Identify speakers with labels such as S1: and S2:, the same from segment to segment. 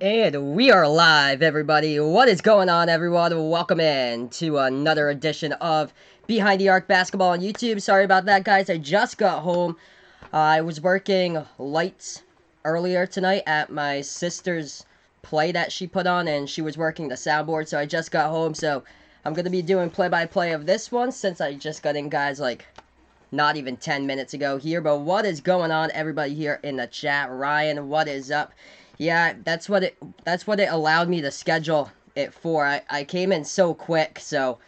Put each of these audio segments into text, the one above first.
S1: And we are live, everybody. What is going on, everyone? Welcome in to another edition of Behind the Arc Basketball on YouTube. Sorry about that, guys. I just got home. I was working lights earlier tonight at my sister's play that she put on, and she was working the soundboard, so I just got home. So I'm going to be doing play-by-play of this one since I just got in, guys, like not even 10 minutes ago here. But what is going on, everybody here in the chat? Ryan, what is up? Yeah, that's what it allowed me to schedule it for. I came in so quick, so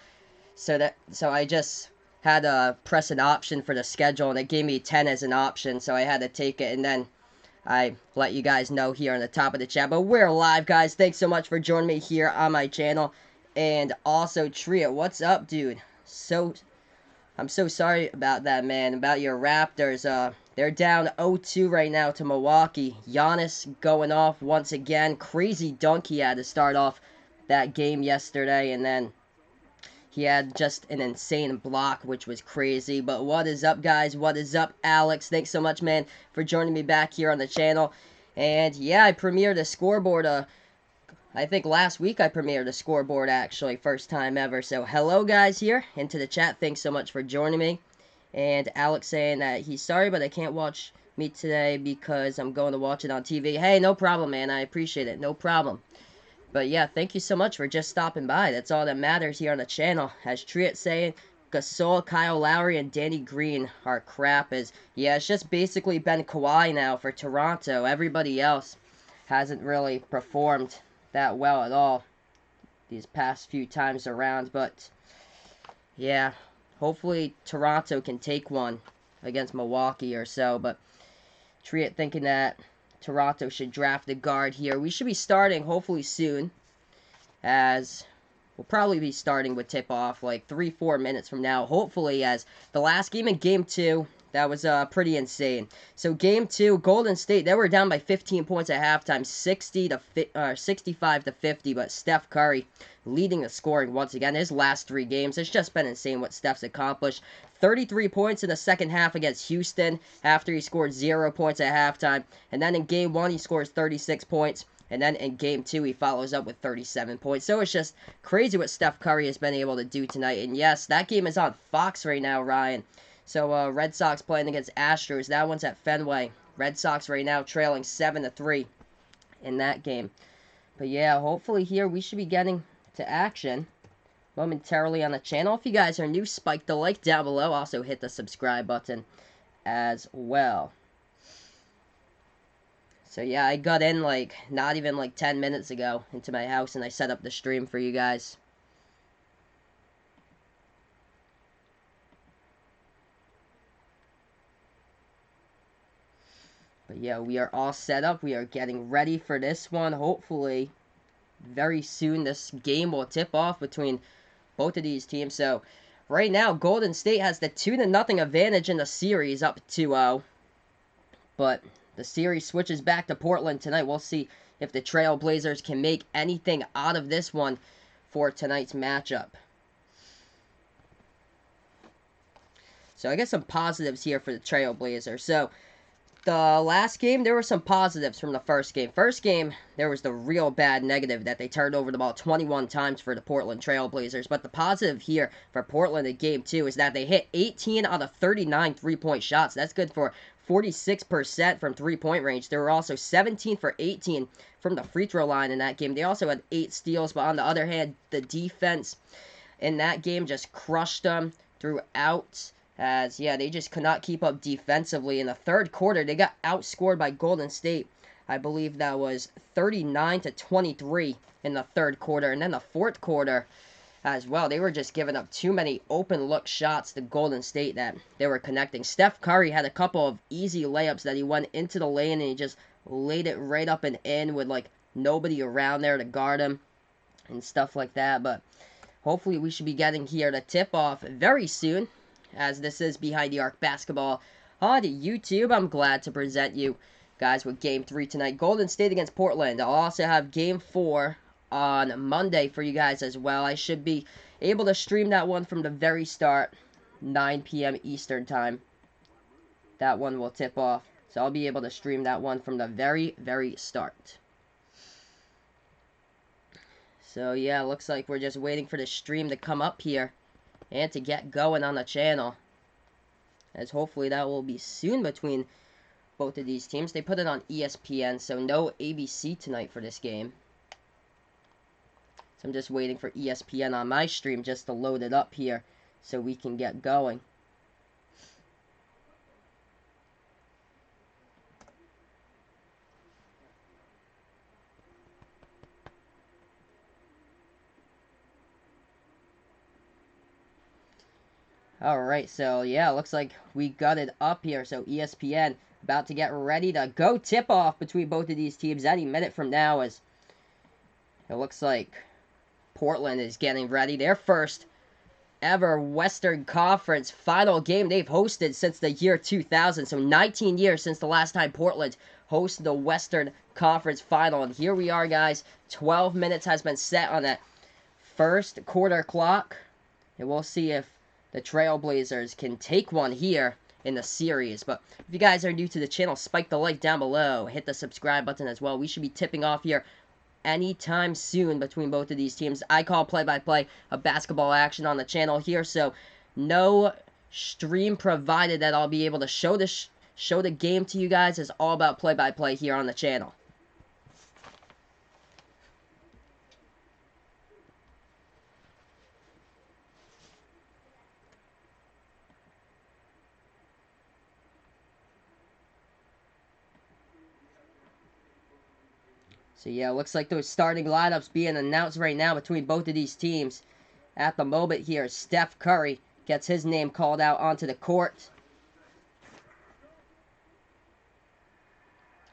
S1: I just had to press an option for the schedule, and it gave me 10 as an option, so I had to take it, and then I let you guys know here on the top of the chat. But we're live, guys. Thanks so much for joining me here on my channel. And also, Tria, what's up, dude? I'm so sorry about that, man. About your Raptors. They're down 0-2 right now to Milwaukee. Giannis going off once again. Crazy dunk he had to start off that game yesterday, and then he had just an insane block, which was crazy. But what is up, guys? What is up, Alex? Thanks so much, man, for joining me back here on the channel. And yeah, I premiered a scoreboard I think last week I premiered a scoreboard, actually, first time ever. So hello, guys, here into the chat. Thanks so much for joining me. And Alex saying that he's sorry, but I can't watch me today because I'm going to watch it on TV. Hey, no problem, man. I appreciate it. No problem. But yeah, thank you so much for just stopping by. That's all that matters here on the channel. As Triet saying, Gasol, Kyle Lowry, and Danny Green are crap. Yeah, it's just basically been Kawhi now for Toronto. Everybody else hasn't really performed that well at all these past few times around. But yeah, hopefully Toronto can take one against Milwaukee or so. But Triet thinking that Toronto should draft a guard here. We should be starting hopefully soon, as we'll probably be starting with tip-off like 3-4 minutes from now, hopefully, as the last game in Game 2, that was pretty insane. So Game 2, Golden State, they were down by 15 points at halftime, 65 to 50, but Steph Curry leading the scoring once again. His last 3 games, it's just been insane what Steph's accomplished. 33 points in the second half against Houston after he scored 0 points at halftime. And then in Game 1, he scores 36 points. And then in Game 2, he follows up with 37 points. So it's just crazy what Steph Curry has been able to do tonight. And yes, that game is on Fox right now, Ryan. So Red Sox playing against Astros. That one's at Fenway. Red Sox right now trailing 7-3 in that game. But yeah, hopefully here we should be getting to action momentarily on the channel. If you guys are new, spike the like down below. Also hit the subscribe button as well. So yeah, I got in like not even like 10 minutes ago into my house, and I set up the stream for you guys. But yeah, we are all set up. We are getting ready for this one. Hopefully, very soon this game will tip off between both of these teams. So right now, Golden State has the 2-0 advantage in the series, up 2-0. But the series switches back to Portland tonight. We'll see if the Trailblazers can make anything out of this one for tonight's matchup. So I guess some positives here for the Trailblazers. So the last game, there were some positives from the first game. First game, there was the real bad negative that they turned over the ball 21 times for the Portland Trailblazers. But the positive here for Portland in Game 2 is that they hit 18 out of 39 three-point shots. That's good for 46% from three-point range. They were also 17 for 18 from the free throw line in that game. They also had 8 steals, but on the other hand, the defense in that game just crushed them throughout. As, yeah, they just could not keep up defensively. In the third quarter, they got outscored by Golden State. I believe that was 39-23 in the third quarter. And then the fourth quarter as well, they were just giving up too many open look shots to Golden State that they were connecting. Steph Curry had a couple of easy layups that he went into the lane and he just laid it right up and in with like nobody around there to guard him and stuff like that. But hopefully we should be getting here to tip off very soon, as this is Behind the Arc Basketball on YouTube. I'm glad to present you guys with Game 3 tonight. Golden State against Portland. I'll also have Game 4 on Monday for you guys as well. I should be able to stream that one from the very start, 9 p.m. Eastern Time. That one will tip off. So I'll be able to stream that one from the very, very start. So yeah, looks like we're just waiting for the stream to come up here and to get going on the channel. As hopefully that will be soon between both of these teams. They put it on ESPN, so no ABC tonight for this game. So I'm just waiting for ESPN on my stream just to load it up here so we can get going. Alright, so yeah, looks like we got it up here. So ESPN about to get ready to go tip-off between both of these teams any minute from now, as it looks like Portland is getting ready. Their first ever Western Conference final game they've hosted since the year 2000. So 19 years since the last time Portland hosted the Western Conference final. And here we are, guys. 12 minutes has been set on that first quarter clock. And we'll see if the Trailblazers can take one here in the series. But if you guys are new to the channel, spike the like down below. Hit the subscribe button as well. We should be tipping off here anytime soon between both of these teams. I call play-by-play of basketball action on the channel here, so no stream provided that I'll be able to show the game to you guys. It's all about play-by-play here on the channel. So yeah, looks like those starting lineups being announced right now between both of these teams. At the moment here, Steph Curry gets his name called out onto the court.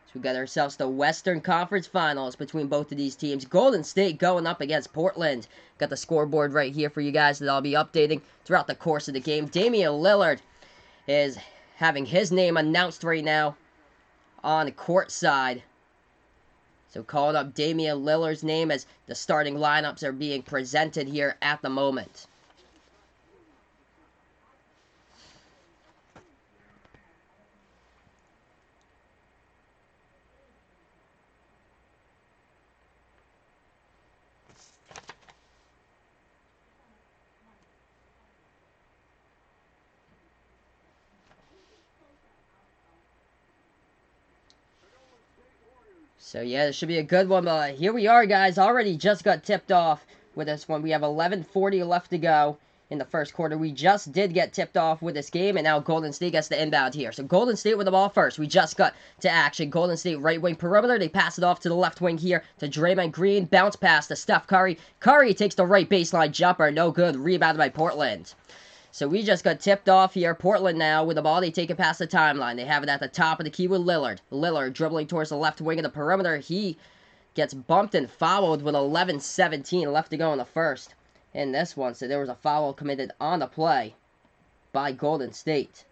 S1: So we got ourselves the Western Conference Finals between both of these teams. Golden State going up against Portland. Got the scoreboard right here for you guys that I'll be updating throughout the course of the game. Damian Lillard is having his name announced right now on court side. So calling up Damian Lillard's name as the starting lineups are being presented here at the moment. So yeah, this should be a good one. But here we are, guys. Already just got tipped off with this one. We have 11:40 left to go in the first quarter. We just did get tipped off with this game, and now Golden State gets the inbound here. So Golden State with the ball first. We just got to action. Golden State right wing perimeter. They pass it off to the left wing here to Draymond Green. Bounce pass to Steph Curry. Curry takes the right baseline jumper. No good. Rebounded by Portland. So we just got tipped off here. Portland now with the ball. They take it past the timeline. They have it at the top of the key with Lillard. Lillard dribbling towards the left wing of the perimeter. He gets bumped and fouled with 11:17 left to go in the first in this one. So there was a foul committed on the play by Golden State.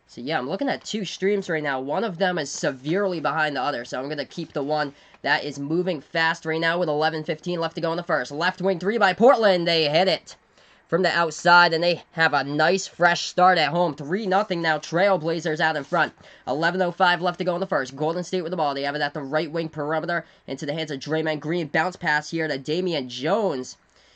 S1: So yeah, I'm looking at two streams right now. One of them is severely behind the other. So I'm going to keep the one that is moving fast right now with 11:15 left to go in the first. Left wing three by Portland. They hit it from the outside, and they have a nice fresh start at home. 3-0 now. Trailblazers out in front. 11:05 left to go in the first. Golden State with the ball. They have it at the right wing perimeter into the hands of Draymond Green. Bounce pass here to Damian Jones,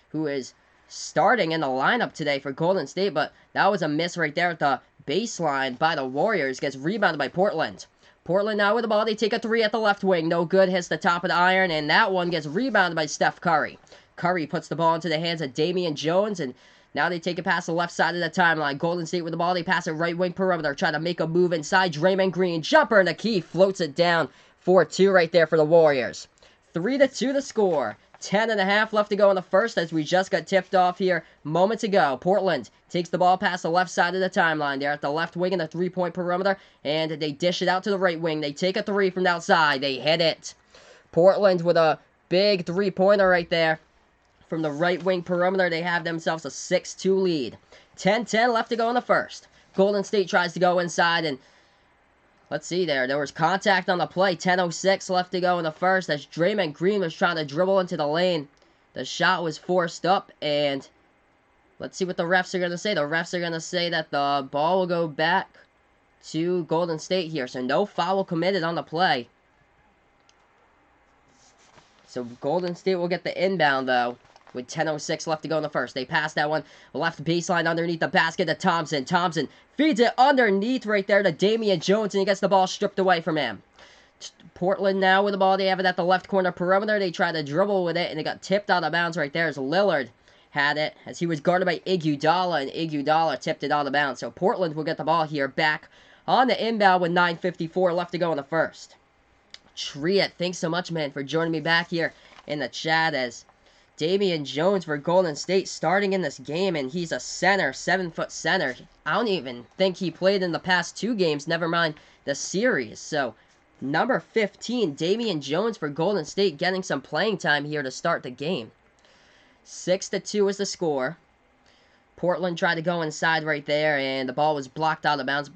S1: who is starting in the lineup today for Golden State, but that was a miss right there at the baseline by the Warriors. Gets rebounded by Portland. Portland now with the ball. They take a three at the left wing. No good. Hits the top of the iron, and that one gets rebounded by Steph Curry. Curry puts the ball into the hands of Damian Jones, and now they take it past the left side of the timeline. Golden State with the ball. They pass it right wing perimeter. Trying to make a move inside. Draymond Green. Jumper in the key. Floats it down. 4-2 right there for the Warriors. 3-2 the score. 10.5 left to go in the first as we just got tipped off here moments ago. Portland takes the ball past the left side of the timeline. They're at the left wing in the three-point perimeter, and they dish it out to the right wing. They take a three from the outside. They hit it. Portland with a big three-pointer right there. From the right wing perimeter, they have themselves a 6-2 lead. 10-10 left to go in the first. Golden State tries to go inside, and let's see there. There was contact on the play. 10:06 left to go in the first as Draymond Green was trying to dribble into the lane. The shot was forced up, and let's see what the refs are going to say. The refs are going to say that the ball will go back to Golden State here. So no foul committed on the play. So Golden State will get the inbound, though, with 10:06 left to go in the first. They pass that one left baseline underneath the basket to Thompson. Thompson feeds it underneath right there to Damian Jones, and he gets the ball stripped away from him. Portland now with the ball. They have it at the left corner perimeter. They try to dribble with it, and it got tipped out of bounds right there as Lillard had it, as he was guarded by Iguodala, and Iguodala tipped it out of bounds. So Portland will get the ball here back on the inbound with 9:54 left to go in the first. Triet, thanks so much, man, for joining me back here in the chat, as Damian Jones for Golden State starting in this game, and he's a center, 7-foot center. I don't even think he played in the past 2 games, never mind the series. So number 15, Damian Jones for Golden State, getting some playing time here to start the game. 6-2 is the score. Portland tried to go inside right there, and the ball was blocked out of bounds.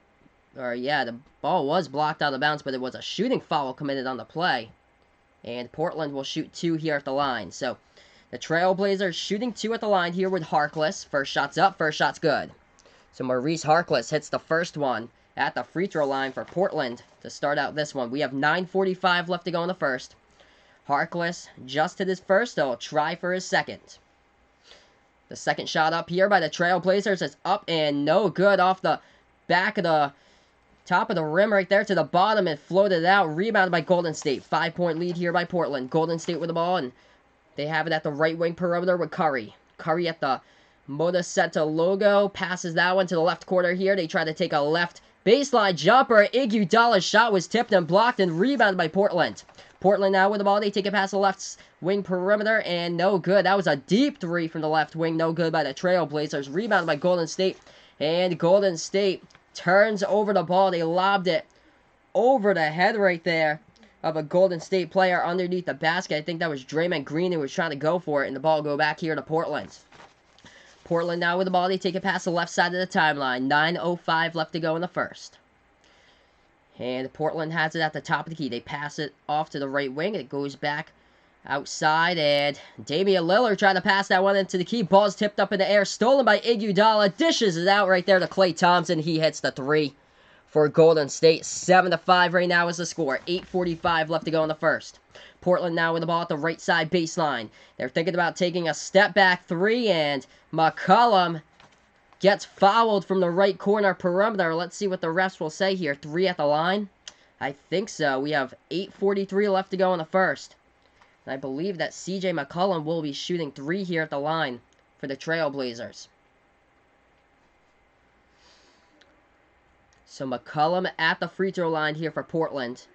S1: The ball was blocked out of bounds, but it was a shooting foul committed on the play. And Portland will shoot 2 here at the line. So the Trailblazers shooting 2 at the line here with Harkless. First shot's up, first shot's good. So Maurice Harkless hits the first one at the free throw line for Portland to start out this one. We have 9:45 left to go in the first. Harkless just hit his first, so he'll try for his second. The second shot up here by the Trailblazers is up and no good, off the back of the top of the rim right there to the bottom and floated out. Rebounded by Golden State. 5-point lead here by Portland. Golden State with the ball, and they have it at the right wing perimeter with Curry. Curry at the Modeseta logo. Passes that one to the left corner here. They try to take a left baseline jumper. Iguodala's shot was tipped and blocked and rebounded by Portland. Portland now with the ball. They take it past the left wing perimeter, and no good. That was a deep 3 from the left wing. No good by the Trailblazers. Rebounded by Golden State. And Golden State turns over the ball. They lobbed it over the head right there of a Golden State player underneath the basket. I think that was Draymond Green who was trying to go for it, and the ball go back here to Portland. Portland now with the ball. They take it past the left side of the timeline. 9:05 left to go in the first. And Portland has it at the top of the key. They pass it off to the right wing. It goes back outside, and Damian Lillard trying to pass that one into the key. Ball's tipped up in the air, stolen by Iguodala. Dishes it out right there to Klay Thompson. He hits the 3 for Golden State. 7-5 right now is the score. 8:45 left to go in the first. Portland now with the ball at the right side baseline. They're thinking about taking a step back 3, and McCollum gets fouled from the right corner perimeter. Let's see what the refs will say here. 3 at the line? I think so. We have 8:43 left to go in the first. And I believe that CJ McCollum will be shooting 3 here at the line for the Trailblazers. So McCollum at the free throw line here for Portland.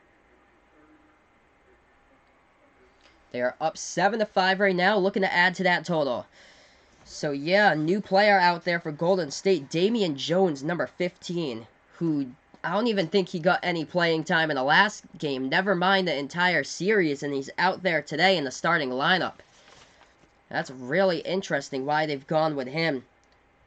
S1: They are up 7-5 right now, looking to add to that total. So yeah, a new player out there for Golden State, Damian Jones, number 15, who I don't even think he got any playing time in the last game, never mind the entire series, and he's out there today in the starting lineup. That's really interesting why they've gone with him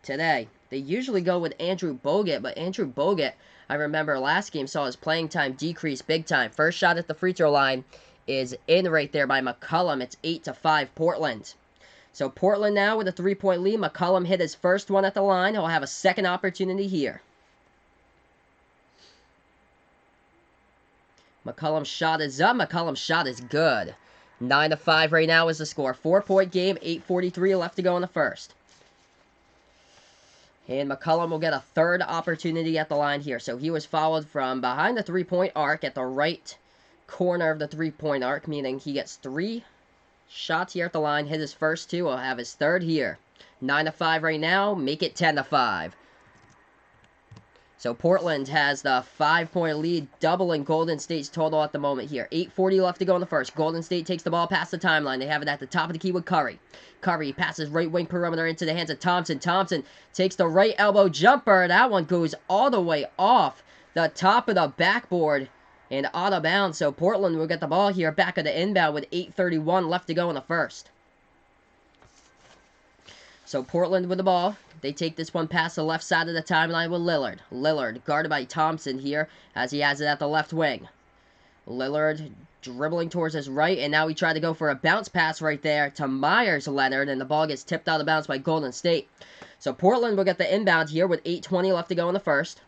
S1: today. They usually go with Andrew Bogut, but Andrew Bogut, I remember last game, saw his playing time decrease big time. First shot at the free throw line is in right there by McCollum. It's 8-5 Portland. So Portland now with a 3-point lead. McCollum hit his first one at the line. He'll have a second opportunity here. McCollum's shot is up. McCollum's shot is good. 9-5 right now is the score. 4-point game. 8:43 left to go in the first. And McCollum will get a third opportunity at the line here. So he was fouled from behind the 3-point arc at the right corner of the 3-point arc, meaning he gets 3 shots here at the line. Hit his first 2. He'll have his third here. 9-5 right now. Make it 10-5. So Portland has the 5-point lead, doubling Golden State's total at the moment here. 8:40 left to go in the first. Golden State takes the ball past the timeline. They have it at the top of the key with Curry. Curry passes right wing perimeter into the hands of Thompson. Thompson takes the right elbow jumper. That one goes all the way off the top of the backboard and out of bounds. So Portland will get the ball here back at the inbound with 8:31 left to go in the first. So Portland with the ball. They take this one past the left side of the timeline with Lillard. Lillard guarded by Thompson here as he has it at the left wing. Lillard dribbling towards his right, and now he tried to go for a bounce pass right there to Myers Leonard, and the ball gets tipped out of bounds by Golden State. So Portland will get the inbound here with 8:20 left to go in the first.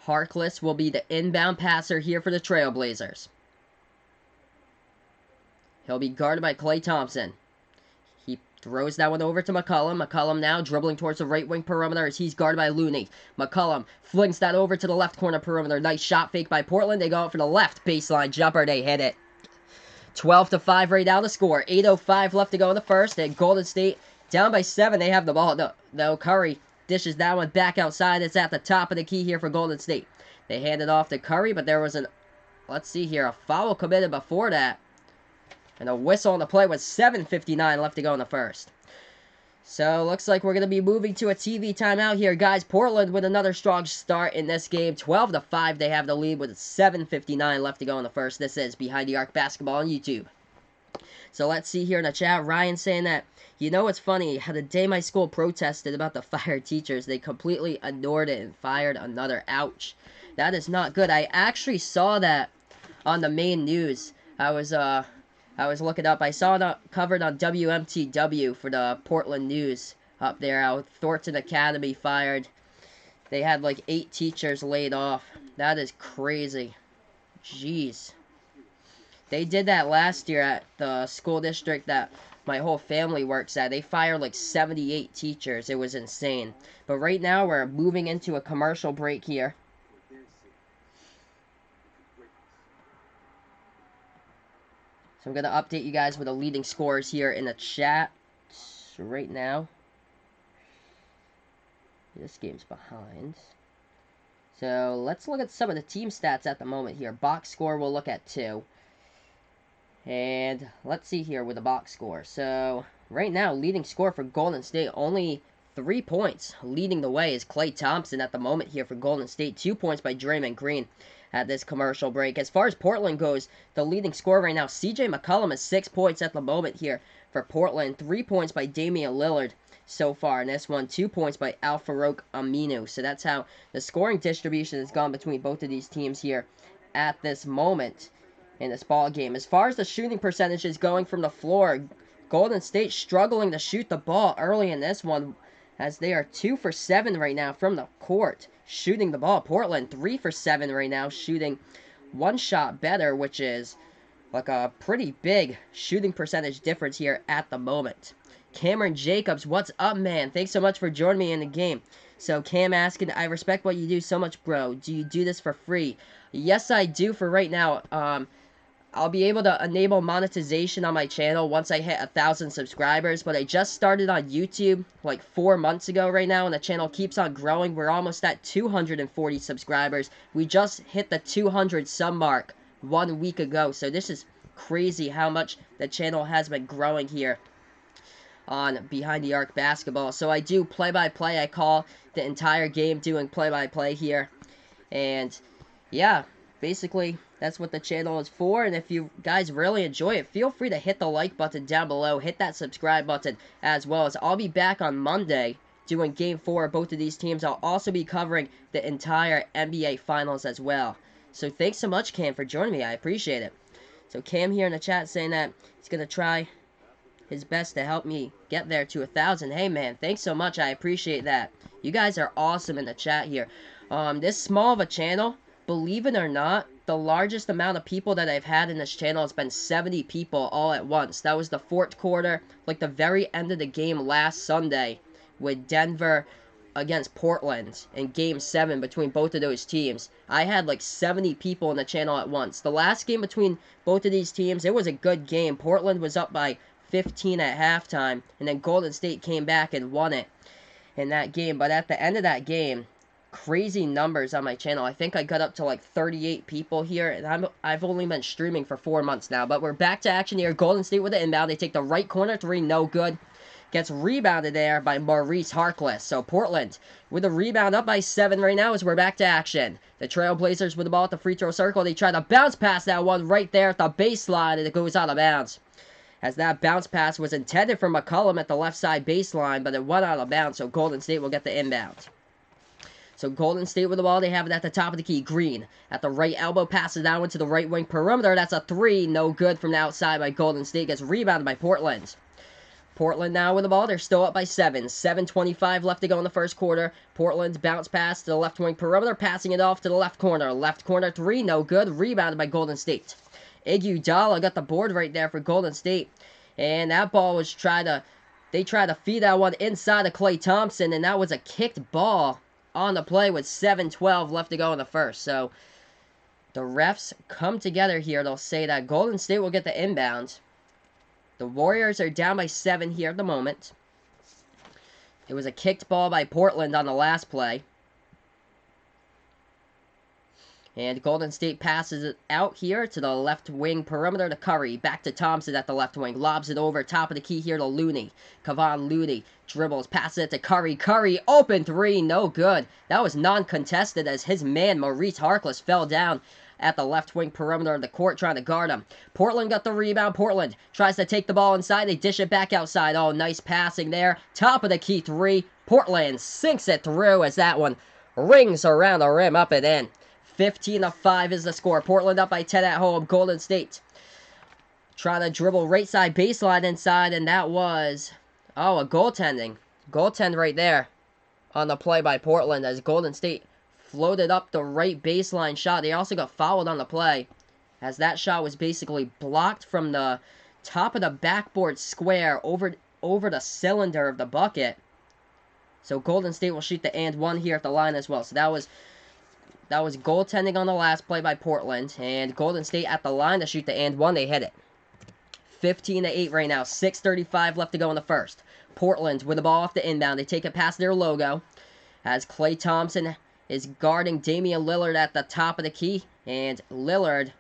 S1: Harkless will be the inbound passer here for the Trailblazers. He'll be guarded by Klay Thompson. He throws that one over to McCollum. McCollum now dribbling towards the right wing perimeter as he's guarded by Looney. McCollum flings that over to the left corner perimeter. Nice shot fake by Portland. They go out for the left baseline jumper. They hit it. 12-5 right now to score. 8:05 left to go in the first. And Golden State down by 7. They have the ball. No, Curry dishes that one back outside. It's at the top of the key here for Golden State. They hand it off to Curry, but there was let's see here, a foul committed before that. And a whistle on the play with 7:59 left to go in the first. So, looks like we're going to be moving to a TV timeout here, guys. Portland with another strong start in this game. 12-5, they have the lead with 7:59 left to go in the first. This is Behind the Arc Basketball on YouTube. So, let's see here in the chat. Ryan saying that, you know what's funny? How the day my school protested about the fired teachers, they completely ignored it and fired another. Ouch. That is not good. I actually saw that on the main news. I was looking up. I saw it covered on WMTW for the Portland News up there. How Thornton Academy fired. They had like 8 teachers laid off. That is crazy. Jeez. They did that last year at the school district that my whole family works at. They fired like 78 teachers. It was insane. But right now we're moving into a commercial break here. So I'm going to update you guys with the leading scores here in the chat right now. This game's behind. So let's look at some of the team stats at the moment here. Box score we'll look at too. And let's see here with the box score. So right now, leading score for Golden State, only 3 points. Leading the way is Klay Thompson at the moment here for Golden State. 2 points by Draymond Green at this commercial break. As far as Portland goes, the leading scorer right now, CJ McCollum, is 6 points at the moment here for Portland. 3 points by Damian Lillard so far in this one. 2 points by Al-Farouq Aminu. So that's how the scoring distribution has gone between both of these teams here at this moment in this ball game. As far as the shooting percentages going from the floor, Golden State struggling to shoot the ball early in this one, as they are 2 for 7 right now from the court shooting the ball. Portland 3 for 7 right now, shooting 1 shot better, which is like a pretty big shooting percentage difference here at the moment. Cameron Jacobs, what's up, man? Thanks so much for joining me in the game. So Cam asking, I respect what you do so much, bro. Do you do this for free? Yes, I do for right now. I'll be able to enable monetization on my channel once I hit 1,000 subscribers, but I just started on YouTube like 4 months ago right now, and the channel keeps on growing. We're almost at 240 subscribers. We just hit the 200 sub mark 1 week ago, so this is crazy how much the channel has been growing here on Behind the Arc Basketball. So I do play-by-play. I call the entire game doing play-by-play here, and yeah, basically that's what the channel is for. And if you guys really enjoy it, feel free to hit the like button down below. Hit that subscribe button as well. As I'll be back on Monday doing Game 4 of both of these teams. I'll also be covering the entire NBA Finals as well. So thanks so much, Cam, for joining me. I appreciate it. So Cam here in the chat saying that he's going to try his best to help me get there to 1,000. Hey, man, thanks so much. I appreciate that. You guys are awesome in the chat here. This small of a channel, believe it or not, the largest amount of people that I've had in this channel has been 70 people all at once. That was the fourth quarter, like the very end of the game last Sunday with Denver against Portland in Game 7 between both of those teams. I had like 70 people in the channel at once. The last game between both of these teams, it was a good game. Portland was up by 15 at halftime, and then Golden State came back and won it in that game. But at the end of that game, crazy numbers on my channel. I think I got up to like 38 people here, and I've only been streaming for 4 months now. But we're back to action here. Golden State with the inbound. They take the right corner three, no good. Gets rebounded there by Maurice Harkless. So Portland with a rebound up by 7 right now as we're back to action. The Trailblazers with the ball at the free throw circle. They try to bounce past that one right there at the baseline, and it goes out of bounds. As that bounce pass was intended for McCollum at the left side baseline, but it went out of bounds, so Golden State will get the inbound. So Golden State with the ball, they have it at the top of the key. Green at the right elbow, passes that one to the right wing perimeter. That's a 3, no good from the outside by Golden State. Gets rebounded by Portland. Portland now with the ball, they're still up by 7. 7:25 left to go in the first quarter. Portland's bounce pass to the left wing perimeter, passing it off to the left corner. Left corner 3, no good. Rebounded by Golden State. Iguodala got the board right there for Golden State. And that ball was they tried to feed that one inside of Klay Thompson, and that was a kicked ball on the play with 7:12 left to go in the first. So the refs come together here. They'll say that Golden State will get the inbound. The Warriors are down by 7 here at the moment. It was a kicked ball by Portland on the last play. And Golden State passes it out here to the left wing perimeter to Curry. Back to Thompson at the left wing. Lobs it over. Top of the key here to Looney. Kevon Looney dribbles. Passes it to Curry. Curry, open three. No good. That was non-contested as his man, Maurice Harkless, fell down at the left wing perimeter of the court trying to guard him. Portland got the rebound. Portland tries to take the ball inside. They dish it back outside. Oh, nice passing there. Top of the key three. Portland sinks it through as that one rings around the rim, up and in. 15-5 is the score. Portland up by 10 at home. Golden State trying to dribble right side baseline inside, and that was, oh, a goaltending. Goaltend right there on the play by Portland as Golden State floated up the right baseline shot. They also got fouled on the play as that shot was basically blocked from the top of the backboard square over the cylinder of the bucket. So Golden State will shoot the and one here at the line as well. So that was goaltending on the last play by Portland. And Golden State at the line to shoot the and one. They hit it. 15-8 right now. 6:35 left to go in the first. Portland with the ball off the inbound. They take it past their logo as Klay Thompson is guarding Damian Lillard at the top of the key. And Lillard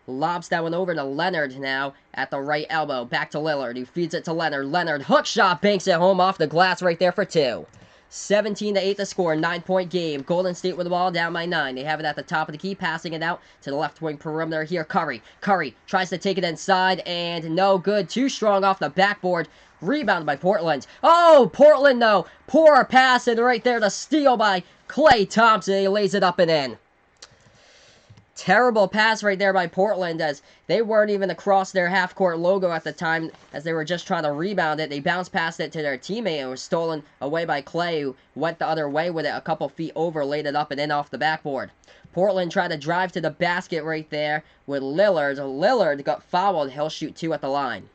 S1: lobs that one over to Leonard now at the right elbow. Back to Lillard, who feeds it to Leonard. Leonard, hook shot, banks it home off the glass right there for two. 17-8 the score, 9-point game. Golden State with the ball down by 9. They have it at the top of the key, passing it out to the left wing perimeter here. Curry tries to take it inside, and no good. Too strong off the backboard. Rebounded by Portland. Oh, Portland though. Poor pass, and right there to steal by Klay Thompson. He lays it up and in. Terrible pass right there by Portland as they weren't even across their half-court logo at the time as they were just trying to rebound it. They bounced past it to their teammate and was stolen away by Klay, who went the other way with it a couple feet over, laid it up and in off the backboard. Portland tried to drive to the basket right there with Lillard. Lillard got fouled. He'll shoot 2 at the line.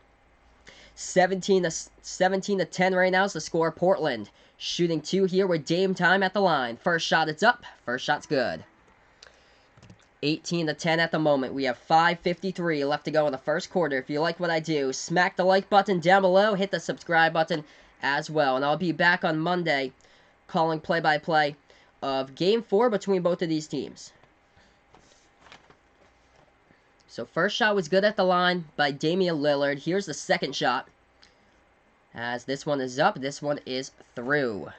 S1: 17-10 right now is the score. Portland shooting 2 here with Dame time at the line. First shot, it's up. First shot's good. 18-10 at the moment. We have 5:53 left to go in the first quarter. If you like what I do, smack the like button down below. Hit the subscribe button as well. And I'll be back on Monday calling play-by-play of Game 4 between both of these teams. So first shot was good at the line by Damian Lillard. Here's the second shot. As this one is up, this one is through.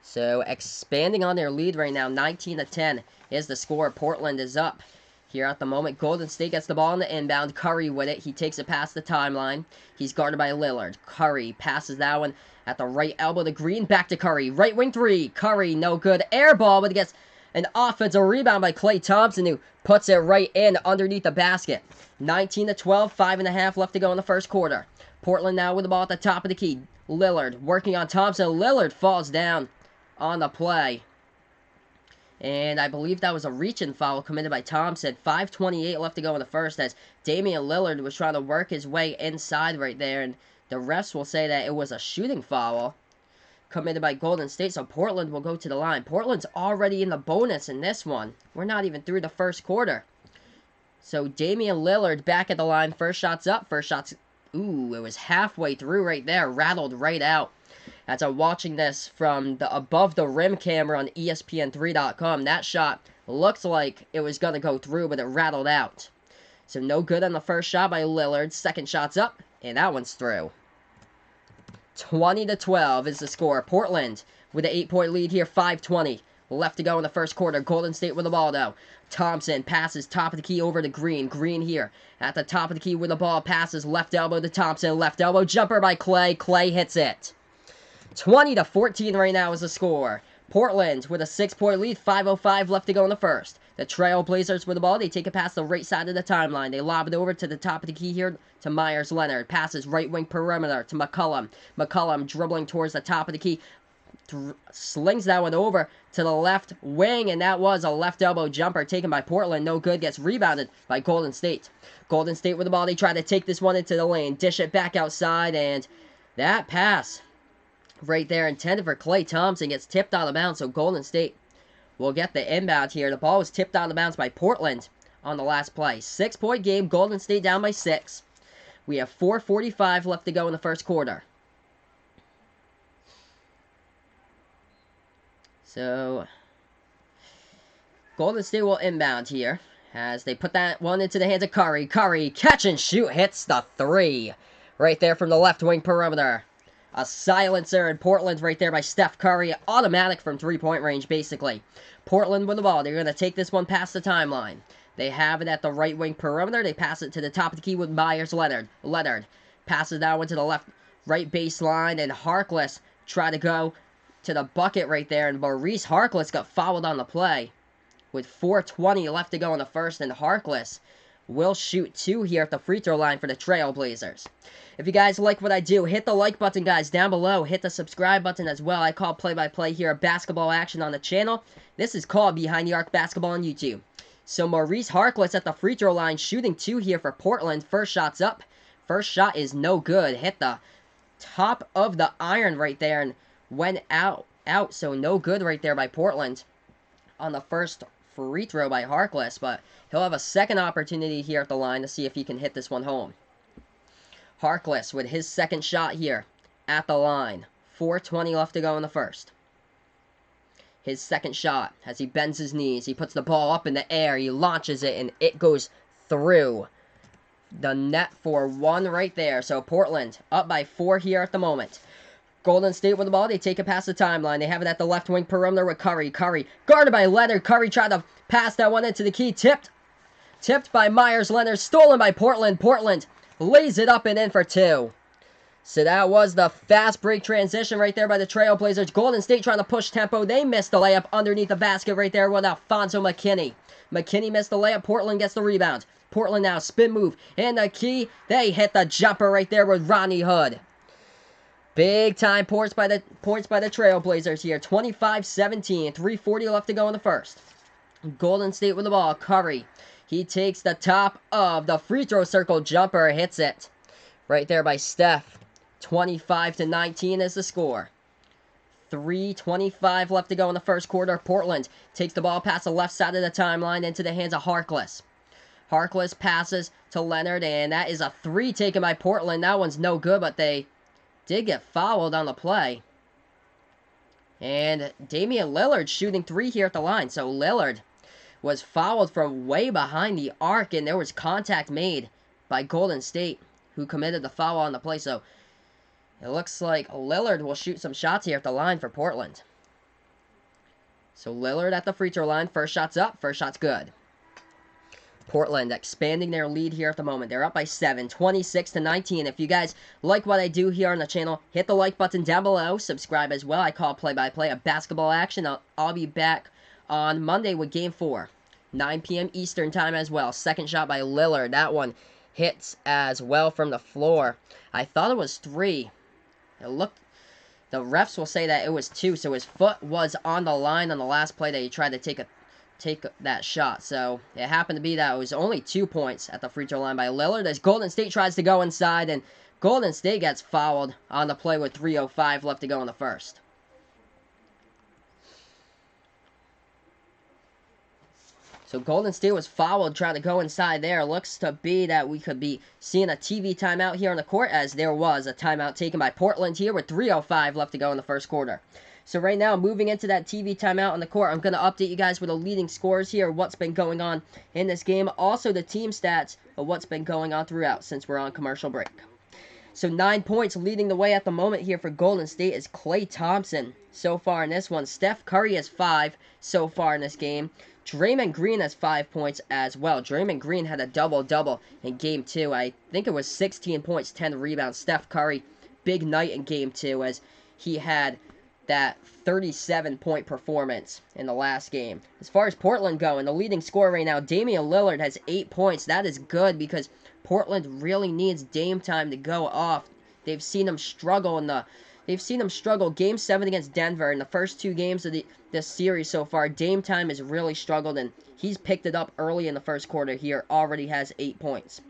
S1: So expanding on their lead right now, 19-10 is the score. Portland is up here at the moment. Golden State gets the ball on the inbound. Curry with it. He takes it past the timeline. He's guarded by Lillard. Curry passes that one at the right elbow to Green. Back to Curry. Right wing three. Curry, no good. Air ball, but he gets an offensive rebound by Klay Thompson, who puts it right in underneath the basket. 19-12, 5.5 left to go in the first quarter. Portland now with the ball at the top of the key. Lillard working on Thompson. Lillard falls down on the play. And I believe that was a reach-in foul committed by Thompson. 5:28 left to go in the first as Damian Lillard was trying to work his way inside right there. And the refs will say that it was a shooting foul committed by Golden State. So Portland will go to the line. Portland's already in the bonus in this one. We're not even through the first quarter. So Damian Lillard back at the line. First shot's up. First shot's... Ooh, it was halfway through right there. Rattled right out. As I'm watching this from the above the rim camera on ESPN3.com, that shot looks like it was going to go through, but it rattled out. So no good on the first shot by Lillard. Second shot's up, and that one's through. 20-12 is the score. Portland with an 8-point lead here, 5:20 left to go in the first quarter. Golden State with the ball, though. Thompson passes top of the key over to Green. Green here at the top of the key with the ball. Passes left elbow to Thompson. Left elbow jumper by Klay. Klay hits it. 20-14 right now is the score. Portland with a 6-point lead, 5:05 left to go in the first. The Trailblazers with the ball. They take it past the right side of the timeline. They lob it over to the top of the key here to Myers Leonard. Passes right wing perimeter to McCollum. McCollum dribbling towards the top of the key. slings that one over to the left wing, and that was a left elbow jumper taken by Portland. No good, gets rebounded by Golden State. Golden State with the ball. They try to take this one into the lane, dish it back outside, and that pass right there intended for Klay Thompson gets tipped out of bounds, so Golden State will get the inbound here. The ball was tipped out of bounds by Portland on the last play. 6-point game, Golden State down by 6. We have 4:45 left to go in the first quarter. So, Golden State will inbound here as they put that one into the hands of Curry. Curry, catch and shoot, hits the 3 right there from the left wing perimeter. A silencer in Portland right there by Steph Curry. Automatic from three-point range, basically. Portland with the ball. They're going to take this one past the timeline. They have it at the right wing perimeter. They pass it to the top of the key with Myers Leonard. Leonard passes that one to the left, right baseline, and Harkless try to go to the bucket right there, and Maurice Harkless got fouled on the play with 4:20 left to go in the first, and Harkless will shoot 2 here at the free throw line for the Trailblazers. If you guys like what I do, hit the like button, guys, down below. Hit the subscribe button as well. I call play-by-play here of basketball action on the channel. This is called Behind the Arc Basketball on YouTube. So Maurice Harkless at the free throw line, shooting 2 here for Portland. First shot's up. First shot is no good. Hit the top of the iron right there and went out, so no good right there by Portland on the first free throw by Harkless, but he'll have a second opportunity here at the line to see if he can hit this one home. Harkless with his second shot here at the line. 4:20 left to go in the first. His second shot, as he bends his knees, he puts the ball up in the air, he launches it, and it goes through the net for 1 right there. So Portland up by 4 here at the moment. Golden State with the ball. They take it past the timeline. They have it at the left wing perimeter with Curry. Curry guarded by Leonard. Curry tried to pass that one into the key. Tipped by Myers Leonard. Stolen by Portland. Portland lays it up and in for 2. So that was the fast break transition right there by the Trailblazers. Golden State trying to push tempo. They missed the layup underneath the basket right there with Alfonso McKinnie. McKinnie missed the layup. Portland gets the rebound. Portland now spin move. And the key. They hit the jumper right there with Rodney Hood. Big time points by the Trailblazers here. 25-17. 3:40 left to go in the first. Golden State with the ball. Curry. He takes the top of the free throw circle jumper. Hits it. Right there by Steph. 25-19 is the score. 3:25 left to go in the first quarter. Portland takes the ball past the left side of the timeline into the hands of Harkless. Harkless passes to Leonard, and that is a 3 taken by Portland. That one's no good, but they did get fouled on the play. And Damian Lillard shooting 3 here at the line. So Lillard was fouled from way behind the arc, and there was contact made by Golden State, who committed the foul on the play. So it looks like Lillard will shoot some shots here at the line for Portland. So Lillard at the free throw line. First shot's up. First shot's good. Portland expanding their lead here at the moment. They're up by 7, 26-19. If you guys like what I do here on the channel, hit the like button down below. Subscribe as well. I call play-by-play of basketball action. I'll be back on Monday with Game 4. 9 p.m. Eastern time as well. Second shot by Lillard. That one hits as well from the floor. I thought it was 3. It looked... The refs will say that it was 2, so his foot was on the line on the last play that he tried to take that shot. So it happened to be that it was only 2 points at the free throw line by Lillard as Golden State tries to go inside, and Golden State gets fouled on the play with 3:05 left to go in the first. So Golden State was fouled trying to go inside there. Looks to be that we could be seeing a TV timeout here on the court, as there was a timeout taken by Portland here with 3:05 left to go in the first quarter. So right now, moving into that TV timeout on the court, I'm going to update you guys with the leading scores here, what's been going on in this game. Also, the team stats of what's been going on throughout since we're on commercial break. So 9 points leading the way at the moment here for Golden State is Klay Thompson so far in this one. Steph Curry has 5 so far in this game. Draymond Green has 5 points as well. Draymond Green had a double-double in Game 2. I think it was 16 points, 10 rebounds. Steph Curry, big night in Game 2 as he had that 37-point performance in the last game. As far as Portland going, the leading scorer right now, Damian Lillard, has 8 points. That is good because Portland really needs Dame time to go off. They've seen him struggle in the they've seen them struggle. Game 7 against Denver in the first 2 games of this series so far. Dame Time has really struggled, and he's picked it up early in the first quarter here. Already has 8 points.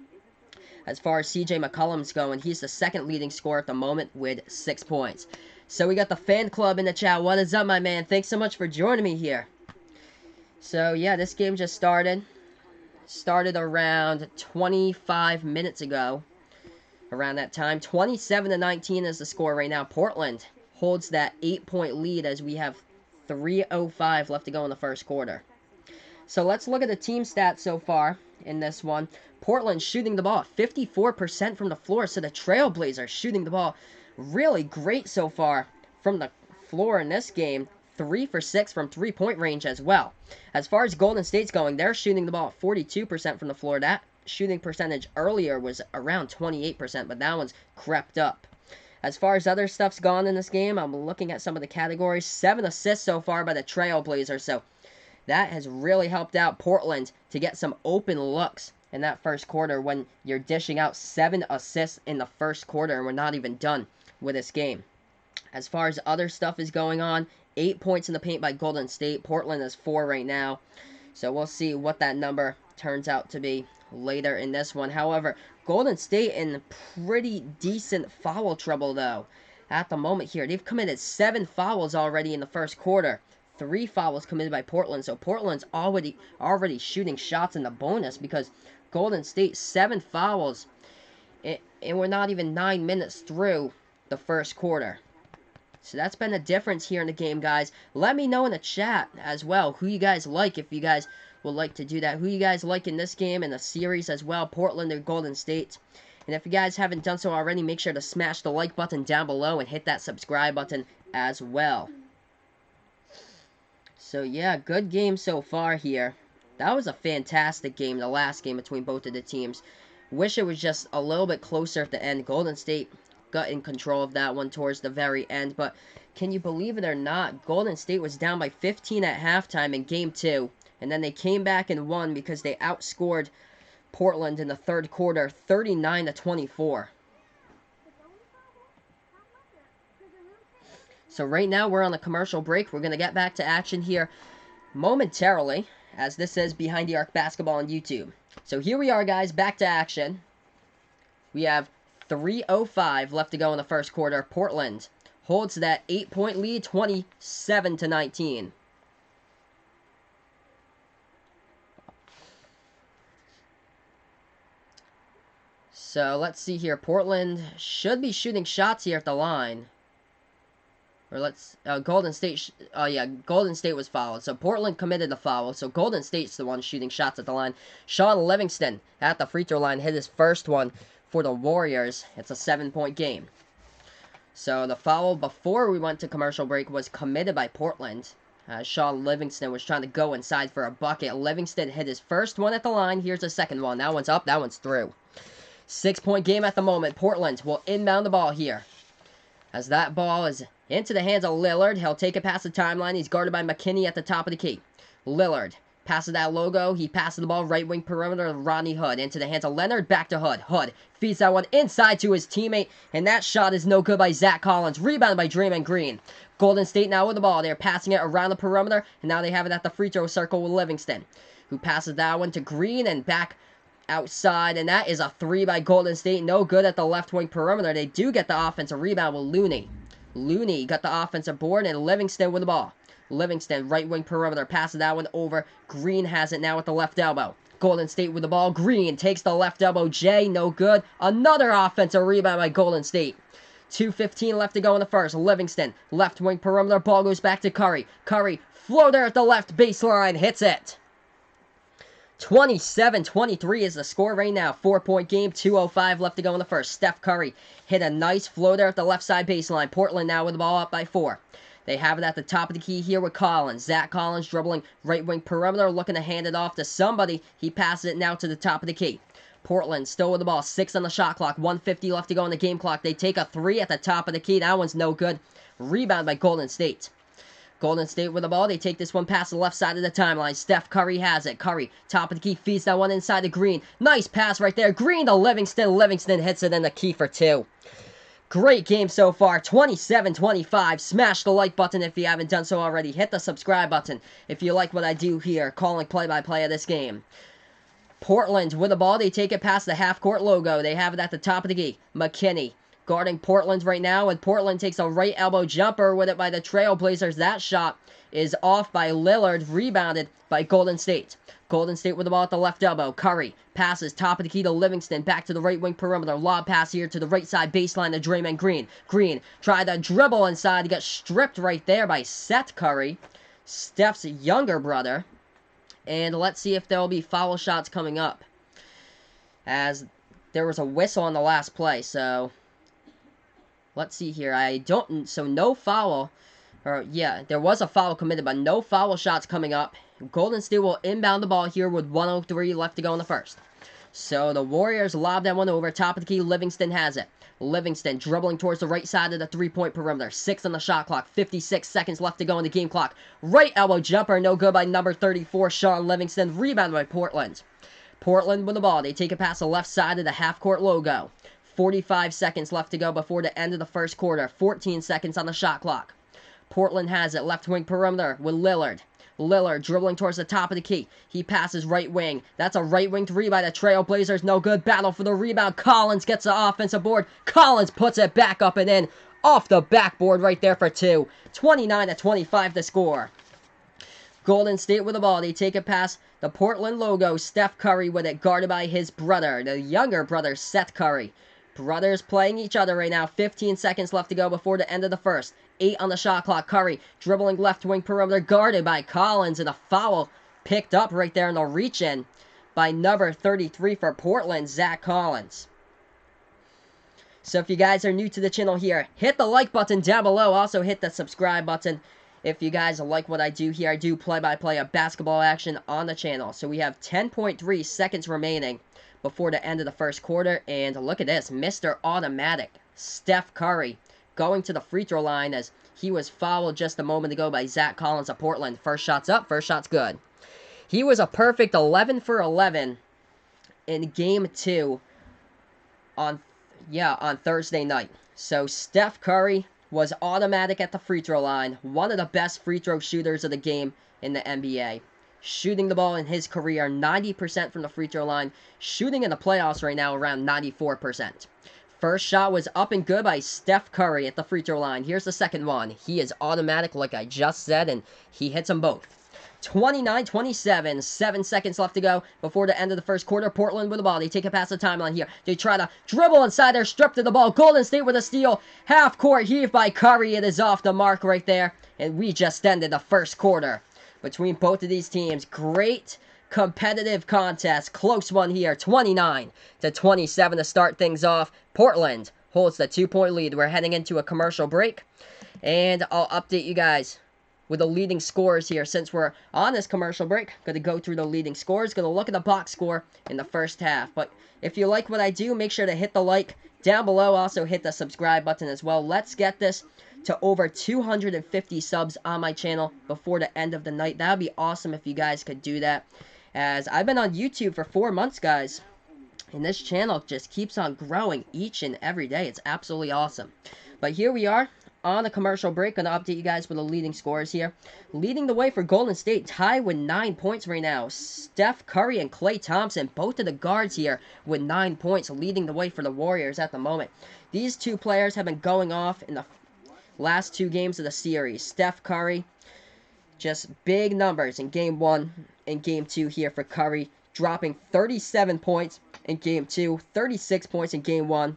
S1: As far as CJ McCollum's going, he's the second leading scorer at the moment with 6 points. So we got the fan club in the chat. What is up, my man? Thanks so much for joining me here. So yeah, this game just started. Started around 25 minutes ago. Around that time. 27-19 is the score right now. Portland holds that 8-point lead as we have 3:05 left to go in the first quarter. So let's look at the team stats so far in this one. Portland shooting the ball 54% from the floor, so the Trailblazers shooting the ball really great so far from the floor in this game. 3 for 6 from three-point range as well. As far as Golden State's going, they're shooting the ball 42% from the floor. That shooting percentage earlier was around 28%, but that one's crept up. As far as other stuff's gone in this game, I'm looking at some of the categories. 7 assists so far by the Trailblazers, so that has really helped out Portland to get some open looks in that first quarter when you're dishing out 7 assists in the first quarter and we're not even done with this game. As far as other stuff is going on, 8 points in the paint by Golden State. Portland is 4 right now. So we'll see what that number turns out to be later in this one. However, Golden State in pretty decent foul trouble, though, at the moment here. They've committed 7 fouls already in the first quarter. 3 fouls committed by Portland, so Portland's already shooting shots in the bonus because Golden State 7 fouls, and we're not even 9 minutes through the first quarter. So that's been a difference here in the game, guys. Let me know in the chat as well who you guys like, if you guys would like to do that. Who you guys like in this game and the series as well, Portland or Golden State. And if you guys haven't done so already, make sure to smash the like button down below and hit that subscribe button as well. So yeah, good game so far here. That was a fantastic game, the last game between both of the teams. Wish it was just a little bit closer at the end. Golden State got in control of that one towards the very end, but can you believe it or not, Golden State was down by 15 at halftime in Game 2, and then they came back and won because they outscored Portland in the third quarter 39-24. So right now we're on a commercial break. We're going to get back to action here momentarily, as this is Behind the Arc Basketball on YouTube. So here we are, guys, back to action. We have 3:05 left to go in the first quarter. Portland holds that 8-point lead, 27-19. So let's see here. Portland should be shooting shots here at the line. Or let's Golden State. Yeah, Golden State was fouled. So Portland committed the foul. So Golden State's the one shooting shots at the line. Shaun Livingston at the free throw line hit his first one for the Warriors. It's a 7-point game. So the foul before we went to commercial break was committed by Portland. Shaun Livingston was trying to go inside for a bucket. Livingston hit his first one at the line. Here's the second one. That one's up. That one's through. 6-point game at the moment. Portland will inbound the ball here. As that ball is into the hands of Lillard. He'll take it past the timeline. He's guarded by McKinney at the top of the key. Lillard passes that logo. He passes the ball right wing perimeter to Rodney Hood. Into the hands of Leonard. Back to Hood. Hood feeds that one inside to his teammate. And that shot is no good by Zach Collins. Rebounded by Draymond Green. Golden State now with the ball. They're passing it around the perimeter. And now they have it at the free throw circle with Livingston, who passes that one to Green and back outside. And that is a 3 by Golden State. No good at the left wing perimeter. They do get the offensive rebound with Looney. Looney got the offensive board, and Livingston with the ball. Livingston, right wing perimeter, passes that one over. Green has it now with the left elbow. Golden State with the ball. Green takes the left elbow. Jay, no good. Another offensive rebound by Golden State. 2:15 left to go in the first. Livingston, left wing perimeter. Ball goes back to Curry. Curry, floater at the left baseline, hits it. 27-23 is the score right now. 4-point game, 2:05 left to go in the first. Steph Curry hit a nice floater at the left side baseline. Portland now with the ball up by 4. They have it at the top of the key here with Collins. Zach Collins dribbling right wing perimeter, looking to hand it off to somebody. He passes it now to the top of the key. Portland still with the ball. 6 on the shot clock. 1:50 left to go in the game clock. They take a 3 at the top of the key. That one's no good. Rebound by Golden State. Golden State with the ball. They take this one past the left side of the timeline. Steph Curry has it. Curry, top of the key, feeds that one inside to Green. Nice pass right there. Green to Livingston. Livingston hits it in the key for 2. Great game so far, 27-25. Smash the like button if you haven't done so already. Hit the subscribe button if you like what I do here, calling play-by-play of this game. Portland with the ball. They take it past the half-court logo. They have it at the top of the key. McKinney guarding Portland right now, and Portland takes a right elbow jumper with it by the Trailblazers. That shot is off by Lillard, rebounded by Golden State. Golden State with the ball at the left elbow. Curry passes top of the key to Livingston. Back to the right wing perimeter. Lob pass here to the right side baseline to Draymond Green. Green tried to dribble inside. He got stripped right there by Seth Curry, Steph's younger brother. And let's see if there will be foul shots coming up, as there was a whistle on the last play. So let's see here. So no foul. Or yeah, there was a foul committed, but no foul shots coming up. Golden State will inbound the ball here with 1:03 left to go in the first. So the Warriors lob that one over. Top of the key, Livingston has it. Livingston dribbling towards the right side of the three-point perimeter. 6 on the shot clock. 56 seconds left to go in the game clock. Right elbow jumper, no good by number 34, Shaun Livingston. Rebounded by Portland. Portland with the ball. They take it past the left side of the half-court logo. 45 seconds left to go before the end of the first quarter. 14 seconds on the shot clock. Portland has it. Left wing perimeter with Lillard. Lillard dribbling towards the top of the key. He passes right wing. That's a right wing three by the Trailblazers. No good. Battle for the rebound. Collins gets the offensive board. Collins puts it back up and in. Off the backboard right there for two. 29-25 to score. Golden State with the ball. They take it past the Portland logo. Steph Curry with it, guarded by his brother, the younger brother, Seth Curry. Brothers playing each other right now. 15 seconds left to go before the end of the first. 8 on the shot clock. Curry dribbling left wing perimeter, guarded by Collins, and a foul picked up right there in the reach-in by number 33 for Portland, Zach Collins. So if you guys are new to the channel here, hit the like button down below. Also hit the subscribe button. If you guys like what I do here, I do play-by-play of basketball action on the channel. So we have 10.3 seconds remaining before the end of the first quarter. And look at this, Mr. Automatic, Steph Curry, going to the free throw line as he was fouled just a moment ago by Zach Collins of Portland. First shot's up, first shot's good. He was a perfect 11 for 11 in Game 2 on Thursday night. So Steph Curry was automatic at the free throw line, one of the best free throw shooters of the game in the NBA. Shooting the ball in his career, 90% from the free throw line. Shooting in the playoffs right now around 94%. First shot was up and good by Steph Curry at the free throw line. Here's the second one. He is automatic like I just said, and he hits them both. 29-27, 7 seconds left to go before the end of the first quarter. Portland with the ball. They take it past the timeline here. They try to dribble inside there, stripped to the ball. Golden State with a steal. Half-court heave by Curry. It is off the mark right there, and we just ended the first quarter between both of these teams. Great competitive contest. Close one here. 29-27 to start things off. Portland holds the 2-point lead. We're heading into a commercial break, and I'll update you guys with the leading scores here. Since we're on this commercial break, going to go through the leading scores, going to look at the box score in the first half. But if you like what I do, make sure to hit the like down below. Also hit the subscribe button as well. Let's get this to over 250 subs on my channel before the end of the night. That would be awesome if you guys could do that, as I've been on YouTube for 4 months, guys, and this channel just keeps on growing each and every day. It's absolutely awesome. But here we are on a commercial break. Going to update you guys with the leading scores here. Leading the way for Golden State, tied with 9 points right now. Steph Curry and Klay Thompson, both of the guards here with 9 points, leading the way for the Warriors at the moment. These two players have been going off in the last 2 games of the series. Steph Curry, just big numbers in Game 1 and Game 2 here for Curry, dropping 37 points in Game 2, 36 points in Game 1.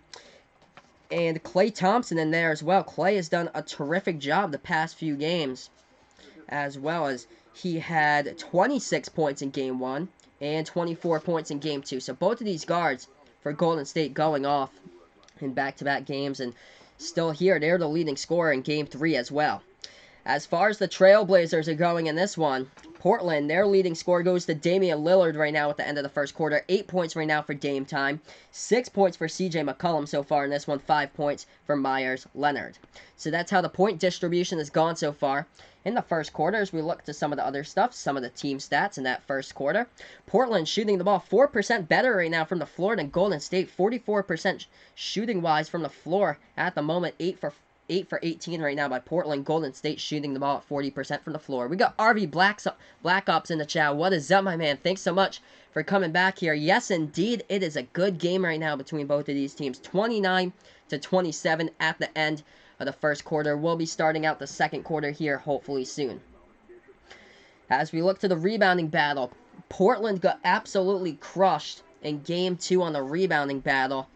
S1: And Klay Thompson in there as well. Klay has done a terrific job the past few games, as well as he had 26 points in Game 1 and 24 points in Game 2. So both of these guards for Golden State going off in back-to-back games, and still here, they're the leading scorer in Game 3 as well. As far as the Trailblazers are going in this one, Portland, their leading scorer goes to Damian Lillard right now at the end of the first quarter. 8 points right now for Dame Time. 6 points for CJ McCollum so far in this one. 5 points for Myers Leonard. So that's how the point distribution has gone so far in the first quarter. As we look to some of the other stuff, some of the team stats in that first quarter. Portland shooting the ball 4% better right now from the floor than Golden State. 44% shooting-wise from the floor at the moment. 8 for 18 right now by Portland. Golden State shooting the ball at 40% from the floor. We got RV Black Ops in the chat. What is up, my man? Thanks so much for coming back here. Yes, indeed, it is a good game right now between both of these teams. 29-27 at the end of the first quarter. We'll be starting out the second quarter here hopefully soon. As we look to the rebounding battle, Portland got absolutely crushed in Game 2 on the rebounding battle,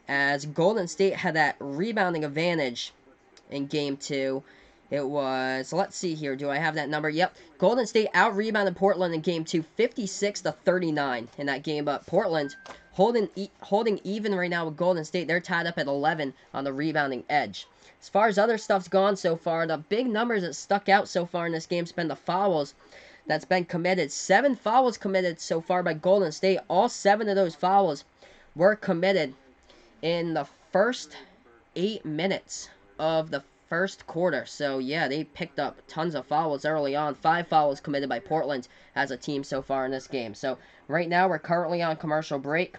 S1: as Golden State had that rebounding advantage in Game 2. It was, let's see here, do I have that number? Yep. Golden State out-rebounded Portland in Game 2, 56-39 in that game, but Portland holding even right now with Golden State. They're tied up at 11 on the rebounding edge. As far as other stuff's gone so far, the big numbers that stuck out so far in this game has been the fouls that's been committed. 7 fouls committed so far by Golden State. All 7 of those fouls were committed in the first 8 minutes of the first quarter. So yeah, they picked up tons of fouls early on. 5 fouls committed by Portland as a team so far in this game. So right now we're currently on commercial break.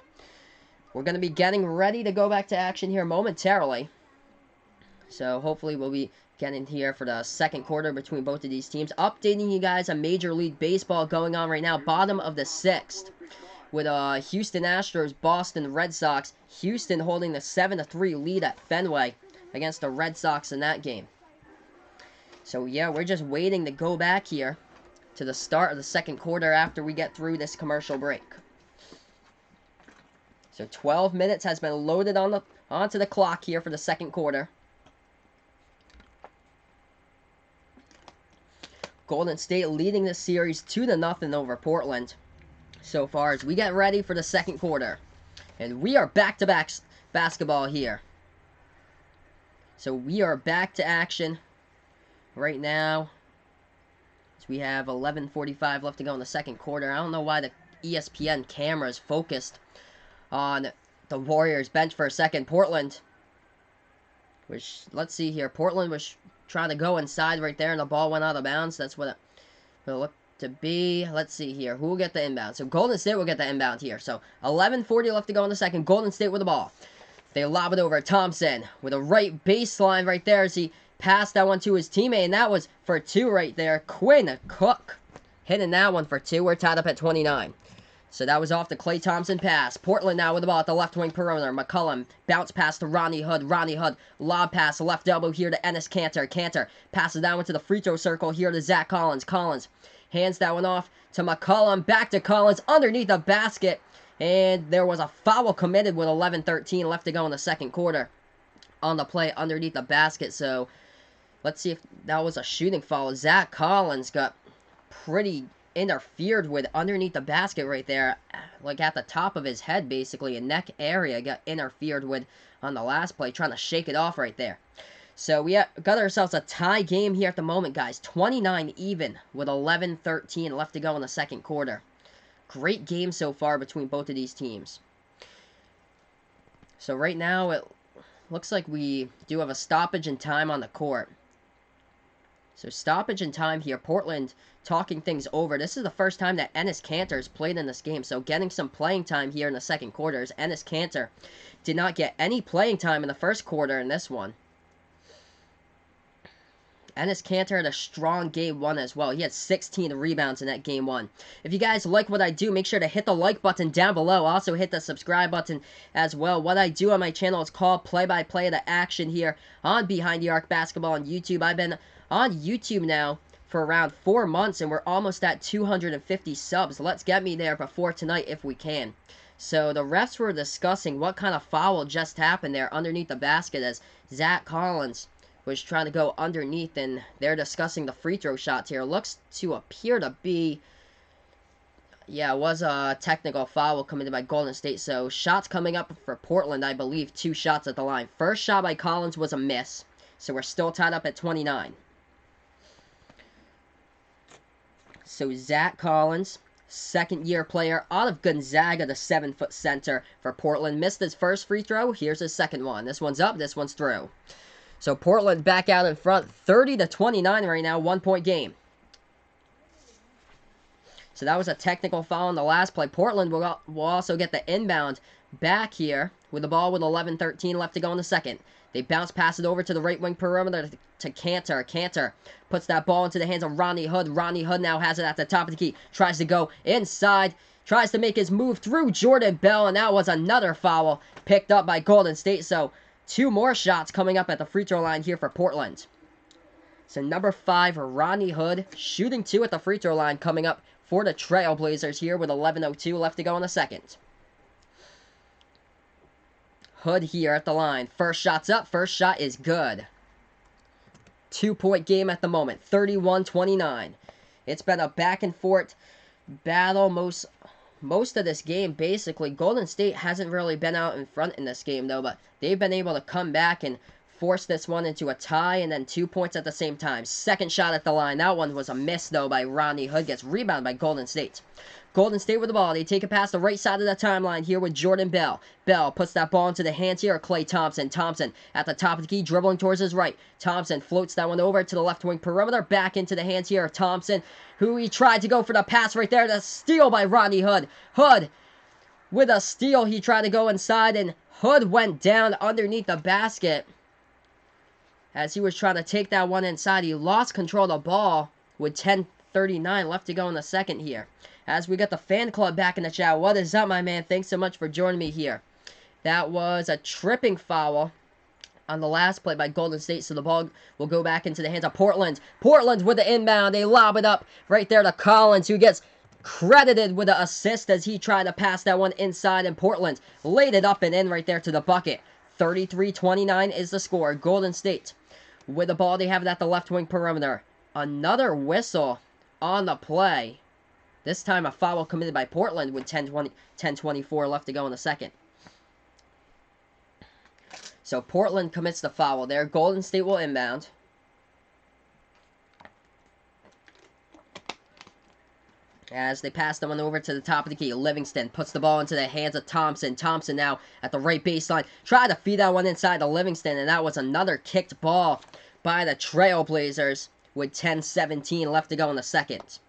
S1: We're going to be getting ready to go back to action here momentarily. So hopefully we'll be getting here for the second quarter between both of these teams. Updating you guys on Major League Baseball going on right now. Bottom of the 6th. With Houston Astros, Boston Red Sox. Houston holding the 7-3 lead at Fenway against the Red Sox in that game. So yeah, we're just waiting to go back here to the start of the second quarter after we get through this commercial break. So 12 minutes has been loaded onto the clock here for the second quarter. Golden State leading this series 2-0 over Portland so far as we get ready for the second quarter. And we are back-to-back basketball here. So we are back to action right now. So we have 11:45 left to go in the second quarter. I don't know why the ESPN camera is focused on the Warriors bench for a second. Portland, which, let's see here. Portland was trying to go inside right there, and the ball went out of bounds. That's what it looked to be. Let's see here. Who will get the inbound? So Golden State will get the inbound here. So 11:40 left to go in the second. Golden State with the ball. They lob it over. Thompson with a right baseline right there as he passed that one to his teammate, and that was for 2 right there. Quinn Cook hitting that one for 2. We're tied up at 29. So that was off the Klay Thompson pass. Portland now with the ball at the left wing perimeter. McCollum bounce pass to Ronnie Hood. Ronnie Hood lob pass left elbow here to Enes Kanter. Kanter passes that one to the free throw circle here to Zach Collins. Collins hands that one off to McCollum. Back to Collins underneath the basket. And there was a foul committed with 11:13 left to go in the second quarter on the play underneath the basket. So let's see if that was a shooting foul. Zach Collins got pretty interfered with underneath the basket right there, like at the top of his head, basically a neck area got interfered with on the last play, trying to shake it off right there. So we got ourselves a tie game here at the moment, guys. 29 even with 11:13 left to go in the second quarter. Great game so far between both of these teams. So right now it looks like we do have a stoppage in time on the court. So stoppage in time here. Portland talking things over. This is the first time that Enes Kanter has played in this game. So getting some playing time here in the second quarter. As Enes Kanter did not get any playing time in the first quarter in this one. Enes Kanter had a strong game 1 as well. He had 16 rebounds in that game 1. If you guys like what I do, make sure to hit the like button down below. Also hit the subscribe button as well. What I do on my channel is called play-by-play of the action here on Behind the Arc Basketball on YouTube. I've been on YouTube now for around 4 months, and we're almost at 250 subs. Let's get me there before tonight if we can. So the refs were discussing what kind of foul just happened there underneath the basket as Zach Collins was trying to go underneath, and they're discussing the free throw shots here. Looks to appear to be, yeah, it was a technical foul committed by Golden State. So shots coming up for Portland, I believe 2 shots at the line. First shot by Collins was a miss, so we're still tied up at 29. So Zach Collins, second-year player out of Gonzaga, the 7-foot center for Portland, missed his first free throw. Here's his second one. This one's up, this one's through. So Portland back out in front, 30-29 right now, 1-point game. So that was a technical foul on the last play. Portland will also get the inbound back here with the ball with 11-13 left to go in the second. They bounce pass it over to the right wing perimeter to Cantor. Cantor puts that ball into the hands of Rodney Hood. Rodney Hood now has it at the top of the key. Tries to go inside. Tries to make his move through Jordan Bell. And that was another foul picked up by Golden State. So 2 more shots coming up at the free throw line here for Portland. So number 5, Rodney Hood, shooting 2 at the free throw line coming up for the Trailblazers here with 11:02 left to go in the second. Hood here at the line. First shot's up. First shot is good. 2-point game at the moment. 31-29. It's been a back and forth battle most of this game. Basically, Golden State hasn't really been out in front in this game, though, but they've been able to come back and force this one into a tie, and then 2 points at the same time. Second shot at the line. That one was a miss, though, by Rodney Hood. Gets rebounded by Golden State. Golden State with the ball. They take it past the right side of the timeline here with Jordan Bell. Bell puts that ball into the hands here of Klay Thompson. Thompson at the top of the key, dribbling towards his right. Thompson floats that one over to the left wing perimeter. Back into the hands here of Thompson, who he tried to go for the pass right there. The steal by Rodney Hood. Hood with a steal. He tried to go inside, and Hood went down underneath the basket. As he was trying to take that one inside, he lost control of the ball with 10:39 left to go in the second here. As we got the fan club back in the chat. What is up, my man? Thanks so much for joining me here. That was a tripping foul on the last play by Golden State, so the ball will go back into the hands of Portland. Portland with the inbound. They lob it up right there to Collins, who gets credited with the assist as he tried to pass that one inside, and Portland laid it up and in right there to the bucket. 33-29 is the score. Golden State with the ball. They have it at the left wing perimeter. Another whistle on the play. This time a foul committed by Portland with 10:24 left to go in the second. So Portland commits the foul there. Golden State will inbound. As they pass the one over to the top of the key. Livingston puts the ball into the hands of Thompson. Thompson now at the right baseline. Try to feed that one inside to Livingston, and that was another kicked ball by the Trailblazers with 10:17 left to go in the second.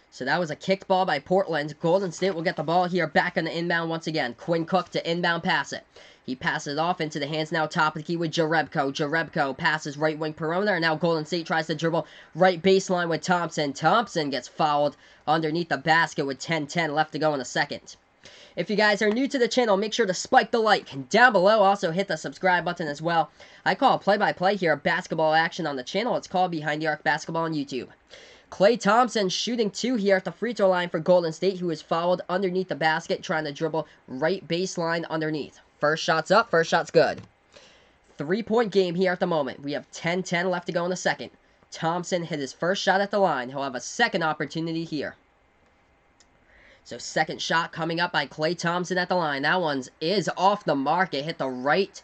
S1: So that was a kicked ball by Portland. Golden State will get the ball here back on the inbound once again. Quinn Cook to inbound pass it. He passes it off into the hands now top of the key with Jerebko. Jerebko passes right wing perimeter. And now Golden State tries to dribble right baseline with Thompson. Thompson gets fouled underneath the basket with 10:10 left to go in the second. If you guys are new to the channel, make sure to spike the like. Down below, also hit the subscribe button as well. I call play-by-play here of basketball action on the channel. It's called Behind the Arc Basketball on YouTube. Klay Thompson shooting 2 here at the free throw line for Golden State, who is fouled underneath the basket, trying to dribble right baseline underneath. First shot's up, first shot's good. 3-point game here at the moment. We have 10:10 left to go in the second. Thompson hit his first shot at the line. He'll have a second opportunity here. So second shot coming up by Klay Thompson at the line. That one is off the mark. It hit the right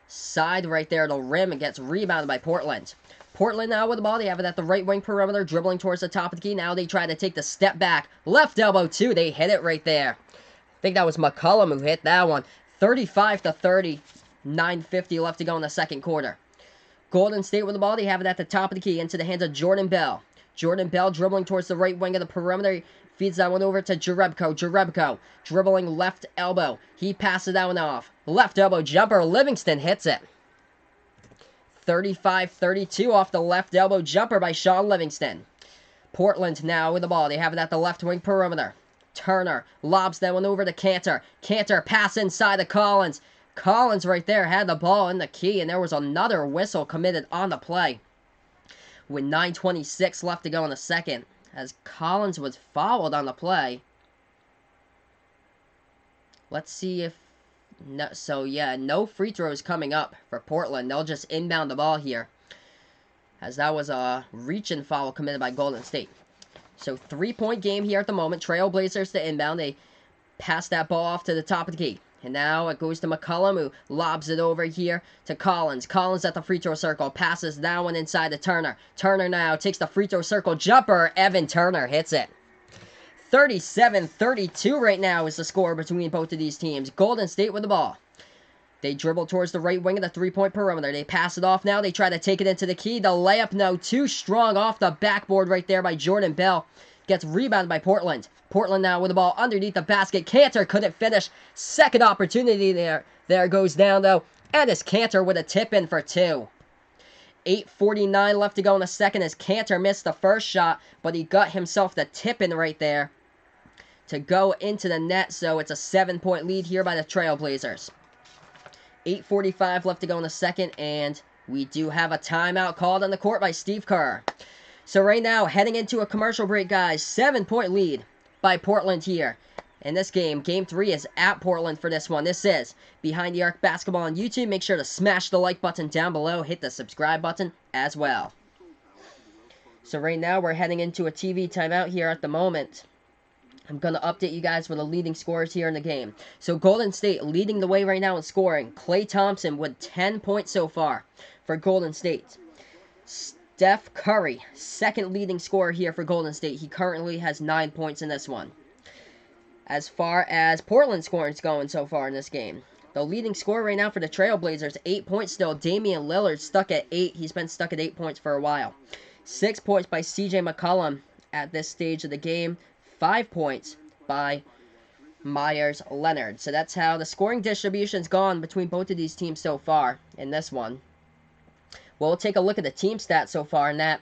S1: side right there at the rim and gets rebounded by Portland. Portland now with the ball. They have it at the right wing perimeter, dribbling towards the top of the key. Now they try to take the step back. Left elbow, too. They hit it right there. I think that was McCollum who hit that one. 35-30. 9:50 left to go in the second quarter. Golden State with the ball. They have it at the top of the key into the hands of Jordan Bell. Jordan Bell dribbling towards the right wing of the perimeter. Feeds that one over to Jerebko. Jerebko dribbling left elbow. He passes that one off. Left elbow jumper. Livingston hits it. 35-32 off the left elbow jumper by Shaun Livingston. Portland now with the ball. They have it at the left wing perimeter. Turner lobs that one over to Cantor. Cantor pass inside to Collins. Collins right there had the ball in the key, and there was another whistle committed on the play. With 9:26 left to go in the second, as Collins was fouled on the play. Let's see if... No, so, yeah, no free throws coming up for Portland. They'll just inbound the ball here, as that was a reach-in foul committed by Golden State. So, 3-point game here at the moment. Trailblazers to inbound. They pass that ball off to the top of the key. And now it goes to McCollum, who lobs it over here to Collins. Collins at the free throw circle. Passes that one inside to Turner. Turner now takes the free throw circle jumper. Evan Turner hits it. 37-32 right now is the score between both of these teams. Golden State with the ball. They dribble towards the right wing of the three-point perimeter. They pass it off now. They try to take it into the key. The layup, no, too strong off the backboard right there by Jordan Bell. Gets rebounded by Portland. Portland now with the ball underneath the basket. Cantor couldn't finish. Second opportunity there. There goes down, though. And it's Cantor with a tip-in for 2. 8:49 left to go in the second as Cantor missed the first shot, but he got himself the tip-in right there to go into the net, so it's a 7-point lead here by the Trailblazers. 8:45 left to go in the second, and we do have a timeout called on the court by Steve Kerr. So right now, heading into a commercial break, guys, 7-point lead by Portland here. In this game, Game 3 is at Portland for this one. This is Behind the Arc Basketball on YouTube. Make sure to smash the like button down below. Hit the subscribe button as well. So right now, we're heading into a TV timeout here at the moment. I'm going to update you guys with the leading scorers here in the game. So Golden State leading the way right now in scoring. Klay Thompson with 10 points so far for Golden State. Steph Curry, second leading scorer here for Golden State. He currently has 9 points in this one. As far as Portland scoring is going so far in this game, the leading scorer right now for the Trailblazers, 8 points still. Damian Lillard stuck at 8. He's been stuck at 8 points for a while. 6 points by CJ McCollum at this stage of the game. 5 points by Myers Leonard. So that's how the scoring distribution's gone between both of these teams so far in this one. Well, we'll take a look at the team stats so far in that,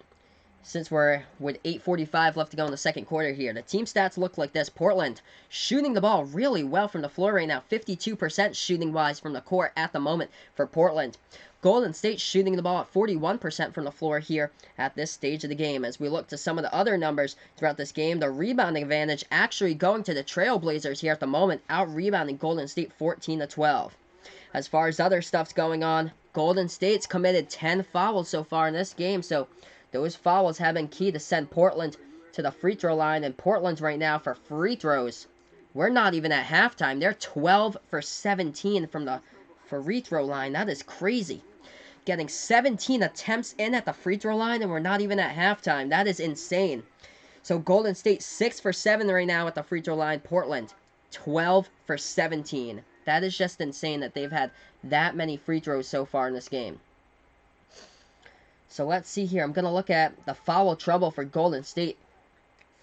S1: since we're with 8:45 left to go in the second quarter here. The team stats look like this. Portland shooting the ball really well from the floor right now. 52% shooting-wise from the court at the moment for Portland. Golden State shooting the ball at 41% from the floor here at this stage of the game. As we look to some of the other numbers throughout this game, the rebounding advantage actually going to the Trailblazers here at the moment, out-rebounding Golden State 14-12. As far as other stuff's going on, Golden State's committed 10 fouls so far in this game, so those fouls have been key to send Portland to the free throw line, and Portland's right now for free throws. We're not even at halftime. They're 12 for 17 from the free throw line. That is crazy. Getting 17 attempts in at the free throw line, and we're not even at halftime. That is insane. So Golden State 6 for 7 right now at the free throw line. Portland 12 for 17. That is just insane that they've had that many free throws so far in this game. So let's see here. I'm going to look at the foul trouble for Golden State.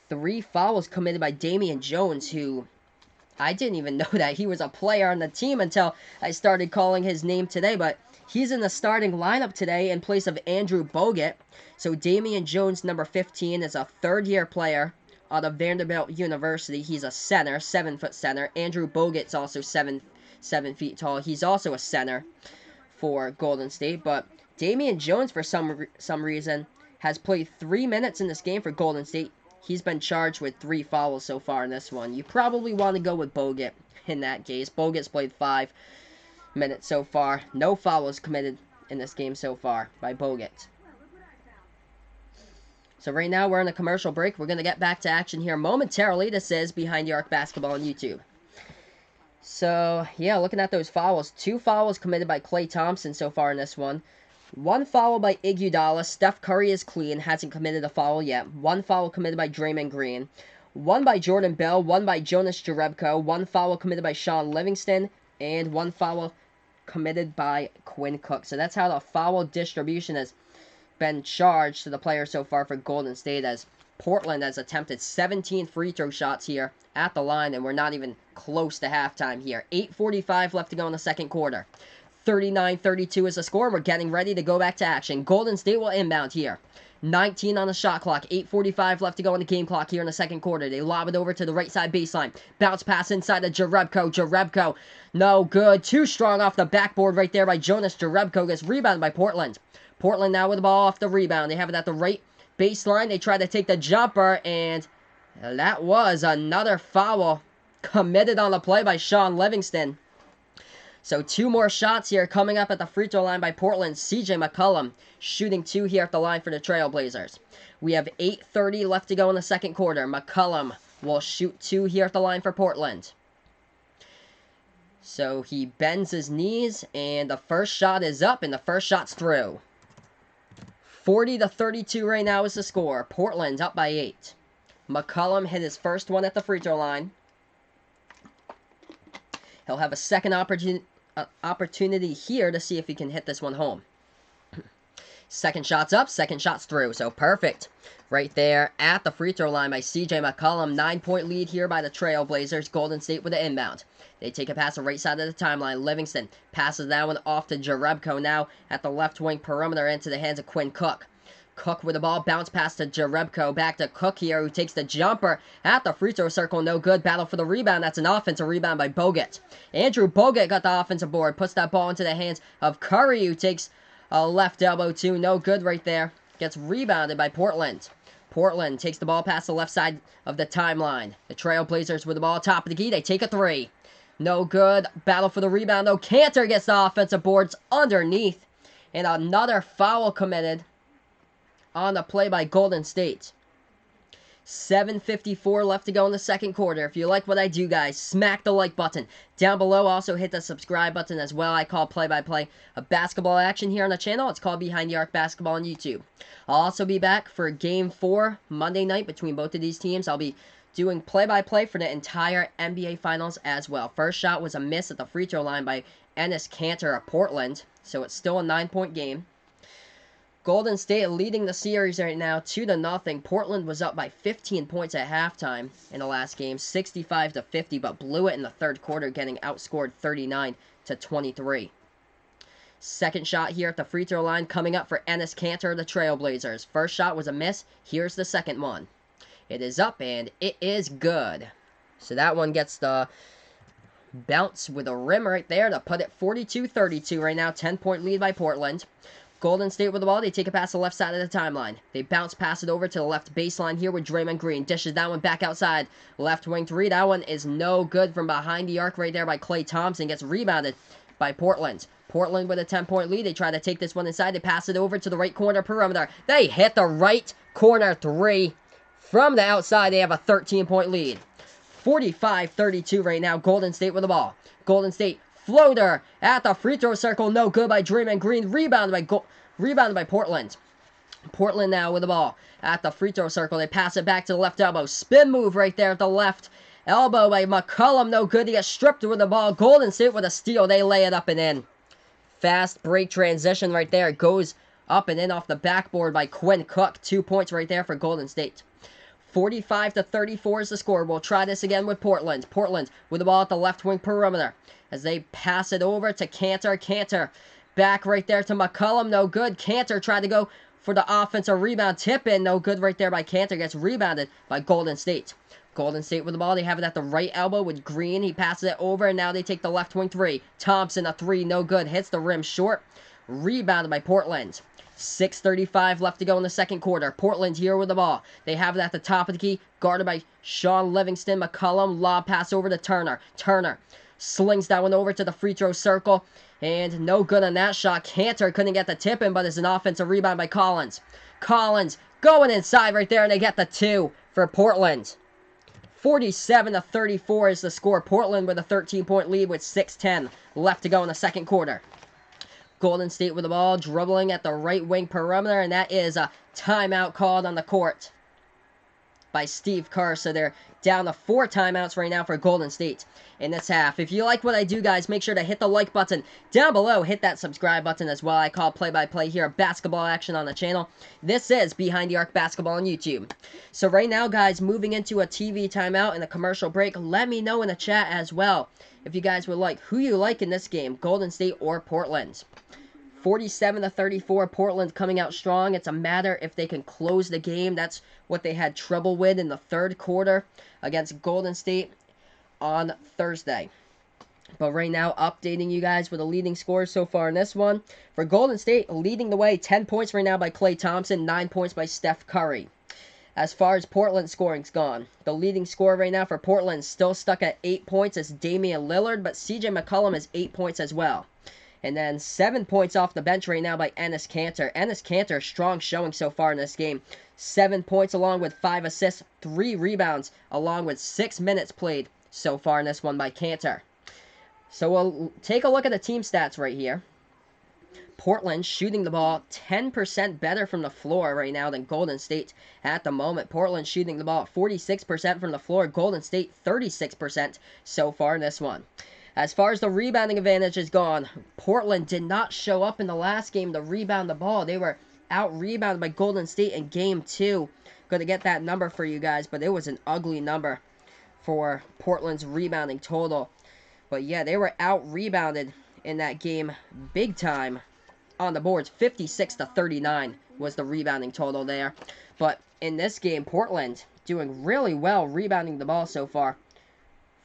S1: 3 fouls committed by Damian Jones, who I didn't even know that he was a player on the team until I started calling his name today. But he's in the starting lineup today in place of Andrew Bogut. So Damian Jones, number 15, is a third-year player out of Vanderbilt University. He's a center, 7-foot center. Andrew Bogut's also 7 feet tall. He's also a center for Golden State. But Damian Jones, for some reason, has played 3 minutes in this game for Golden State. He's been charged with 3 fouls so far in this one. You probably want to go with Bogut in that case. Bogut's played 5 minutes so far. No fouls committed in this game so far by Bogut. So right now we're in a commercial break. We're going to get back to action here momentarily. This is Behind the Arc Basketball on YouTube. So, yeah, looking at those fouls. 2 fouls committed by Klay Thompson so far in this one. 1 foul by Iguodala. Steph Curry is clean, hasn't committed a foul yet. 1 foul committed by Draymond Green. 1 by Jordan Bell. 1 by Jonas Jerebko. 1 foul committed by Shaun Livingston. And 1 foul committed by Quinn Cook. So that's how the foul distribution has been charged to the players so far for Golden State, as Portland has attempted 17 free throw shots here at the line, and we're not even close to halftime here. 8:45 left to go in the second quarter. 39-32 is the score. We're getting ready to go back to action. Golden State will inbound here. 19 on the shot clock. 8:45 left to go on the game clock here in the second quarter. They lob it over to the right side baseline. Bounce pass inside of Jerebko. Jerebko, no good. Too strong off the backboard right there by Jonas Jerebko. Gets rebounded by Portland. Portland now with the ball off the rebound. They have it at the right baseline. They try to take the jumper, and that was another foul committed on the play by Shaun Livingston. So 2 more shots here coming up at the free throw line by Portland. CJ McCollum shooting 2 here at the line for the Trailblazers. We have 8:30 left to go in the second quarter. McCollum will shoot 2 here at the line for Portland. So he bends his knees, and the first shot is up, and the first shot's through. 40-32 right now is the score. Portland's up by 8. McCollum hit his first one at the free throw line. He'll have a second opportunity here to see if he can hit this one home. Second shot's up, second shot's through, so perfect. Right there at the free throw line by C.J. McCollum. 9-point lead here by the Trailblazers. Golden State with the inbound. They take a pass the right side of the timeline. Livingston passes that one off to Jerebko now at the left wing perimeter into the hands of Quinn Cook. Cook with the ball, bounce pass to Jerebko. Back to Cook here, who takes the jumper at the free throw circle. No good. Battle for the rebound. That's an offensive rebound by Bogut. Andrew Bogut got the offensive board. Puts that ball into the hands of Curry, who takes a left elbow too. No good right there. Gets rebounded by Portland. Portland takes the ball past the left side of the timeline. The Trailblazers with the ball top of the key. They take a three. No good. Battle for the rebound, though. Cantor gets the offensive boards underneath. And another foul committed on the play by Golden State. 7:54 left to go in the second quarter. If you like what I do, guys, smack the like button. Down below, also hit the subscribe button as well. I call play-by-play of basketball action here on the channel. It's called Behind the Arc Basketball on YouTube. I'll also be back for Game 4 Monday night between both of these teams. I'll be doing play-by-play for the entire NBA Finals as well. First shot was a miss at the free throw line by Enes Kanter of Portland, so it's still a 9-point game. Golden State leading the series right now 2-0. Portland was up by 15 points at halftime in the last game, 65-50, but blew it in the third quarter, getting outscored 39-23. Second shot here at the free throw line coming up for Enes Kanter of the Trailblazers. First shot was a miss. Here's the second one. It is up, and it is good. So that one gets the bounce with a rim right there to put it 42-32 right now. 10-point lead by Portland. Golden State with the ball. They take it past the left side of the timeline. They bounce pass it over to the left baseline here with Draymond Green. Dishes that one back outside. Left wing three. That one is no good from behind the arc right there by Klay Thompson. Gets rebounded by Portland. Portland with a 10-point lead. They try to take this one inside. They pass it over to the right corner perimeter. They hit the right corner three from the outside. They have a 13-point lead. 45-32 right now. Golden State with the ball. Golden State floater at the free throw circle. No good by Draymond Green. Rebounded by Portland. Portland now with the ball at the free throw circle. They pass it back to the left elbow. Spin move right there at the left elbow by McCollum. No good. He gets stripped with the ball. Golden State with a steal. They lay it up and in. Fast break transition right there. It goes up and in off the backboard by Quinn Cook. 2 points right there for Golden State. 45-34 is the score. We'll try this again with Portland. Portland with the ball at the left wing perimeter as they pass it over to Kanter. Kanter back right there to McCollum. No good. Kanter tried to go for the offensive rebound. Tip in. No good right there by Kanter. Gets rebounded by Golden State. Golden State with the ball. They have it at the right elbow with Green. He passes it over, and now they take the left wing three. Thompson, a three. No good. Hits the rim short. Rebounded by Portland. 6:35 left to go in the second quarter. Portland here with the ball. They have it at the top of the key. Guarded by Sean Livingston. McCollum. Lob pass over to Turner. Turner slings that one over to the free throw circle. And no good on that shot. Kanter couldn't get the tip in, but it's an offensive rebound by Collins. Collins going inside right there, and they get the two for Portland. 47-34 is the score. Portland with a 13-point lead with 6:10 left to go in the second quarter. Golden State with the ball, dribbling at the right wing perimeter, and that is a timeout called on the court by Steve Kerr. So they're down to 4 timeouts right now for Golden State in this half. If you like what I do, guys, make sure to hit the like button down below. Hit that subscribe button as well. I call play-by-play here, basketball action on the channel. This is Behind the Arc Basketball on YouTube. So right now, guys, moving into a TV timeout and a commercial break. Let me know in the chat as well if you guys would like who you like in this game, Golden State or Portland. 47-34, Portland coming out strong. It's a matter if they can close the game. That's what they had trouble with in the third quarter against Golden State on Thursday. But right now, updating you guys with the leading scores so far in this one. For Golden State, leading the way, 10 points right now by Klay Thompson, 9 points by Steph Curry. As far as Portland scoring's gone, the leading scorer right now for Portland is still stuck at 8 points. It's Damian Lillard, but CJ McCollum has 8 points as well. And then 7 points off the bench right now by Enes Kanter. Enes Kanter, strong showing so far in this game. 7 points along with 5 assists, 3 rebounds, along with 6 minutes played so far in this one by Kanter. So we'll take a look at the team stats right here. Portland shooting the ball 10% better from the floor right now than Golden State at the moment. Portland shooting the ball 46% from the floor. Golden State 36% so far in this one. As far as the rebounding advantage is gone, Portland did not show up in the last game to rebound the ball. They were out-rebounded by Golden State in Game 2. Going to get that number for you guys, but it was an ugly number for Portland's rebounding total. But yeah, they were out-rebounded in that game big time on the boards. 56-39 was the rebounding total there. But in this game, Portland doing really well rebounding the ball so far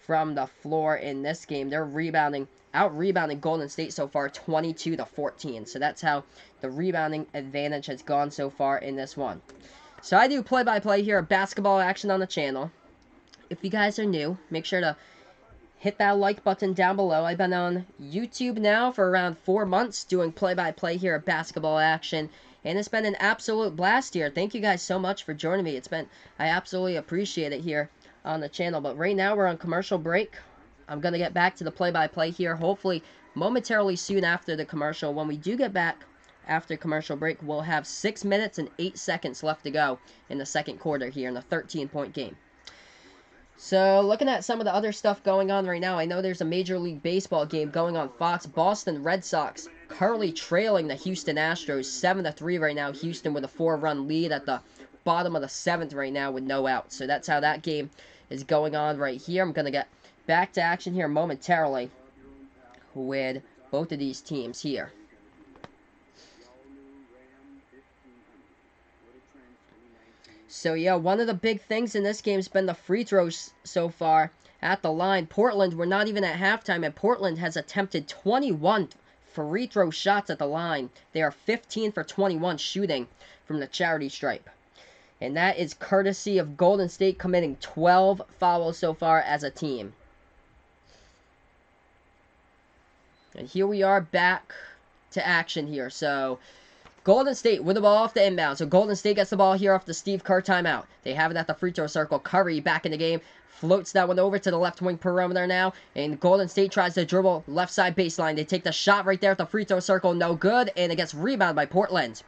S1: from the floor in this game. They're out-rebounding Golden State so far 22-14. So that's how the rebounding advantage has gone so far in this one. So I do play-by-play here of basketball action on the channel. If you guys are new, make sure to hit that like button down below. I've been on YouTube now for around 4 months doing play-by-play here of basketball action. And it's been an absolute blast here. Thank you guys so much for joining me. I absolutely appreciate it here on the channel. But right now we're on commercial break. I'm going to get back to the play-by-play here. Hopefully momentarily soon after the commercial. When we do get back after commercial break, we'll have 6 minutes and 8 seconds left to go in the second quarter here in the 13-point game. So, looking at some of the other stuff going on right now, I know there's a Major League Baseball game going on Fox. Boston Red Sox currently trailing the Houston Astros 7-3 right now. Houston with a 4-run lead at the bottom of the 7th right now with no outs. So that's how that game is going on right here. I'm going to get back to action here momentarily with both of these teams here. So, yeah, one of the big things in this game has been the free throws so far at the line. Portland, we're not even at halftime, and Portland has attempted 21 free throw shots at the line. They are 15 for 21 shooting from the charity stripe. And that is courtesy of Golden State committing 12 fouls so far as a team. And here we are back to action here. So Golden State with the ball off the inbound. So Golden State gets the ball here off the Steve Kerr timeout. They have it at the free throw circle. Curry back in the game. Floats that one over to the left wing perimeter now. And Golden State tries to dribble left side baseline. They take the shot right there at the free throw circle. No good. And it gets rebounded by Portland.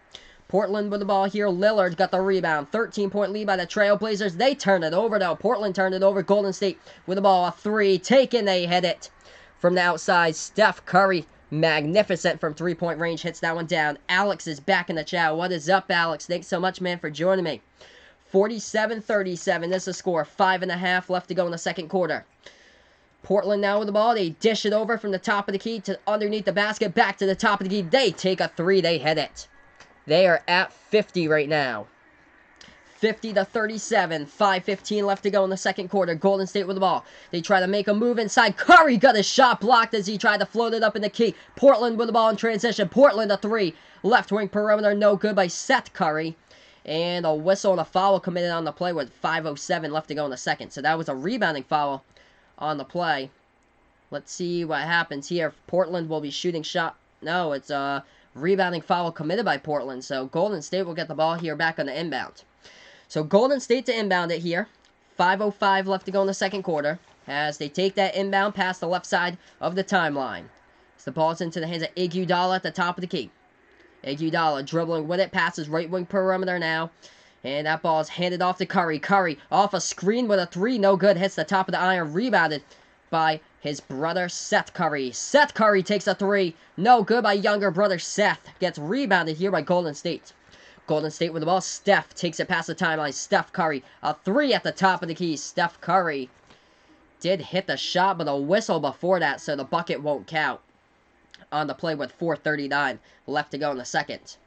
S1: Portland with the ball here. Lillard got the rebound. 13-point lead by the Trailblazers. They turn it over though. Portland turned it over. Golden State with the ball. A three. Taken. They hit it from the outside. Steph Curry, magnificent from three-point range, hits that one down. Alex is back in the chat. What is up, Alex? Thanks so much, man, for joining me. 47-37. This is a score. 5.5 left to go in the second quarter. Portland now with the ball. They dish it over from the top of the key to underneath the basket. Back to the top of the key. They take a three. They hit it. They are at 50 right now. 50-37. 5:15 left to go in the second quarter. Golden State with the ball. They try to make a move inside. Curry got his shot blocked as he tried to float it up in the key. Portland with the ball in transition. Portland a three. Left wing perimeter, no good by Seth Curry. And a whistle and a foul committed on the play with 5:07 left to go in the second. So that was a rebounding foul on the play. Let's see what happens here. Portland will be shooting shot. No, it's a rebounding foul committed by Portland. So Golden State will get the ball here back on the inbound. So Golden State to inbound it here. 5:05 left to go in the second quarter as they take that inbound past the left side of the timeline. As the ball's into the hands of Iguodala at the top of the key. Iguodala dribbling with it, passes right wing perimeter now. And that ball is handed off to Curry. Curry off a screen with a three, no good. Hits the top of the iron, rebounded by his brother Seth Curry. Seth Curry takes a three, no good by younger brother Seth. Gets rebounded here by Golden State. Golden State with the ball. Steph takes it past the timeline. Steph Curry, a three at the top of the key. Steph Curry did hit the shot, but a whistle before that, so the bucket won't count on the play with 4:39 left to go in the second.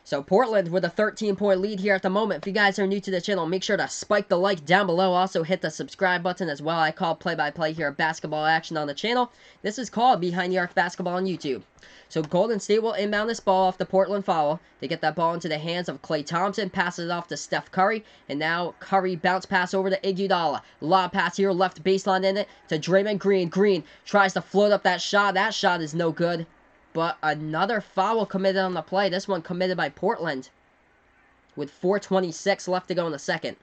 S1: So Portland with a 13-point lead here at the moment. If you guys are new to the channel, make sure to spike the like down below. Also hit the subscribe button as well. I call play-by-play here basketball action on the channel. This is called Behind the Arc Basketball on YouTube. So Golden State will inbound this ball off the Portland foul. They get that ball into the hands of Klay Thompson, passes it off to Steph Curry, and now Curry bounce pass over to Iguodala. Lob pass here, left baseline in it to Draymond Green. Green tries to float up that shot. That shot is no good. But another foul committed on the play. This one committed by Portland with 4:26 left to go in the second.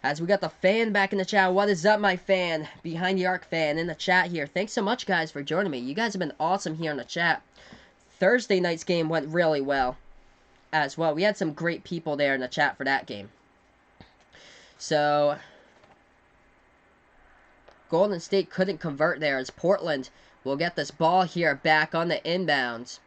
S1: As we got the fan back in the chat. What is up, my fan? Behind the Arc fan in the chat here. Thanks so much, guys, for joining me. You guys have been awesome here in the chat. Thursday night's game went really well as well. We had some great people there in the chat for that game. So, Golden State couldn't convert there as Portland will get this ball here back on the inbounds.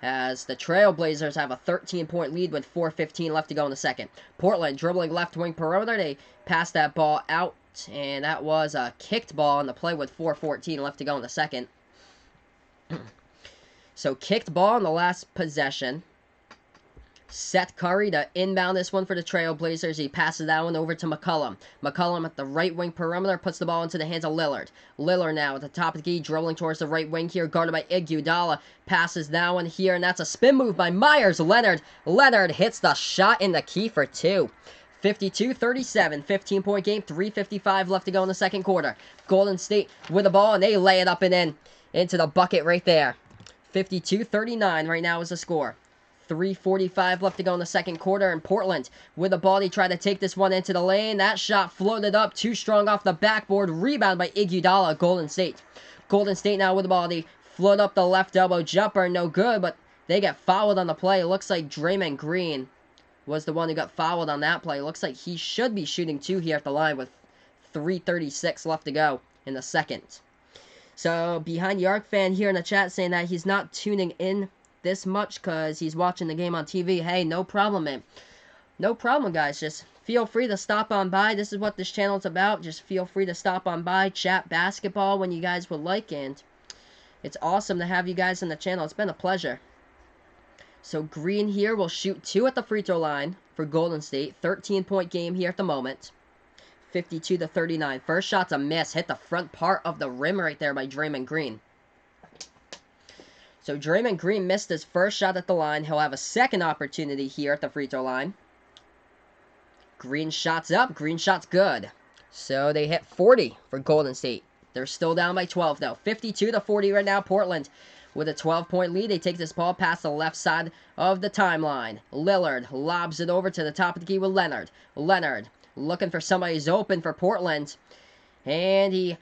S1: As the Trailblazers have a 13-point lead with 4:15 left to go in the second. Portland dribbling left wing perimeter. They passed that ball out, and that was a kicked ball on the play with 4:14 left to go in the second. So kicked ball in the last possession. Seth Curry to inbound this one for the Trailblazers. He passes that one over to McCollum. McCollum at the right wing perimeter puts the ball into the hands of Lillard. Lillard now at the top of the key, dribbling towards the right wing here, guarded by Iguodala. Passes that one here, and that's a spin move by Meyers Leonard. Leonard hits the shot in the key for two. 52-37, 15-point game, 3:55 left to go in the second quarter. Golden State with the ball, and they lay it up and in into the bucket right there. 52-39 right now is the score. 3:45 left to go in the second quarter, and Portland with the ball. They try to take this one into the lane. That shot floated up, too strong off the backboard. Rebound by Iguodala, Golden State. Golden State now with the ball. They float up the left elbow jumper, no good, but they get fouled on the play. It looks like Draymond Green was the one who got fouled on that play. It looks like he should be shooting two here at the line with 3:36 left to go in the second. So, Behind the Arc fan here in the chat saying that he's not tuning in this much because he's watching the game on TV. Hey, no problem, man. No problem, guys. Just feel free to stop on by. This is what this channel is about. Just feel free to stop on by, chat basketball when you guys would like, and it's awesome to have you guys on the channel. It's been a pleasure. So Green here will shoot two at the free throw line for Golden State. 13-point game here at the moment. 52-39. First shot's a miss. Hit the front part of the rim right there by Draymond Green. So Draymond Green missed his first shot at the line. He'll have a second opportunity here at the free throw line. Green shot's up. Green shot's good. So they hit 40 for Golden State. They're still down by 12 though. 52-40 right now. Portland with a 12-point lead. They take this ball past the left side of the timeline. Lillard lobs it over to the top of the key with Leonard. Leonard looking for somebody who's open for Portland. And he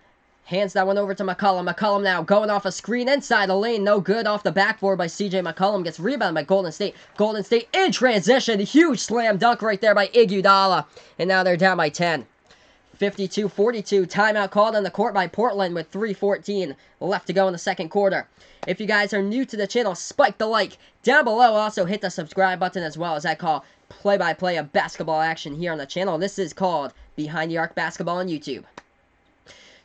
S1: hands that one over to McCollum. McCollum now going off a screen inside the lane. No good off the backboard by CJ McCollum. Gets rebounded by Golden State. Golden State in transition. Huge slam dunk right there by Iguodala. And now they're down by 10. 52-42. Timeout called on the court by Portland with 3:14 left to go in the second quarter. If you guys are new to the channel, spike the like down below. Also hit the subscribe button as well, as I call play-by-play of basketball action here on the channel. This is called Behind the Arc Basketball on YouTube.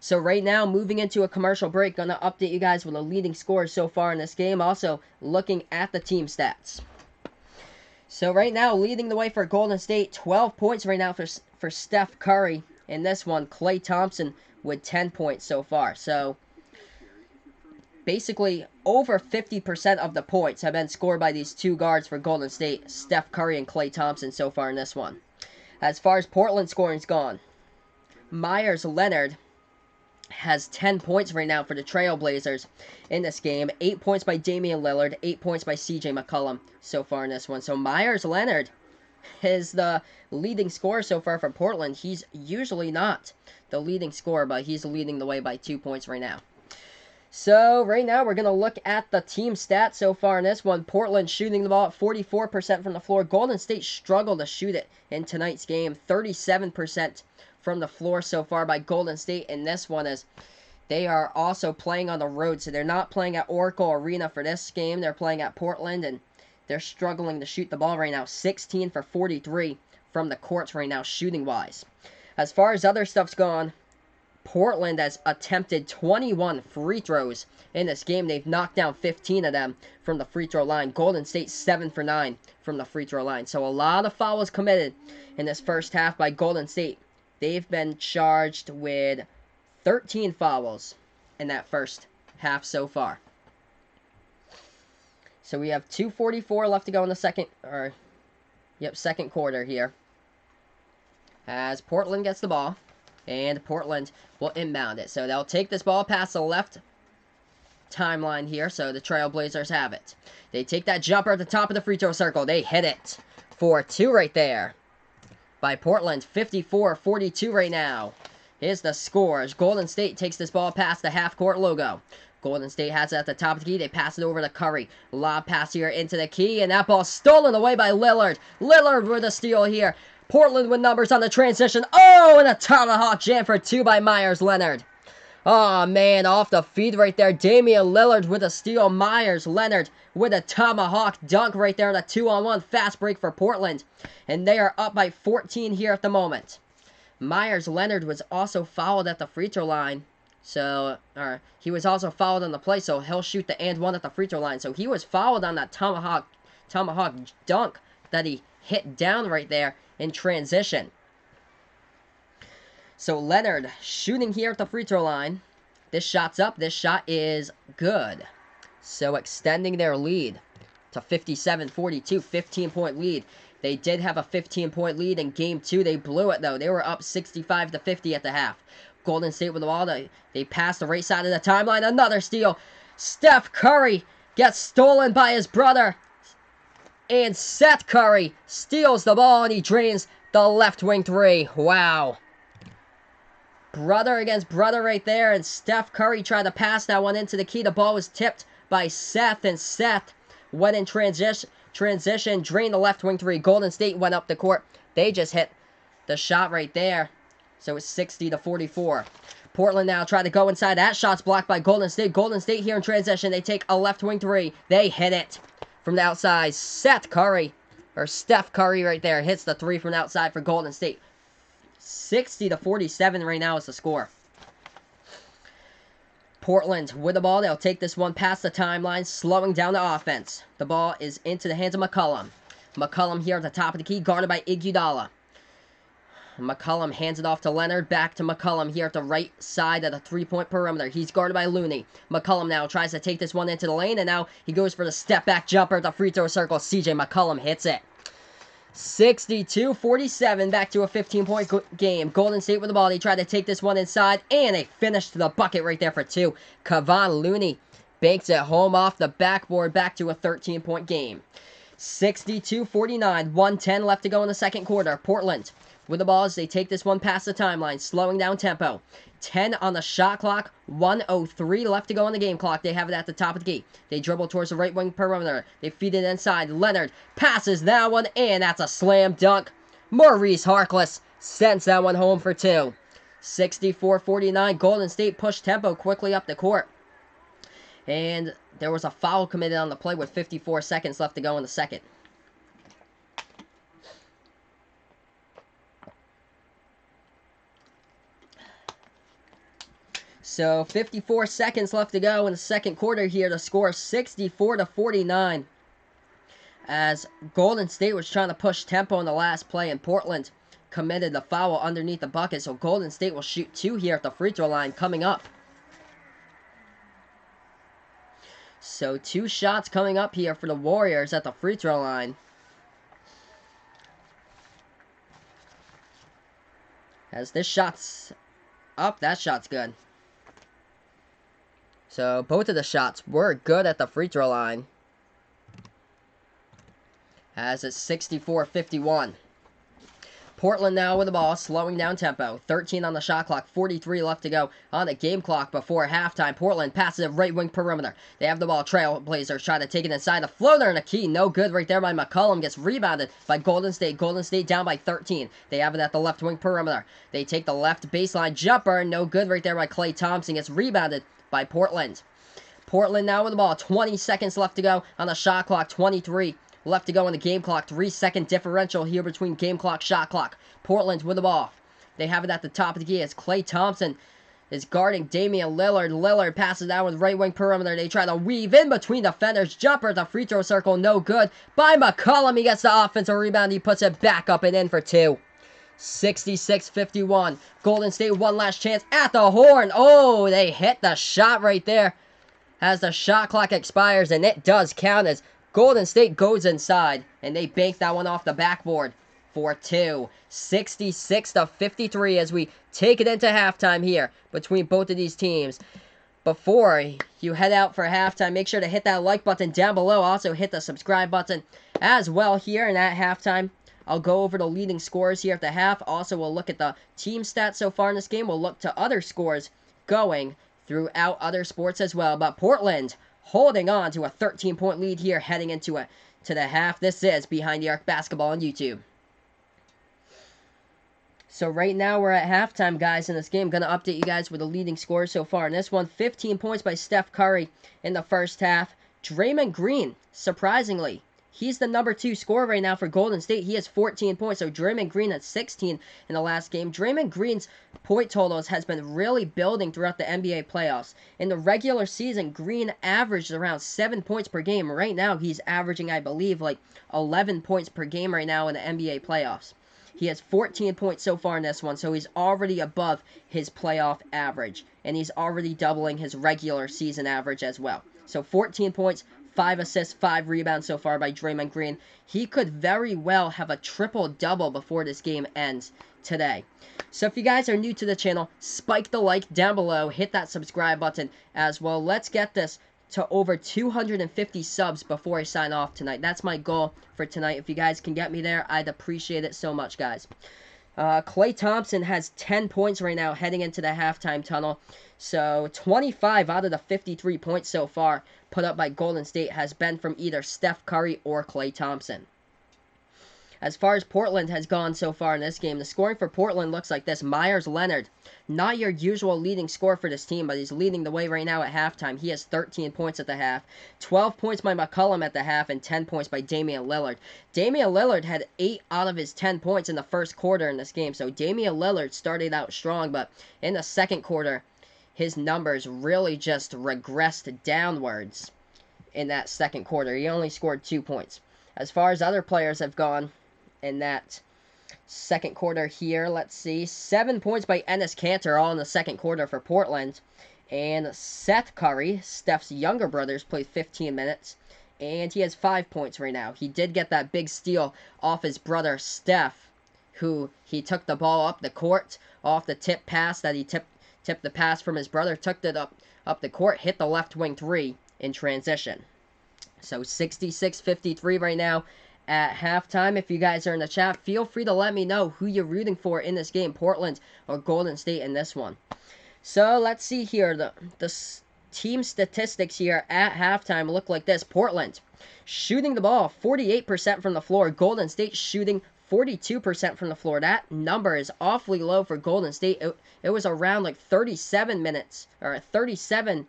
S1: So right now, moving into a commercial break, going to update you guys with the leading scores so far in this game. Also, looking at the team stats. So right now, leading the way for Golden State, 12 points right now for Steph Curry. In this one, Klay Thompson with 10 points so far. So, basically, over 50% of the points have been scored by these two guards for Golden State, Steph Curry and Klay Thompson so far in this one. As far as Portland scoring's gone, Meyers Leonard has 10 points right now for the Trailblazers in this game. 8 points by Damian Lillard, 8 points by CJ McCollum so far in this one. So Meyers Leonard is the leading scorer so far for Portland. He's usually not the leading scorer, but he's leading the way by 2 points right now. So right now we're going to look at the team stats so far in this one. Portland shooting the ball at 44% from the floor. Golden State struggled to shoot it in tonight's game. 37% from the floor so far by Golden State in this one, as they are also playing on the road. So they're not playing at Oracle Arena for this game. They're playing at Portland, and they're struggling to shoot the ball right now. 16 for 43 from the courts right now, shooting-wise. As far as other stuff's gone, Portland has attempted 21 free throws in this game. They've knocked down 15 of them from the free throw line. Golden State 7 for 9 from the free throw line. So a lot of fouls committed in this first half by Golden State. They've been charged with 13 fouls in that first half so far. So we have 2:44 left to go in the second quarter here. As Portland gets the ball, and Portland will inbound it. So they'll take this ball past the left timeline here, so the Trailblazers have it. They take that jumper at the top of the free throw circle. They hit it for 2 right there. by Portland. 54-42 right now. Here's the scores. Golden State takes this ball past the half-court logo. Golden State has it at the top of the key. They pass it over to Curry. Lob pass here into the key, and that ball stolen away by Lillard. Lillard with a steal here. Portland with numbers on the transition. Oh, and a tomahawk jam for 2 by Meyers Leonard. Oh, man, off the feed right there. Damian Lillard with a steal. Meyers Leonard with a tomahawk dunk right there. And a 2-on-1 fast break for Portland. And they are up by 14 here at the moment. Meyers Leonard was also fouled at the free throw line. He was also fouled on the play, so he'll shoot the and one at the free throw line. So he was fouled on that tomahawk dunk that he hit down right there in transition. So Leonard shooting here at the free throw line. This shot's up. This shot is good. So extending their lead to 57-42, 15-point lead. They did have a 15-point lead in Game 2. They blew it, though. They were up 65-50 at the half. Golden State with the ball. They pass the right side of the timeline. Another steal. Steph Curry gets stolen by his brother. And Seth Curry steals the ball, and he drains the left wing three. Wow. Brother against brother right there, and Steph Curry tried to pass that one into the key. The ball was tipped by Seth, and Seth went in transition, drained the left wing three. Golden State went up the court. They just hit the shot right there. So it's 60-44. Portland now try to go inside. That shot's blocked by Golden State. Golden State here in transition. They take a left wing three. They hit it from the outside. Steph Curry right there hits the three from the outside for Golden State. 60-47 right now is the score. Portland with the ball. They'll take this one past the timeline, slowing down the offense. The ball is into the hands of McCollum. McCollum here at the top of the key, guarded by Iguodala. McCollum hands it off to Leonard. Back to McCollum here at the right side of the three-point perimeter. He's guarded by Looney. McCollum now tries to take this one into the lane, and now he goes for the step-back jumper at the free throw circle. CJ McCollum hits it. 62-47, back to a 15-point game. Golden State with the ball. They tried to take this one inside, and they finished to the bucket right there for 2. Kevon Looney banks it home off the backboard, back to a 13-point game. 62-49, 1:10 left to go in the second quarter. Portland with the ball as they take this one past the timeline, slowing down tempo. 10 on the shot clock, 1:03 left to go on the game clock. They have it at the top of the key. They dribble towards the right wing perimeter. They feed it inside. Leonard passes that one, and that's a slam dunk. Maurice Harkless sends that one home for 2. 64-49, Golden State pushed tempo quickly up the court. And there was a foul committed on the play with 54 seconds left to go in the second. So 54 seconds left to go in the second quarter here. The score 64-49. As Golden State was trying to push tempo in the last play, and Portland committed the foul underneath the bucket. So Golden State will shoot 2 here at the free throw line coming up. So 2 shots coming up here for the Warriors at the free throw line. As this shot's up, that shot's good. So both of the shots were good at the free throw line. As it's 64-51. Portland now with the ball, slowing down tempo. 13 on the shot clock, 43 left to go on the game clock before halftime. Portland passes it right wing perimeter. They have the ball. Trailblazers try to take it inside. The floater and a key, no good right there by McCollum. Gets rebounded by Golden State. Golden State down by 13. They have it at the left wing perimeter. They take the left baseline jumper, no good right there by Klay Thompson. Gets rebounded by Portland. Portland now with the ball. 20 seconds left to go on the shot clock. 23 left to go on the game clock. 3-second differential here between game clock, shot clock. Portland with the ball. They have it at the top of the key as Klay Thompson is guarding Damian Lillard. Lillard passes out with right wing perimeter. They try to weave in between defenders. Jumper at the free throw circle, no good. By McCollum, he gets the offensive rebound. He puts it back up and in for 2. 66-51. Golden State one last chance at the horn. Oh, they hit the shot right there as the shot clock expires, and it does count as Golden State goes inside, and they bank that one off the backboard for 2. 66-53 as we take it into halftime here between both of these teams. Before you head out for halftime, make sure to hit that like button down below. Also hit the subscribe button as well here. And at halftime, I'll go over the leading scores here at the half. Also, we'll look at the team stats so far in this game. We'll look to other scores going throughout other sports as well. But Portland holding on to a 13-point lead here heading into to the half. This is Behind the Arc Basketball on YouTube. So right now we're at halftime, guys, in this game. Going to update you guys with the leading scores so far. In this one, 15 points by Steph Curry in the first half. Draymond Green, surprisingly, he's the number 2 scorer right now for Golden State. He has 14 points, so Draymond Green at 16 in the last game. Draymond Green's point totals has been really building throughout the NBA playoffs. In the regular season, Green averaged around 7 points per game. Right now, he's averaging, I believe, like 11 points per game right now in the NBA playoffs. He has 14 points so far in this one, so he's already above his playoff average. And he's already doubling his regular season average as well. So 14 points, 5 assists, 5 rebounds so far by Draymond Green. He could very well have a triple-double before this game ends today. So if you guys are new to the channel, spike the like down below. Hit that subscribe button as well. Let's get this to over 250 subs before I sign off tonight. That's my goal for tonight. If you guys can get me there, I'd appreciate it so much, guys. Klay Thompson has 10 points right now heading into the halftime tunnel. So 25 out of the 53 points so far put up by Golden State has been from either Steph Curry or Klay Thompson. As far as Portland has gone so far in this game, the scoring for Portland looks like this. Meyers Leonard, not your usual leading scorer for this team, but he's leading the way right now at halftime. He has 13 points at the half, 12 points by McCollum at the half, and 10 points by Damian Lillard. Damian Lillard had 8 out of his 10 points in the first quarter in this game, so Damian Lillard started out strong, but in the second quarter, his numbers really just regressed downwards in that second quarter. He only scored 2 points. As far as other players have gone in that second quarter here, let's see. 7 points by Enes Kanter, all in the second quarter for Portland. And Seth Curry, Steph's younger brother, played 15 minutes. And he has 5 points right now. He did get that big steal off his brother Steph, who he took the ball up the court off the tip pass that he tipped the pass from his brother, took it up the court, hit the left wing 3 in transition. So 66-53 right now at halftime. If you guys are in the chat, feel free to let me know who you're rooting for in this game, Portland or Golden State in this one. So let's see here. The team statistics here at halftime look like this. Portland shooting the ball 48% from the floor. Golden State shooting 42% from the floor. That number is awfully low for Golden State. It was around like 37 minutes or 37%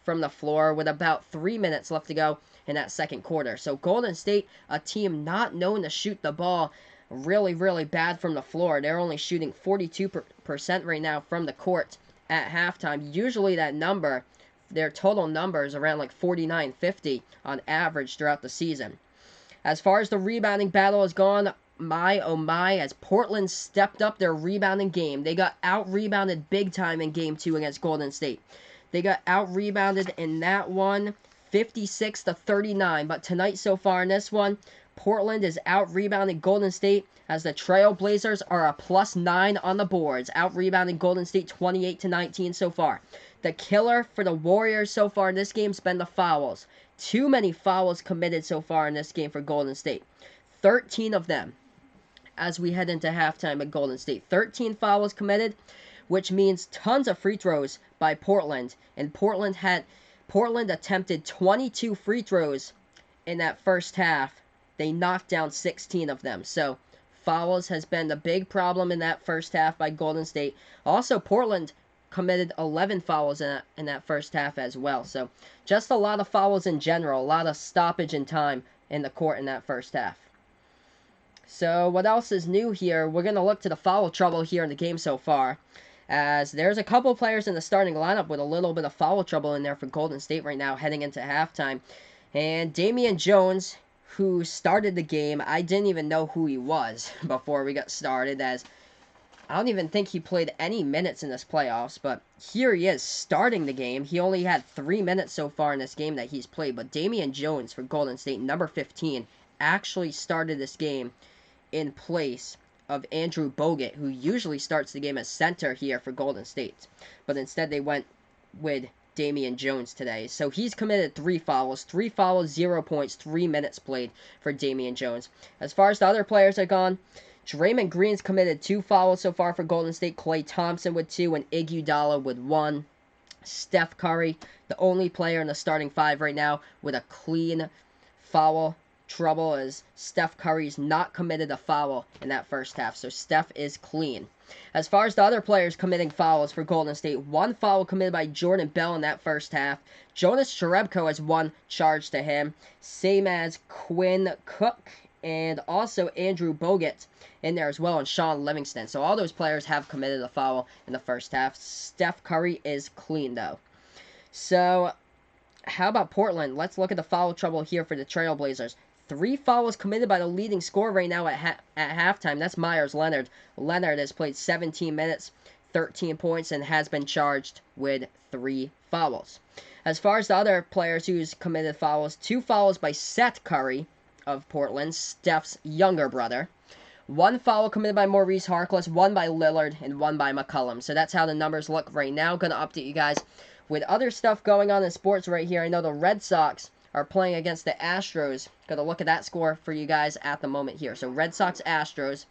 S1: from the floor with about 3 minutes left to go in that second quarter. So Golden State, a team not known to shoot the ball really, really bad from the floor. They're only shooting 42% right now from the court at halftime. Usually that number, their total number is around like 49, 50 on average throughout the season. As far as the rebounding battle has gone, my oh my, as Portland stepped up their rebounding game. They got out-rebounded big time in Game 2 against Golden State. They got out-rebounded in that one, 56-39. But tonight so far in this one, Portland is out-rebounding Golden State as the Trailblazers are a +9 on the boards. Out-rebounding Golden State 28-19 so far. The killer for the Warriors so far in this game has been the fouls. Too many fouls committed so far in this game for Golden State. 13 of them as we head into halftime at Golden State. 13 fouls committed, which means tons of free throws by Portland. And Portland attempted 22 free throws in that first half. They knocked down 16 of them. So fouls has been the big problem in that first half by Golden State. Also, Portland committed 11 fouls in that first half as well. So just a lot of fouls in general, a lot of stoppage in time in the court in that first half. So what else is new here? We're going to look to the foul trouble here in the game so far, as there's a couple players in the starting lineup with a little bit of foul trouble in there for Golden State right now heading into halftime. And Damian Jones, who started the game, I didn't even know who he was before we got started, as I don't even think he played any minutes in this playoffs, but here he is starting the game. He only had 3 minutes so far in this game that he's played, but Damian Jones for Golden State, number 15, actually started this game in place of Andrew Bogut, who usually starts the game as center here for Golden State. But instead they went with Damian Jones today. So he's committed 3 fouls. 3 fouls, 0 points, 3 minutes played for Damian Jones. As far as the other players are gone, Draymond Green's committed 2 fouls so far for Golden State. Klay Thompson with 2 and Iguodala with 1. Steph Curry, the only player in the starting 5 right now with a clean foul trouble, as Steph Curry's not committed a foul in that first half. So Steph is clean. As far as the other players committing fouls for Golden State, 1 foul committed by Jordan Bell in that first half. Jonas Jerebko has 1 charge to him, same as Quinn Cook and also Andrew Bogut in there as well, and Sean Livingston. So all those players have committed a foul in the first half. Steph Curry is clean, though. So how about Portland? Let's look at the foul trouble here for the Trailblazers. 3 fouls committed by the leading scorer right now at halftime. That's Myers Leonard. Leonard has played 17 minutes, 13 points, and has been charged with 3 fouls. As far as the other players who's committed fouls, 2 fouls by Seth Curry of Portland, Steph's younger brother. 1 foul committed by Maurice Harkless, 1 by Lillard, and 1 by McCollum. So that's how the numbers look right now. Going to update you guys with other stuff going on in sports right here. I know the Red Sox are playing against the Astros. Going to look at that score for you guys at the moment here. So Red Sox-Astros,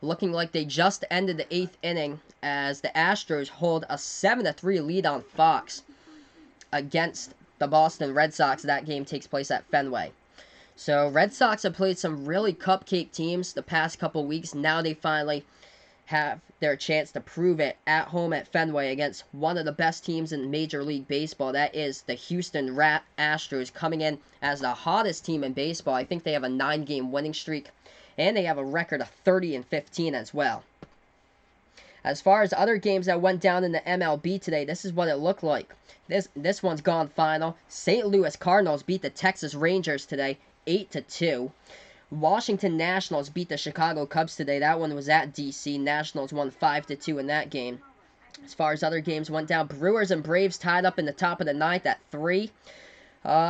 S1: looking like they just ended the 8th inning as the Astros hold a 7-3 lead on Fox against the Boston Red Sox. That game takes place at Fenway. So Red Sox have played some really cupcake teams the past couple weeks. Now they finally have their chance to prove it at home at Fenway against one of the best teams in Major League Baseball. That is the Houston Astros, coming in as the hottest team in baseball. I think they have a 9-game winning streak, and they have a record of 30-15 as well. As far as other games that went down in the MLB today, this is what it looked like. This one's gone final. St. Louis Cardinals beat the Texas Rangers today, 8-2. Washington Nationals beat the Chicago Cubs today. That one was at D.C. Nationals won 5-2 in that game. As far as other games went down, Brewers and Braves tied up in the top of the 9th at 3.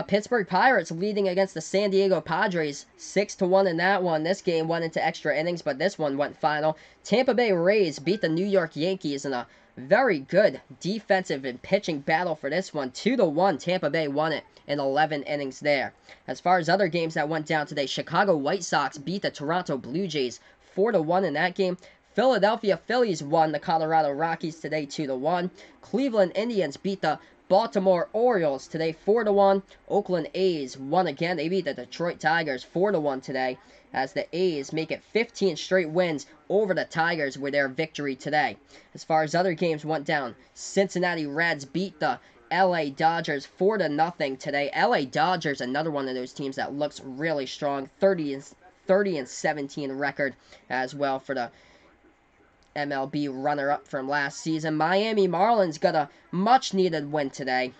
S1: Pittsburgh Pirates leading against the San Diego Padres 6-1 in that one. This game went into extra innings, but this one went final. Tampa Bay Rays beat the New York Yankees in a very good defensive and pitching battle for this one. 2-1, Tampa Bay won it in 11 innings there. As far as other games that went down today, Chicago White Sox beat the Toronto Blue Jays 4-1 in that game. Philadelphia Phillies won the Colorado Rockies today 2-1. Cleveland Indians beat the Baltimore Orioles today 4-1. Oakland A's won again. They beat the Detroit Tigers 4-1 today, as the A's make it 15 straight wins over the Tigers with their victory today. As far as other games went down, Cincinnati Reds beat the LA Dodgers 4-0 today. LA Dodgers, another one of those teams that looks really strong. 30-17 record as well for the MLB runner-up from last season. Miami Marlins got a much-needed win today,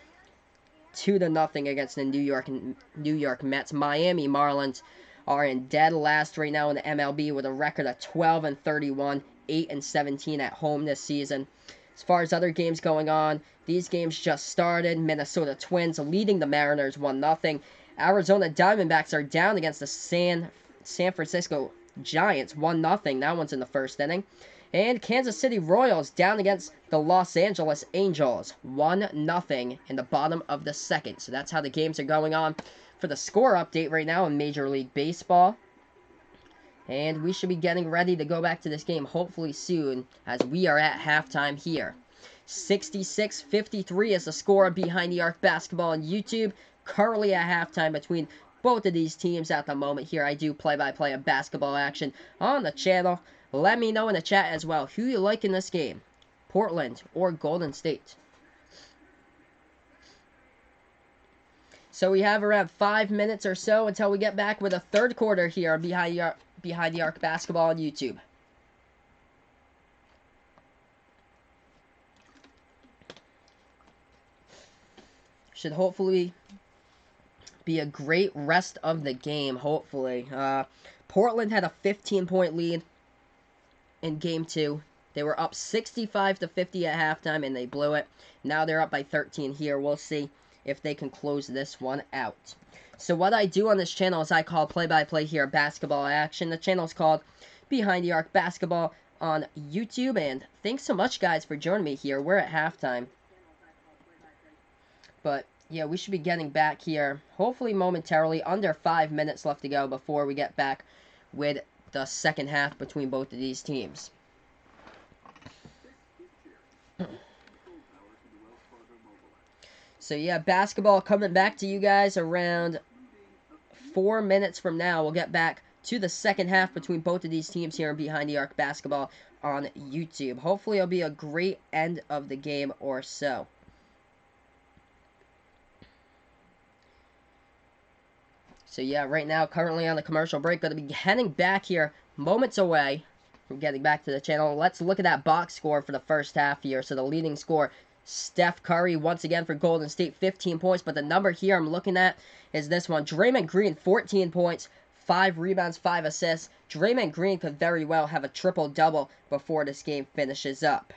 S1: 2-0 against the New York Mets. Miami Marlins are in dead last right now in the MLB with a record of 12-31, 8-17 at home this season. As far as other games going on, these games just started. Minnesota Twins leading the Mariners 1-0. Arizona Diamondbacks are down against the San Francisco Giants 1-0. That one's in the first inning. And Kansas City Royals down against the Los Angeles Angels 1-0 in the bottom of the second. So that's how the games are going on for the score update right now in Major League Baseball. And we should be getting ready to go back to this game hopefully soon, as we are at halftime here. 66-53 is the score behind the arc basketball on YouTube. Currently at halftime between both of these teams at the moment here. I do play-by-play of basketball action on the channel. Let me know in the chat as well who you like in this game, Portland or Golden State. So we have around 5 minutes or so until we get back with a third quarter here behind the arc basketball on YouTube. Should hopefully be a great rest of the game, hopefully. Portland had a 15-point lead in Game 2. They were up 65-50 at halftime, and they blew it. Now they're up by 13 here. We'll see if they can close this one out. So what I do on this channel is I call play-by-play here basketball action. The channel is called Behind the Arc Basketball on YouTube. And thanks so much, guys, for joining me here. We're at halftime. But yeah, we should be getting back here hopefully momentarily. Under 5 minutes left to go before we get back with the second half between both of these teams. So yeah, basketball coming back to you guys around 4 minutes from now. We'll get back to the second half between both of these teams here in Behind the Arc Basketball on YouTube. Hopefully it'll be a great end of the game or so. So yeah, right now, currently on the commercial break, going to be heading back here moments away from getting back to the channel. Let's look at that box score for the first half here. So the leading score, Steph Curry, once again for Golden State, 15 points. But the number here I'm looking at is this one. Draymond Green, 14 points, 5 rebounds, 5 assists. Draymond Green could very well have a triple-double before this game finishes up.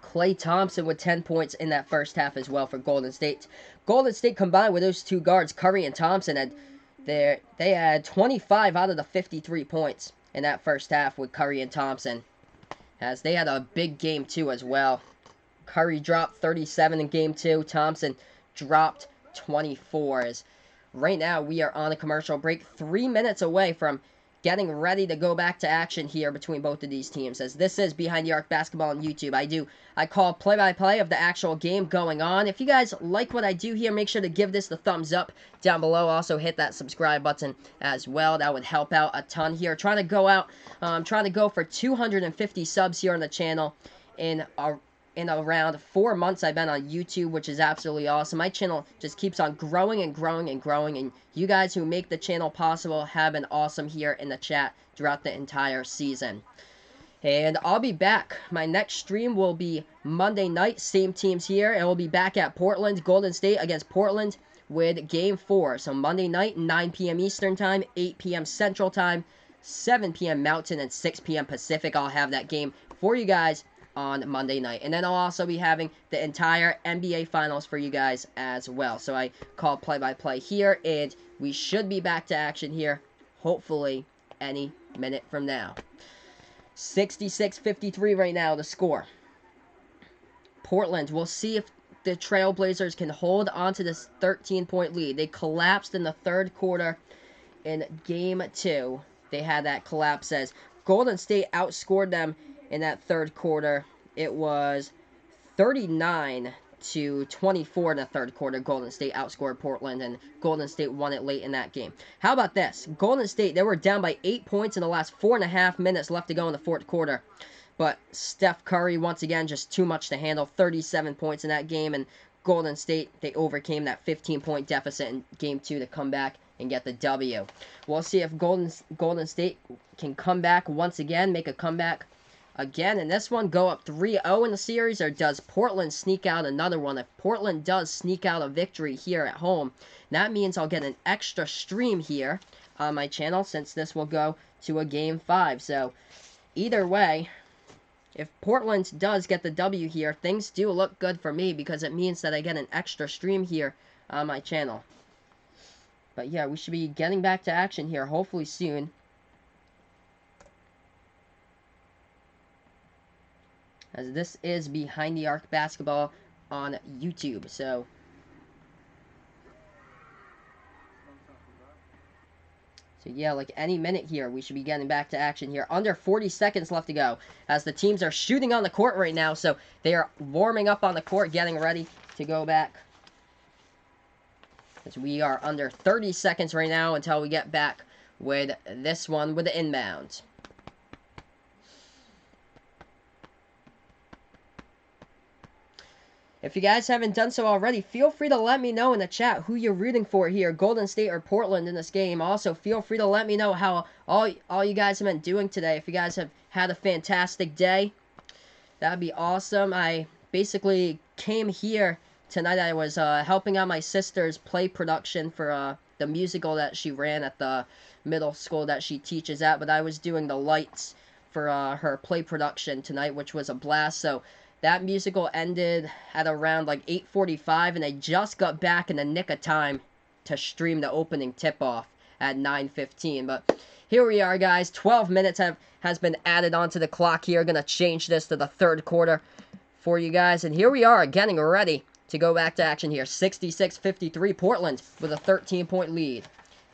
S1: Klay Thompson with 10 points in that first half as well for Golden State. Golden State combined with those two guards, Curry and Thompson, they had 25 out of the 53 points in that first half with Curry and Thompson, as they had a big game too as well. Curry dropped 37 in game 2. Thompson dropped 24. As right now we are on a commercial break, 3 minutes away from getting ready to go back to action here between both of these teams, as this is Behind the Arc Basketball on YouTube. I call play-by-play of the actual game going on. If you guys like what I do here, make sure to give this the thumbs up down below. Also hit that subscribe button as well. That would help out a ton here. Trying to go for 250 subs here on the channel in around 4 months I've been on YouTube, which is absolutely awesome. My channel just keeps on growing and growing and growing, and you guys who make the channel possible have been awesome here in the chat throughout the entire season. And I'll be back. My next stream will be Monday night, same teams here, and we'll be back at Portland, Golden State against Portland with Game 4. So Monday night, 9 p.m. Eastern Time, 8 p.m. Central Time, 7 p.m. Mountain, and 6 p.m. Pacific. I'll have that game for you guys on Monday night. And then I'll also be having the entire NBA Finals for you guys as well. So I call play-by-play here, and we should be back to action here, hopefully, any minute from now. 66-53 right now, the score. Portland, we'll see if the Trailblazers can hold on to this 13-point lead. They collapsed in the third quarter in Game 2. They had that collapse as Golden State outscored them in that third quarter. It was 39-24 in the third quarter. Golden State outscored Portland, and Golden State won it late in that game. How about this? Golden State, they were down by 8 points in the last 4.5 minutes left to go in the fourth quarter. But Steph Curry, once again, just too much to handle. 37 points in that game, and Golden State, they overcame that 15-point deficit in Game 2 to come back and get the W. We'll see if Golden State can come back once again, make a comeback again in this one, go up 3-0 in the series, or does Portland sneak out another one? If Portland does sneak out a victory here at home, that means I'll get an extra stream here on my channel, since this will go to a Game 5. So either way, if Portland does get the W here, things do look good for me, because it means that I get an extra stream here on my channel. But yeah, we should be getting back to action here hopefully soon. As this is Behind the Arc Basketball on YouTube. So yeah, like any minute here, we should be getting back to action here. Under 40 seconds left to go, as the teams are shooting on the court right now. So they are warming up on the court, getting ready to go back. As we are under 30 seconds right now until we get back with this one with the inbound. If you guys haven't done so already, feel free to let me know in the chat who you're rooting for here, Golden State or Portland in this game. Also, feel free to let me know how all you guys have been doing today. If you guys have had a fantastic day, that'd be awesome. I basically came here tonight. I was helping out my sister's play production for the musical that she ran at the middle school that she teaches at, but I was doing the lights for her play production tonight, which was a blast. So that musical ended at around like 8:45, and I just got back in the nick of time to stream the opening tip-off at 9:15. But here we are, guys. 12 minutes has been added onto the clock here. Going to change this to the third quarter for you guys. And here we are getting ready to go back to action here. 66-53 Portland with a 13-point lead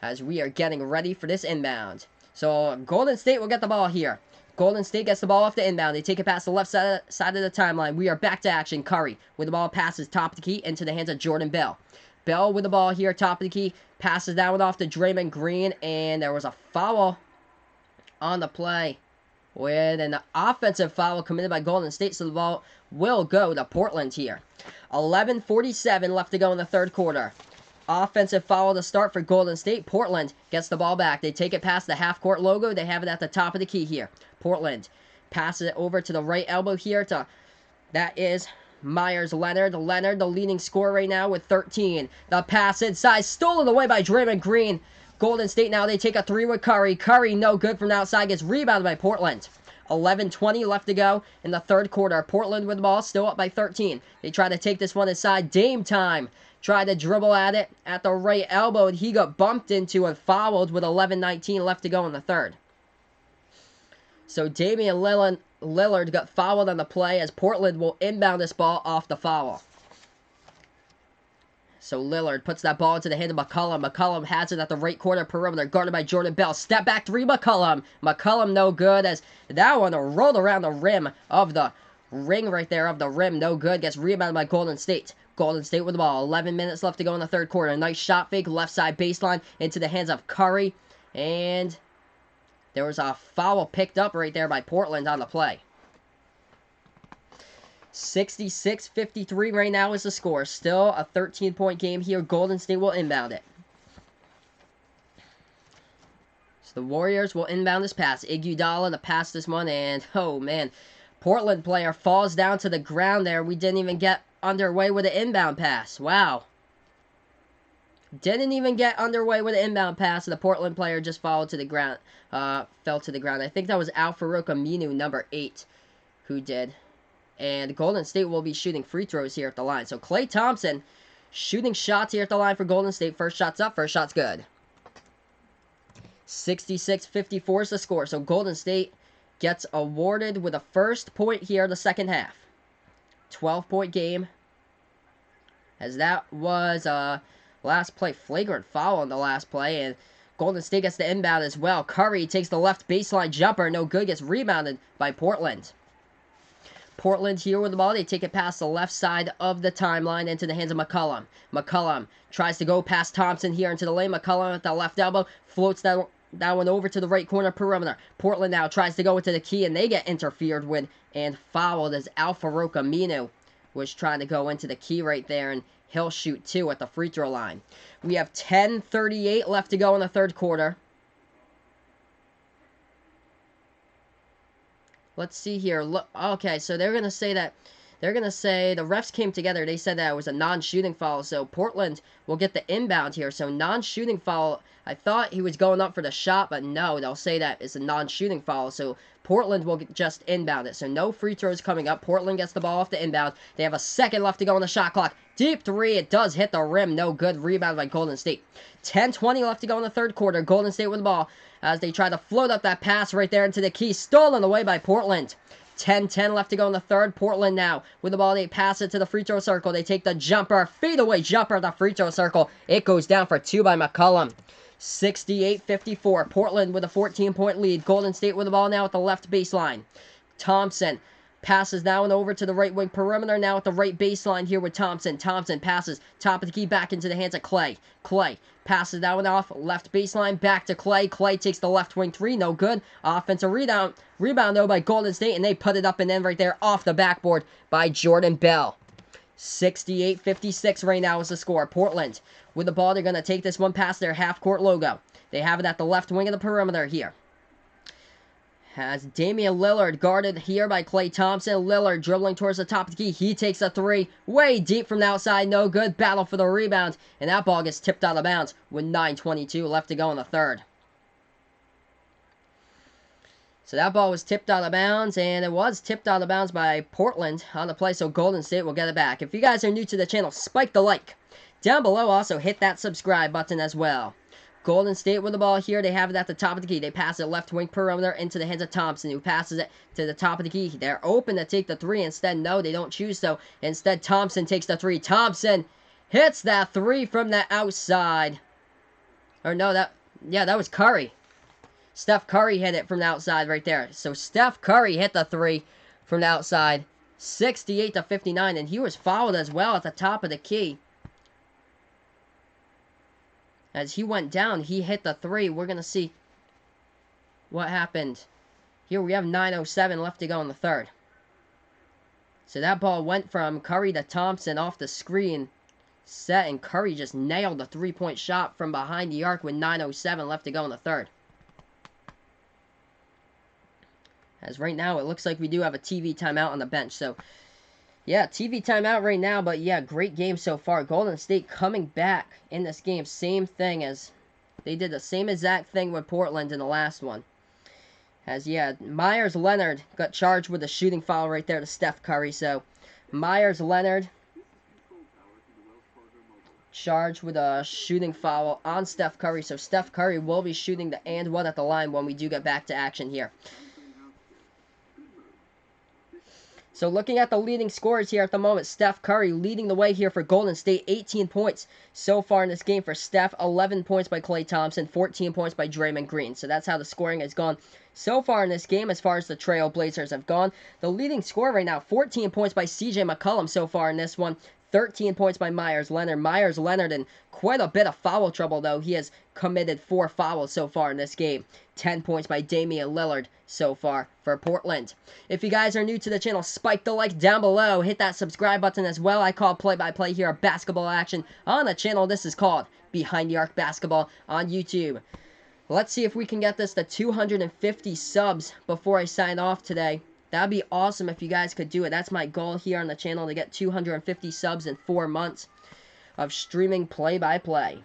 S1: as we are getting ready for this inbound. So Golden State will get the ball here. Golden State gets the ball off the inbound. They take it past the left side of the timeline. We are back to action. Curry with the ball passes top of the key into the hands of Jordan Bell. Bell with the ball here, top of the key. Passes that one off to Draymond Green. And there was a foul on the play with an offensive foul committed by Golden State. So the ball will go to Portland here. 11:47 left to go in the third quarter. Offensive foul to start for Golden State. Portland gets the ball back. They take it past the half-court logo. They have it at the top of the key here. Portland passes it over to the right elbow here. That is Myers Leonard. Leonard, the leading scorer right now with 13. The pass inside, stolen away by Draymond Green. Golden State now, they take a three with Curry. Curry, no good from the outside, gets rebounded by Portland. 11:20 left to go in the third quarter. Portland with the ball, still up by 13. They try to take this one inside. Dame time. Tried to dribble at it at the right elbow, and he got bumped into and fouled with 11:19 left to go in the third. So Damian Lillard got fouled on the play as Portland will inbound this ball off the foul. So Lillard puts that ball into the hand of McCollum. McCollum has it at the right corner perimeter, guarded by Jordan Bell. Step back three, McCollum. McCollum no good as that one rolled around the rim of the ring right there of the rim. No good. Gets rebounded by Golden State. Golden State with the ball. 11 minutes left to go in the third quarter. Nice shot fake, left side baseline into the hands of Curry. And there was a foul picked up right there by Portland on the play. 66-53 right now is the score. Still a 13-point game here. Golden State will inbound it. So the Warriors will inbound this pass. Iguodala to pass this one, and oh man, Portland player falls down to the ground there. We didn't even get underway with an inbound pass. Wow. Didn't even get underway with an inbound pass. The Portland player just fell to the ground. I think that was Al-Farouq Aminu, number 8, who did. And Golden State will be shooting free throws here at the line. So Klay Thompson shooting shots here at the line for Golden State. First shot's up. First shot's good. 66-54 is the score. So Golden State gets awarded with a first point here in the second half. 12-point game. As that was last play, flagrant foul on the last play. And Golden State gets the inbound as well. Curry takes the left baseline jumper. No good. Gets rebounded by Portland. Portland here with the ball. They take it past the left side of the timeline into the hands of McCollum. McCollum tries to go past Thompson here into the lane. McCollum at the left elbow floats that one over to the right corner perimeter. Portland now tries to go into the key, and they get interfered with and fouled as Al-Farouq Aminu was trying to go into the key right there, and he'll shoot 2 at the free throw line. We have 10:38 left to go in the third quarter. Let's see here. Look, okay, so they're going to say the refs came together. They said that it was a non-shooting foul, so Portland will get the inbound here. So non-shooting foul. I thought he was going up for the shot, but no, they'll say that it's a non-shooting foul. So Portland will just inbound it. So no free throws coming up. Portland gets the ball off the inbound. They have a second left to go on the shot clock. Deep three. It does hit the rim. No good. Rebound by Golden State. 10:20 left to go in the third quarter. Golden State with the ball as they try to float up that pass right there into the key. Stolen away by Portland. 10:10 left to go in the third. Portland now with the ball. They pass it to the free throw circle. They take the jumper. Fadeaway jumper at the free throw circle. It goes down for 2 by McCollum. 68-54. Portland with a 14-point lead. Golden State with the ball now at the left baseline. Thompson passes that one over to the right wing perimeter. Now at the right baseline here with Thompson. Thompson passes top of the key back into the hands of Klay. Klay passes that one off left baseline back to Klay. Klay takes the left wing 3. No good. Offensive rebound though by Golden State, and they put it up and in right there off the backboard by Jordan Bell. 68-56 right now is the score. Portland with the ball. They're going to take this one past their half-court logo. They have it at the left wing of the perimeter here. Has Damian Lillard guarded here by Klay Thompson. Lillard dribbling towards the top of the key. He takes a 3. Way deep from the outside. No good. Battle for the rebound. And that ball gets tipped out of bounds with 9:22 left to go in the third. So that ball was tipped out of bounds, and it was tipped out of bounds by Portland on the play, so Golden State will get it back. If you guys are new to the channel, spike the like. Down below, also hit that subscribe button as well. Golden State with the ball here. They have it at the top of the key. They pass it left wing perimeter into the hands of Thompson, who passes it to the top of the key. They're open to take the three. Instead, no, they don't choose so. Instead, Thompson takes the three. Thompson hits that three from the outside. Or no, that was Curry. Steph Curry hit it from the outside right there. So Steph Curry hit the three from the outside. 68-59, and he was fouled as well at the top of the key. As he went down, he hit the three. We're going to see what happened. Here we have 9:07 left to go in the third. So that ball went from Curry to Thompson off the screen. Set, and Curry just nailed the three-point shot from behind the arc with 9:07 left to go in the third. As right now, it looks like we do have a TV timeout on the bench. So, yeah, TV timeout right now, but yeah, great game so far. Golden State coming back in this game. Same thing as they did the same exact thing with Portland in the last one. As, yeah, Meyers Leonard got charged with a shooting foul right there to Steph Curry. So, Meyers Leonard charged with a shooting foul on Steph Curry. So, Steph Curry will be shooting the and one at the line when we do get back to action here. So looking at the leading scorers here at the moment, Steph Curry leading the way here for Golden State. 18 points so far in this game for Steph. 11 points by Klay Thompson. 14 points by Draymond Green. So that's how the scoring has gone so far in this game as far as the Trail Blazers have gone. The leading scorer right now, 14 points by CJ McCollum so far in this one. 13 points by Meyers Leonard. Meyers Leonard in quite a bit of foul trouble, though. He has committed 4 fouls so far in this game. 10 points by Damian Lillard so far for Portland. If you guys are new to the channel, spike the like down below. Hit that subscribe button as well. I call play-by-play here of basketball action on the channel. This is called Behind the Arc Basketball on YouTube. Let's see if we can get this to 250 subs before I sign off today. That'd be awesome if you guys could do it. That's my goal here on the channel, to get 250 subs in 4 months of streaming play-by-play.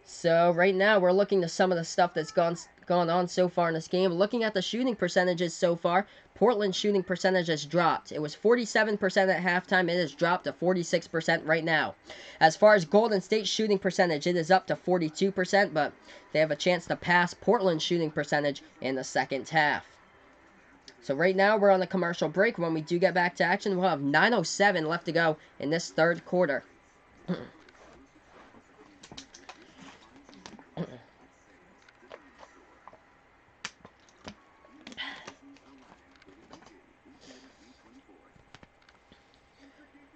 S1: So right now we're looking to some of the stuff that's gone on so far in this game. Looking at the shooting percentages so far, Portland's shooting percentage has dropped. It was 47% at halftime. It has dropped to 46% right now. As far as Golden State's shooting percentage, it is up to 42%, but they have a chance to pass Portland's shooting percentage in the second half. So right now we're on a commercial break. When we do get back to action, we'll have 9:07 left to go in this third quarter.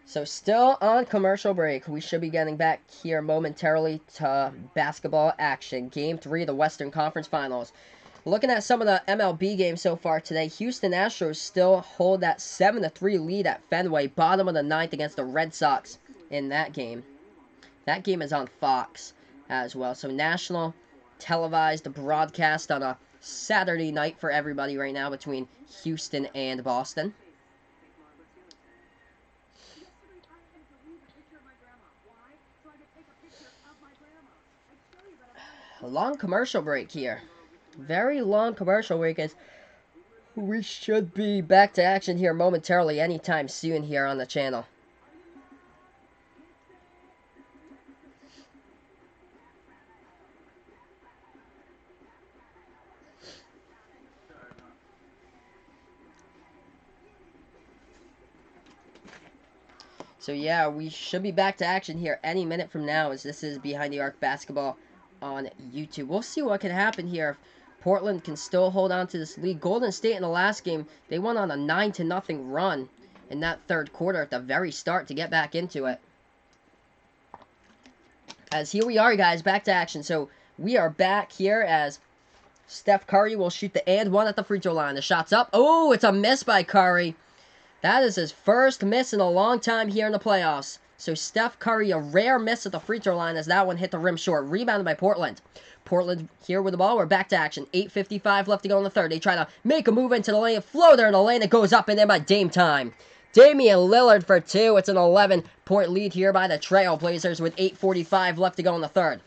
S1: So still on commercial break. We should be getting back here momentarily to basketball action. Game 3 of the Western Conference Finals. Looking at some of the MLB games so far today, Houston Astros still hold that 7-3 lead at Fenway. Bottom of the ninth against the Red Sox in that game. That game is on Fox as well. So national televised broadcast on a Saturday night for everybody right now between Houston and Boston. A long commercial break here. Very long commercial break, as we should be back to action here momentarily anytime soon here on the channel. So yeah, we should be back to action here any minute from now, as this is Behind the Arc Basketball on YouTube. We'll see what can happen here. If Portland can still hold on to this lead. Golden State in the last game, they went on a 9-0 run in that third quarter at the very start to get back into it. As here we are, guys, back to action. So we are back here as Steph Curry will shoot the and one at the free throw line. The shot's up. Oh, it's a miss by Curry. That is his first miss in a long time here in the playoffs. So Steph Curry, a rare miss at the free throw line as that one hit the rim short. Rebounded by Portland. Portland here with the ball. We're back to action. 8:55 left to go in the third. They try to make a move into the lane. Floater in the lane. It goes up and in by Dame Time. Damian Lillard for 2. It's an 11-point lead here by the Trail Blazers with 8:45 left to go in the third.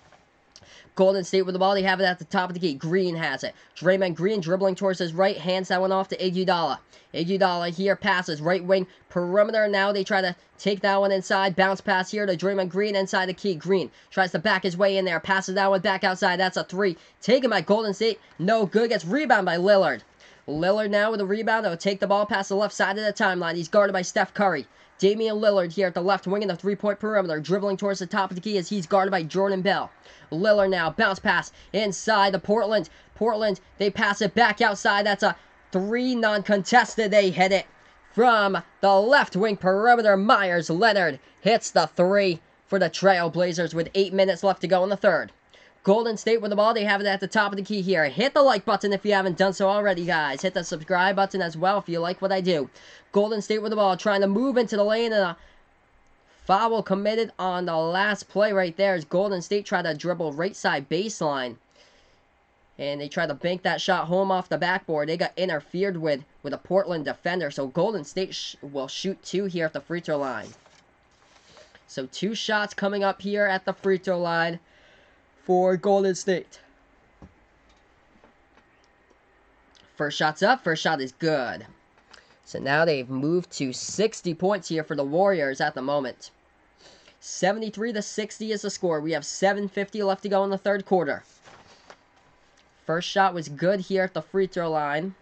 S1: Golden State with the ball. They have it at the top of the key. Green has it. Draymond Green dribbling towards his right. Hands that one off to Iguodala. Iguodala here passes. Right wing perimeter. Now they try to take that one inside. Bounce pass here to Draymond Green inside the key. Green tries to back his way in there. Passes that one back outside. That's a three. Taken by Golden State. No good. Gets rebounded by Lillard. Lillard now with a rebound. He'll take the ball past the left side of the timeline. He's guarded by Steph Curry. Damian Lillard here at the left wing in the three-point perimeter, dribbling towards the top of the key as he's guarded by Jordan Bell. Lillard now, bounce pass inside the Portland. Portland, they pass it back outside. That's a three, non-contested. They hit it from the left wing perimeter. Myers Leonard hits the three for the Trailblazers with 8 minutes left to go in the third. Golden State with the ball. They have it at the top of the key here. Hit the like button if you haven't done so already, guys. Hit the subscribe button as well if you like what I do. Golden State with the ball, trying to move into the lane, and a foul committed on the last play right there as Golden State tried to dribble right side baseline. And they tried to bank that shot home off the backboard. They got interfered with a Portland defender. So Golden State will shoot two here at the free throw line. So 2 shots coming up here at the free throw line for Golden State. First shot's up. First shot is good. So now they've moved to 60 points here for the Warriors at the moment. 73-60 is the score. We have 7:50 left to go in the third quarter. First shot was good here at the free throw line.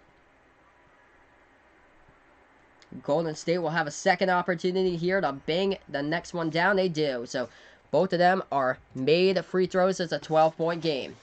S1: Golden State will have a second opportunity here to bang the next one down. They do. So both of them are made free throws. It's a 12-point game.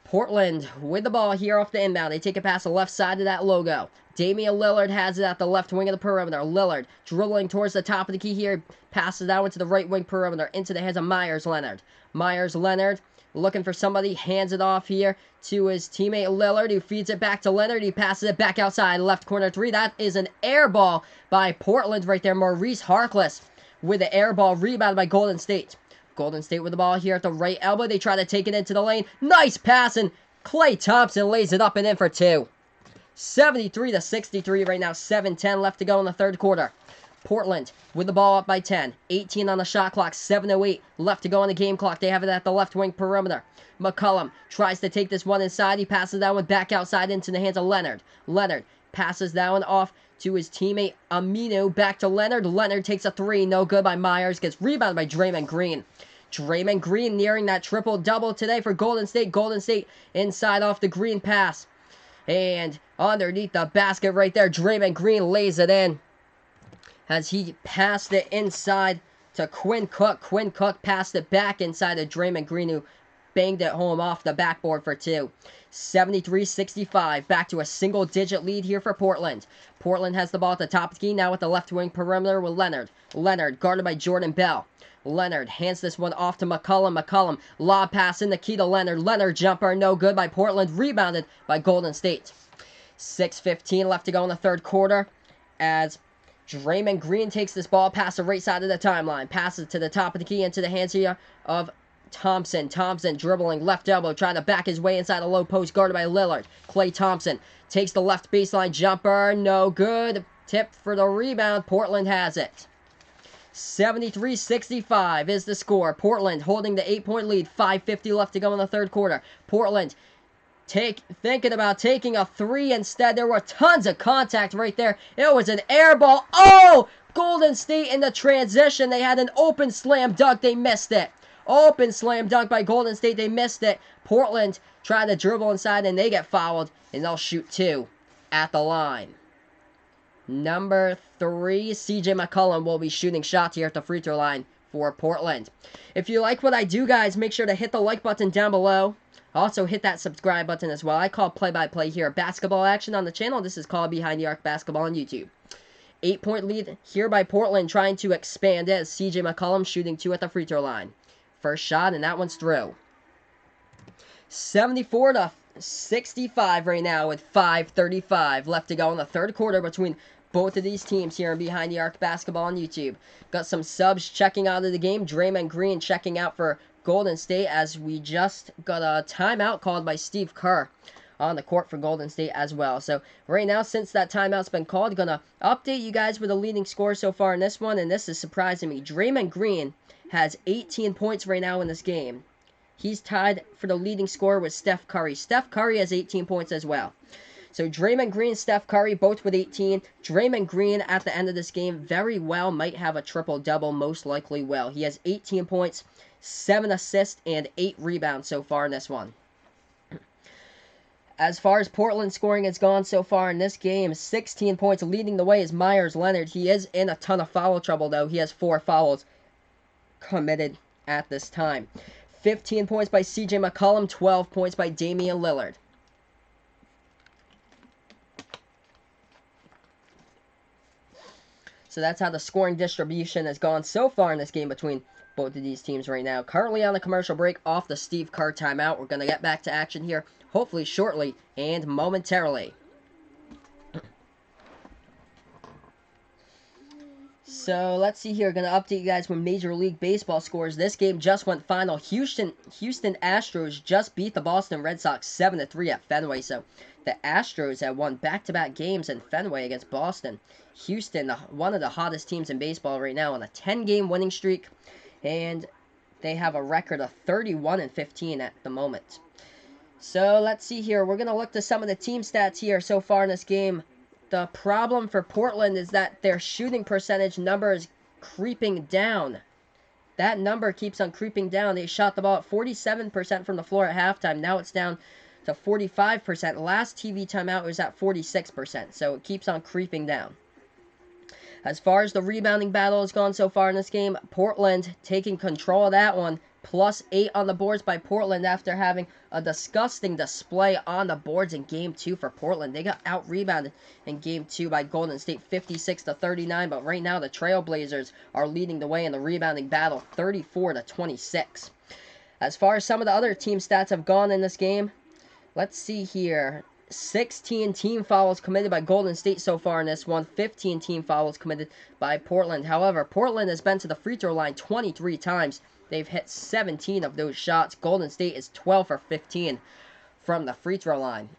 S1: Portland with the ball here off the inbound. They take it past the left side of that logo. Damian Lillard has it at the left wing of the perimeter. Lillard dribbling towards the top of the key here. Passes that one to the right wing perimeter into the hands of Myers Leonard. Myers Leonard looking for somebody. Hands it off here to his teammate Lillard, who feeds it back to Leonard. He passes it back outside. Left corner three. That is an air ball by Portland right there. Maurice Harkless with the air ball, rebounded by Golden State. Golden State with the ball here at the right elbow. They try to take it into the lane. Nice pass, and Klay Thompson lays it up and in for two. 73-63 right now. 7:10 left to go in the third quarter. Portland with the ball up by 10. 18 on the shot clock. 7:08 left to go on the game clock. They have it at the left wing perimeter. McCollum tries to take this one inside. He passes that one back outside into the hands of Leonard. Leonard passes that one off to his teammate Aminu. Back to Leonard. Leonard takes a three. No good by Myers. Gets rebounded by Draymond Green. Draymond Green nearing that triple-double today for Golden State. Golden State inside off the Green pass. And underneath the basket right there, Draymond Green lays it in as he passed it inside to Quinn Cook. Quinn Cook passed it back inside to Draymond Green, who banged it home off the backboard for two. 73-65. Back to a single-digit lead here for Portland. Portland has the ball at the top of the key now with the left wing perimeter with Leonard. Leonard guarded by Jordan Bell. Leonard hands this one off to McCollum. McCollum lob pass in the key to Leonard. Leonard jumper no good by Portland. Rebounded by Golden State. 6:15 left to go in the third quarter as Draymond Green takes this ball past the right side of the timeline. Passes to the top of the key into the hands here of Thompson. Thompson dribbling left elbow, trying to back his way inside a low post, guarded by Lillard. Klay Thompson takes the left baseline jumper. No good. Tip for the rebound. Portland has it. 73-65 is the score. Portland holding the 8-point lead. 5:50 left to go in the third quarter. Portland thinking about taking a three instead. There were tons of contact right there. It was an air ball. Oh! Golden State in the transition. They had an open slam dunk. They missed it. Open slam dunk by Golden State. They missed it. Portland tried to dribble inside and they get fouled. And they'll shoot two at the line. Number 3, CJ McCollum will be shooting shots here at the free throw line for Portland. If you like what I do, guys, make sure to hit the like button down below. Also, hit that subscribe button as well. I call play-by-play here basketball action on the channel. This is called Behind the Arc Basketball on YouTube. 8-point lead here by Portland, trying to expand it as CJ McCollum shooting two at the free throw line. First shot, and that one's through. 74-65 right now with 5:35 left to go in the third quarter between both of these teams here in Behind the Arc Basketball on YouTube. Got some subs checking out of the game. Draymond Green checking out for Golden State as we just got a timeout called by Steve Kerr on the court for Golden State as well. So right now, since that timeout's been called, gonna update you guys with the leading score so far in this one, and this is surprising me. Draymond Green has 18 points right now in this game. He's tied for the leading scorer with Steph Curry. Steph Curry has 18 points as well. So Draymond Green, Steph Curry, both with 18. Draymond Green at the end of this game very well might have a triple-double, most likely will. He has 18 points, 7 assists, and 8 rebounds so far in this one. As far as Portland scoring has gone so far in this game, 16 points. Leading the way is Meyers Leonard. He is in a ton of foul trouble, though. He has 4 fouls committed at this time. 15 points by CJ McCollum, 12 points by Damian Lillard. So that's how the scoring distribution has gone so far in this game between both of these teams right now. Currently on the commercial break off the Steve Kerr timeout. We're going to get back to action here, hopefully shortly and momentarily. So let's see here. Going to update you guys with Major League Baseball scores. This game just went final. Houston Astros just beat the Boston Red Sox 7-3 at Fenway. So the Astros have won back-to-back games in Fenway against Boston. Houston, one of the hottest teams in baseball right now, on a 10-game winning streak, and they have a record of 31-15 at the moment. So let's see here. We're going to look to some of the team stats here so far in this game. The problem for Portland is that their shooting percentage number is creeping down. That number keeps on creeping down. They shot the ball at 47% from the floor at halftime. Now it's down to 45%. Last TV timeout was at 46%, so it keeps on creeping down. As far as the rebounding battle has gone so far in this game, Portland taking control of that one. Plus 8 on the boards by Portland after having a disgusting display on the boards in Game 2 for Portland. They got out-rebounded in Game 2 by Golden State 56-39, but right now the Trailblazers are leading the way in the rebounding battle 34-26. As far as some of the other team stats have gone in this game, let's see here. 16 team fouls committed by Golden State so far in this one. 15 team fouls committed by Portland. However, Portland has been to the free throw line 23 times. They've hit 17 of those shots. Golden State is 12 for 15 from the free throw line.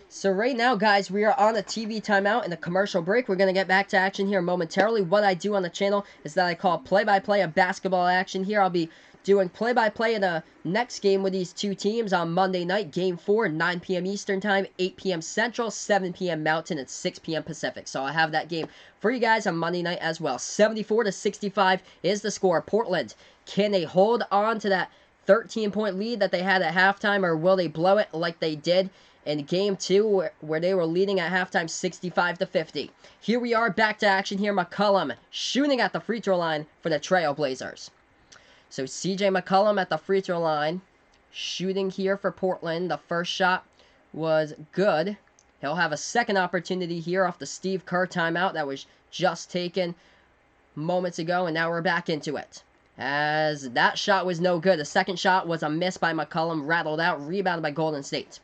S1: So right now, guys, we are on a TV timeout and a commercial break. We're going to get back to action here momentarily. What I do on the channel is that I call play-by-play of basketball action here. I'll be doing play-by-play in the next game with these two teams on Monday night. Game 4, 9 p.m. Eastern Time, 8 p.m. Central, 7 p.m. Mountain, and 6 p.m. Pacific. So I have that game for you guys on Monday night as well. 74-65 is the score. Portland, can they hold on to that 13-point lead that they had at halftime, or will they blow it like they did in Game 2, where they were leading at halftime 65-50. Here we are, back to action here. McCollum shooting at the free throw line for the Trailblazers. So CJ McCollum at the free throw line, shooting here for Portland. The first shot was good. He'll have a second opportunity here off the Steve Kerr timeout that was just taken moments ago, and now we're back into it. As that shot was no good. The second shot was a miss by McCollum, rattled out, rebounded by Golden State.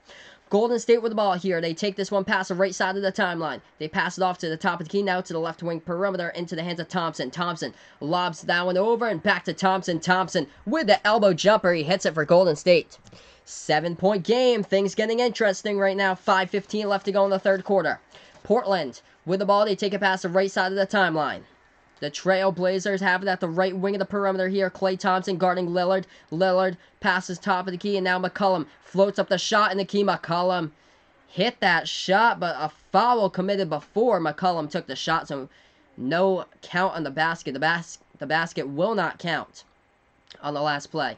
S1: Golden State with the ball here. They take this one past the right side of the timeline. They pass it off to the top of the key, now to the left wing perimeter, into the hands of Thompson. Thompson lobs that one over and back to Thompson. Thompson with the elbow jumper. He hits it for Golden State. 7-point game. Things getting interesting right now. 5:15 left to go in the third quarter. Portland with the ball. They take it past the right side of the timeline. The Trailblazers have it at the right wing of the perimeter here. Klay Thompson guarding Lillard. Lillard passes top of the key, and now McCollum floats up the shot in the key. McCollum hit that shot, but a foul committed before McCollum took the shot, so no count on the basket. The basket will not count on the last play.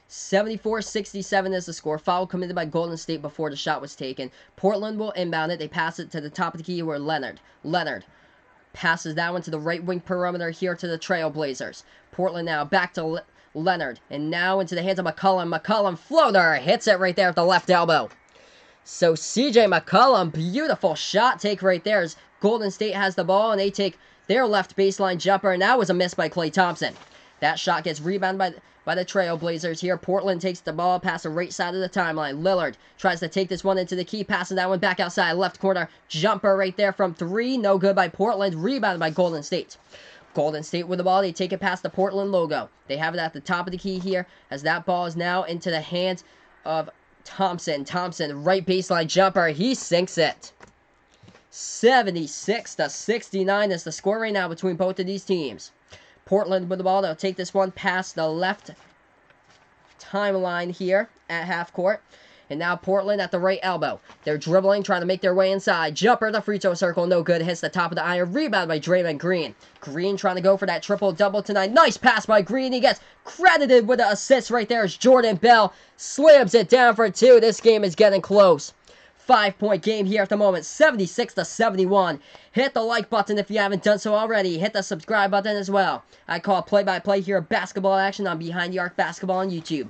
S1: 74-67 is the score. Foul committed by Golden State before the shot was taken. Portland will inbound it. They pass it to the top of the key where Leonard passes that one to the right wing perimeter here to the Trailblazers. Portland now back to Leonard. And now into the hands of McCollum. McCollum floater hits it right there at the left elbow. So CJ McCollum, beautiful shot take right there as Golden State has the ball and they take their left baseline jumper. And that was a miss by Klay Thompson. That shot gets rebounded by the Trailblazers here. Portland takes the ball past the right side of the timeline. Lillard tries to take this one into the key, passing that one back outside. Left corner jumper right there from 3. No good by Portland. Rebounded by Golden State. Golden State with the ball. They take it past the Portland logo. They have it at the top of the key here as that ball is now into the hands of Thompson. Thompson, right baseline jumper. He sinks it. 76-69 is the score right now between both of these teams. Portland with the ball. They'll take this one past the left timeline here at half court. And now Portland at the right elbow. They're dribbling, trying to make their way inside. Jumper at the free throw circle, no good. Hits the top of the iron. Rebound by Draymond Green. Green trying to go for that triple-double tonight. Nice pass by Green. He gets credited with the assist right there as Jordan Bell slams it down for 2. This game is getting close. 5-point game here at the moment, 76-71. Hit the like button if you haven't done so already. Hit the subscribe button as well. I call play-by-play here basketball action on Behind the Arc Basketball on YouTube.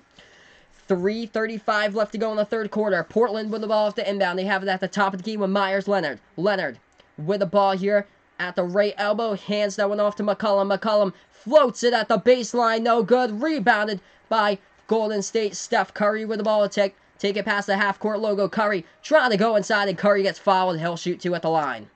S1: 3:35 left to go in the third quarter. Portland with the ball off the inbound. They have it at the top of the key with Myers Leonard. Leonard with the ball here at the right elbow. Hands that one off to McCollum. McCollum floats it at the baseline. No good. Rebounded by Golden State. Steph Curry with the ball to take it past the half-court logo. Curry trying to go inside, and Curry gets fouled. He'll shoot 2 at the line.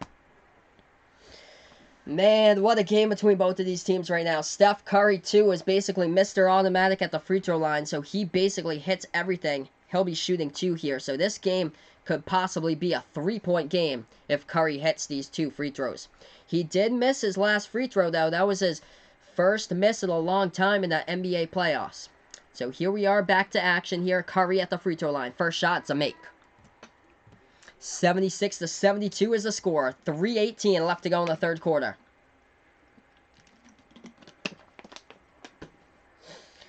S1: Man, what a game between both of these teams right now. Steph Curry, too, is basically Mr. Automatic at the free throw line, so he basically hits everything. He'll be shooting 2 here, so this game could possibly be a 3-point game if Curry hits these 2 free throws. He did miss his last free throw, though. That was his first miss in a long time in the NBA playoffs. So here we are, back to action here. Curry at the free throw line. First shot's a make. 76-72 is the score. 3:18 left to go in the third quarter.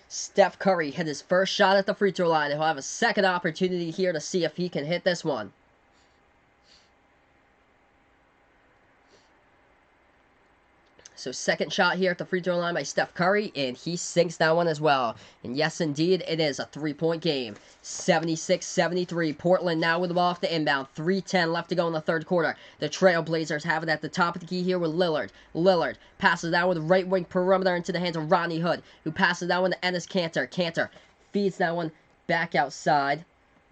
S1: Steph Curry hit his first shot at the free throw line. He'll have a second opportunity here to see if he can hit this one. So second shot here at the free throw line by Steph Curry, and he sinks that one as well. And yes, indeed, it is a 3-point game. 76-73. Portland now with the ball off the inbound. 3:10 left to go in the third quarter. The Trailblazers have it at the top of the key here with Lillard. Lillard passes that with right wing perimeter into the hands of Rodney Hood, who passes that one to Enes Kanter. Kanter feeds that one back outside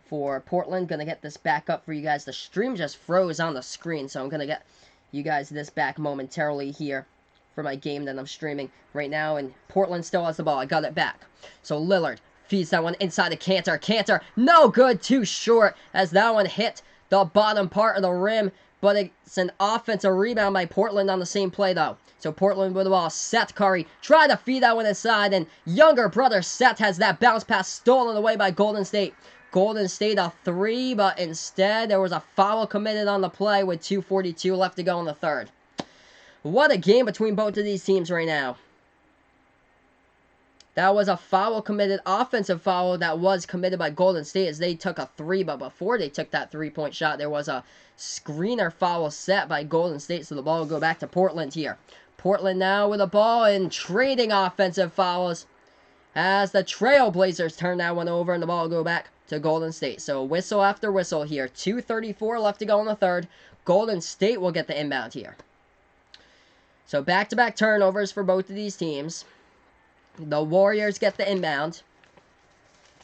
S1: for Portland. Gonna get this back up for you guys. The stream just froze on the screen, so I'm gonna get you guys this back momentarily here for my game that I'm streaming right now, and Portland still has the ball. I got it back. So Lillard feeds that one inside to Kanter. Kanter, no good, too short, as that one hit the bottom part of the rim, but it's an offensive rebound by Portland on the same play, though. So Portland with the ball. Seth Curry tried to feed that one inside, and younger brother Seth has that bounce pass stolen away by Golden State. Golden State a 3, but instead there was a foul committed on the play with 2:42 left to go in the third. What a game between both of these teams right now. That was a foul committed, offensive foul that was committed by Golden State as they took a 3, but before they took that 3-point shot, there was a screener foul set by Golden State, so the ball will go back to Portland here. Portland now with the ball and trading offensive fouls as the Trailblazers turn that one over and the ball will go back to Golden State. So whistle after whistle here. 2:34 left to go in the third. Golden State will get the inbound here. So back-to-back turnovers for both of these teams. The Warriors get the inbound.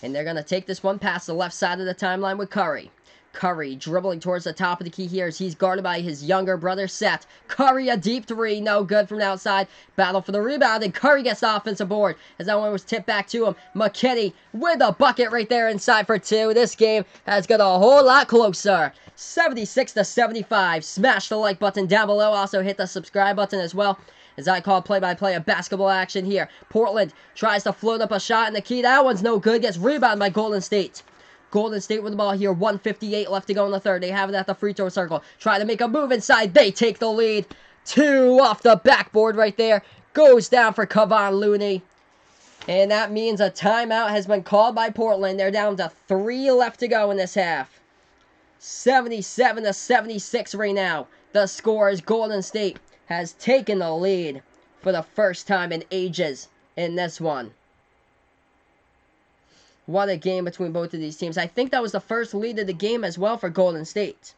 S1: And they're going to take this one past the left side of the timeline with Curry. Curry dribbling towards the top of the key here as he's guarded by his younger brother, Seth. Curry, a deep 3, no good from the outside. Battle for the rebound, and Curry gets the offensive board as that one was tipped back to him. McKinney with a bucket right there inside for 2. This game has got a whole lot closer. 76-75. Smash the like button down below. Also hit the subscribe button as well, as I call play-by-play of basketball action here. Portland tries to float up a shot in the key. That one's no good. Gets rebounded by Golden State. Golden State with the ball here. 1:58 left to go in the third. They have it at the free throw circle. Try to make a move inside. They take the lead. 2 off the backboard right there. Goes down for Kevon Looney. And that means a timeout has been called by Portland. They're down to 3 left to go in this half. 77-76 right now. The score is Golden State has taken the lead for the first time in ages in this one. What a game between both of these teams. I think that was the first lead of the game as well for Golden State.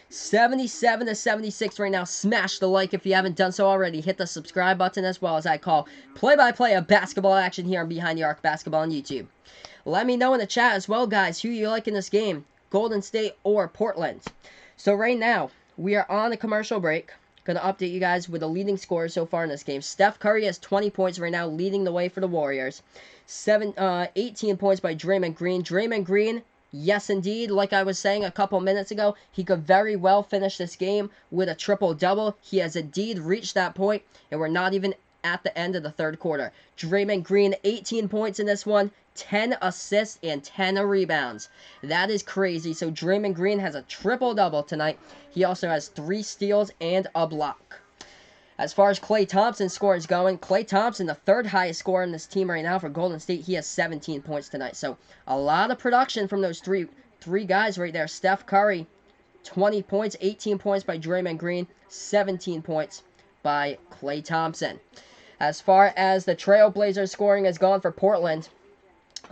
S1: 77-76 right now. Smash the like if you haven't done so already. Hit the subscribe button as well, as I call play-by-play of basketball action here on Behind the Arc Basketball on YouTube. Let me know in the chat as well, guys, who you like in this game, Golden State or Portland. So right now, we are on a commercial break. Going to update you guys with the leading scorers so far in this game. Steph Curry has 20 points right now, leading the way for the Warriors. 18 points by Draymond Green. Draymond Green Yes, indeed. Like I was saying a couple minutes ago, he could very well finish this game with a triple-double. He has indeed reached that point, and we're not even at the end of the third quarter. Draymond Green, 18 points in this one, 10 assists, and 10 rebounds. That is crazy. So Draymond Green has a triple-double tonight. He also has 3 steals and a block. As far as Klay Thompson's score is going, Klay Thompson, the third highest scorer in this team right now for Golden State, he has 17 points tonight. So a lot of production from those three guys right there. Steph Curry, 20 points, 18 points by Draymond Green, 17 points by Klay Thompson. As far as the Trailblazers scoring has gone for Portland,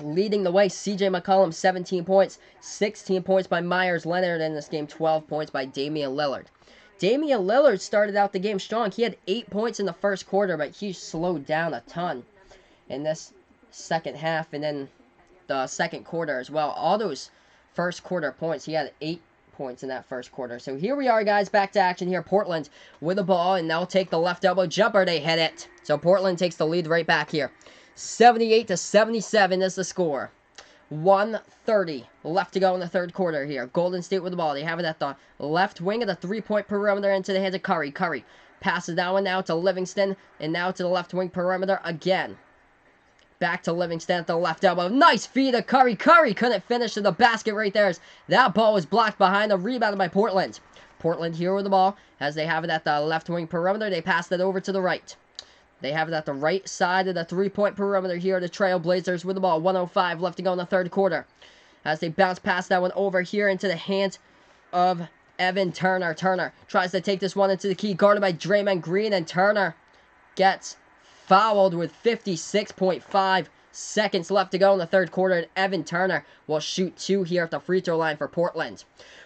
S1: leading the way, CJ McCollum, 17 points, 16 points by Myers Leonard in this game, 12 points by Damian Lillard. Damian Lillard started out the game strong. He had 8 points in the first quarter, but he slowed down a ton in this second half and then the second quarter as well. All those first quarter points, he had 8 points in that first quarter. So here we are, guys, back to action here. Portland with the ball, and they'll take the left elbow jumper. They hit it. So Portland takes the lead right back here. 78-77 is the score. 1:30 left to go in the third quarter here. Golden State with the ball. They have it at the left wing of the three-point perimeter into the hands of Curry. Curry passes that one now to Livingston, and now to the left wing perimeter again. Back to Livingston at the left elbow. Nice feed of Curry. Curry couldn't finish to the basket right there. That ball was blocked behind the rebound by Portland. Portland here with the ball as they have it at the left wing perimeter. They pass it over to the right. They have it at the right side of the three-point perimeter here. The Trailblazers with the ball. 1:05 left to go in the third quarter. As they bounce past that one over here into the hands of Evan Turner. Turner tries to take this one into the key. Guarded by Draymond Green. And Turner gets fouled with 56.5 seconds left to go in the third quarter. And Evan Turner will shoot 2 here at the free throw line for Portland.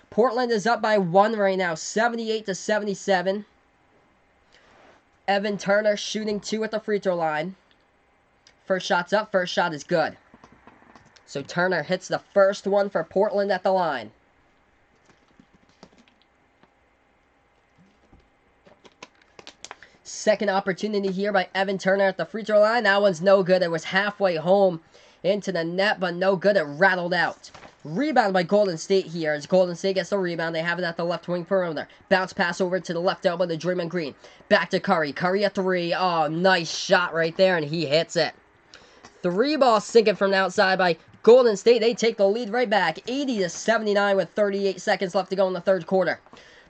S1: Portland is up by 1 right now. 78-77. Evan Turner shooting 2 at the free throw line. First shot's up. First shot is good. So Turner hits the first one for Portland at the line. Second opportunity here by Evan Turner at the free throw line. That one's no good. It was halfway home into the net, but no good. It rattled out. Rebound by Golden State here as Golden State gets the rebound. They have it at the left wing perimeter. Bounce pass over to the left elbow to Draymond Green. Back to Curry. Curry at 3. Oh, nice shot right there, and he hits it. 3 ball sinking from the outside by Golden State. They take the lead right back. 80-79 with 38 seconds left to go in the third quarter.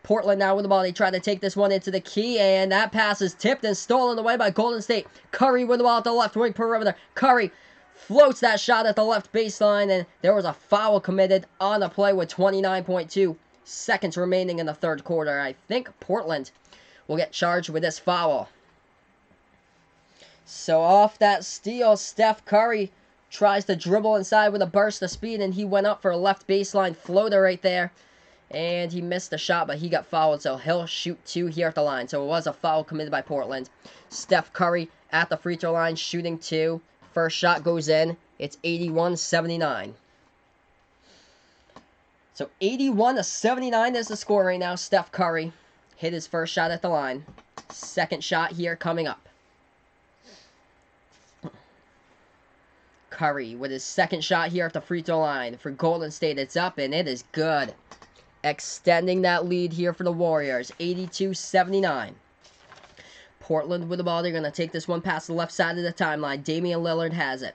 S1: Portland now with the ball. They try to take this one into the key, and that pass is tipped and stolen away by Golden State. Curry with the ball at the left wing perimeter. Curry floats that shot at the left baseline, and there was a foul committed on the play with 29.2 seconds remaining in the third quarter. I think Portland will get charged with this foul. So off that steal, Steph Curry tries to dribble inside with a burst of speed, and he went up for a left baseline floater right there. And he missed the shot, but he got fouled, so he'll shoot 2 here at the line. So it was a foul committed by Portland. Steph Curry at the free throw line shooting 2. First shot goes in. It's 81-79. So 81-79 is the score right now. Steph Curry hit his first shot at the line. Second shot here coming up. Curry with his second shot here at the free throw line for Golden State. It's up, and it is good. Extending that lead here for the Warriors. 82-79. Portland with the ball. They're going to take this one past the left side of the timeline. Damian Lillard has it.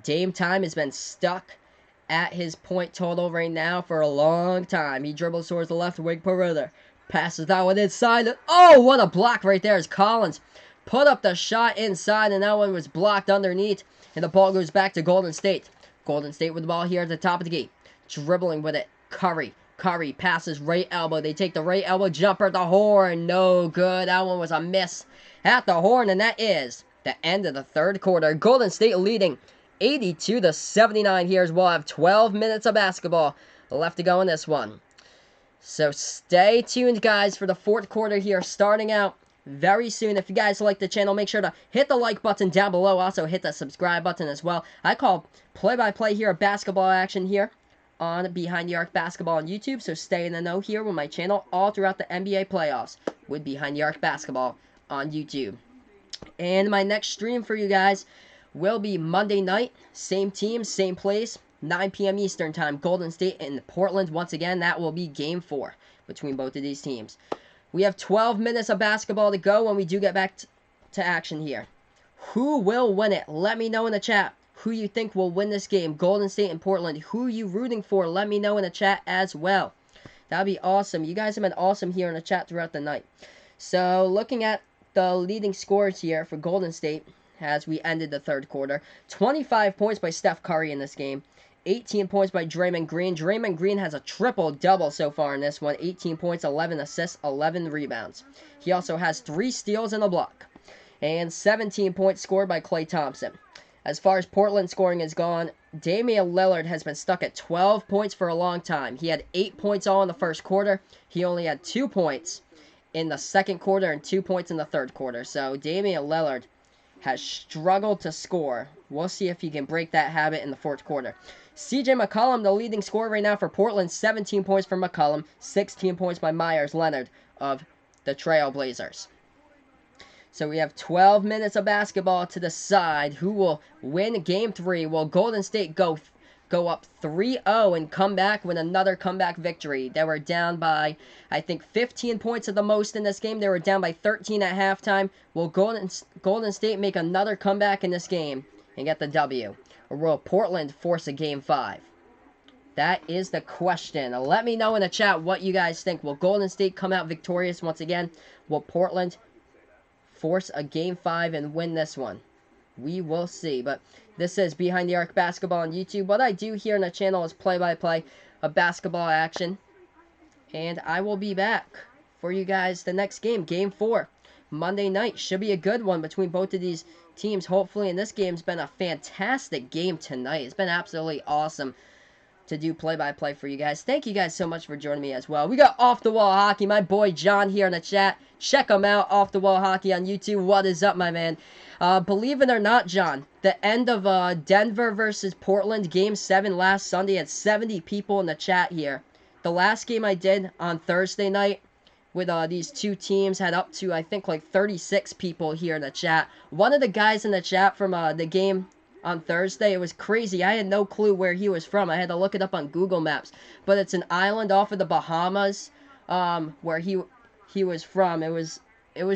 S1: Dame Time has been stuck at his point total right now for a long time. He dribbles towards the left wing perimeter. Passes that one inside. Oh, what a block right there as Collins put up the shot inside, and that one was blocked underneath. And the ball goes back to Golden State. Golden State with the ball here at the top of the gate. Dribbling with it. Curry. Curry passes right elbow. They take the right elbow jumper at the horn. No good. That one was a miss at the horn, and that is the end of the third quarter. Golden State leading 82-79 here as we'll have 12 minutes of basketball left to go in this one. So stay tuned, guys, for the fourth quarter here starting out very soon. If you guys like the channel, make sure to hit the like button down below. Also hit the subscribe button as well. I call play-by-play here of basketball action here on Behind the Arc Basketball on YouTube, so stay in the know here with my channel all throughout the NBA playoffs with Behind the Arc Basketball on YouTube. And my next stream for you guys will be Monday night, same team, same place, 9 p.m. Eastern Time, Golden State and Portland. Once again, that will be Game 4 between both of these teams. We have 12 minutes of basketball to go when we do get back to action here. Who will win it? Let me know in the chat who you think will win this game. Golden State and Portland. Who are you rooting for? Let me know in the chat as well. That'd be awesome. You guys have been awesome here in the chat throughout the night. So, looking at the leading scores here for Golden State as we ended the third quarter. 25 points by Steph Curry in this game. 18 points by Draymond Green. Draymond Green has a triple-double so far in this one. 18 points, 11 assists, 11 rebounds. He also has 3 steals and a block. And 17 points scored by Klay Thompson. As far as Portland scoring is gone, Damian Lillard has been stuck at 12 points for a long time. He had 8 points all in the first quarter. He only had 2 points in the second quarter and 2 points in the third quarter. So Damian Lillard has struggled to score. We'll see if he can break that habit in the fourth quarter. CJ McCollum, the leading scorer right now for Portland, 17 points for McCollum, 16 points by Myers Leonard of the Trailblazers. So we have 12 minutes of basketball to decide who will win Game 3. Will Golden State go up 3-0 and come back with another comeback victory? They were down by, I think, 15 points at the most in this game. They were down by 13 at halftime. Will Golden State make another comeback in this game and get the W? Or will Portland force a Game 5? That is the question. Let me know in the chat what you guys think. Will Golden State come out victorious once again? Will Portland force a Game 5 and win this one? We will see. But this is Behind the Arc Basketball on YouTube. What I do here on the channel is play-by-play of basketball action. And I will be back for you guys the next game, Game 4. Monday night. Should be a good one between both of these teams, hopefully. And this game's been a fantastic game tonight. It's been absolutely awesome to do play-by-play for you guys. Thank you guys so much for joining me as well. We got Off the Wall Hockey, my boy John here in the chat. Check him out, Off the Wall Hockey on YouTube. What is up, my man? Believe it or not, John, the end of Denver versus Portland, Game 7 last Sunday, had 70 people in the chat here. The last game I did on Thursday night with these two teams had up to, I think, like 36 people here in the chat. One of the guys in the chat from the game on Thursday, it was crazy. I had no clue where he was from. I had to look it up on Google Maps. But it's an island off of the Bahamas where he was from. It was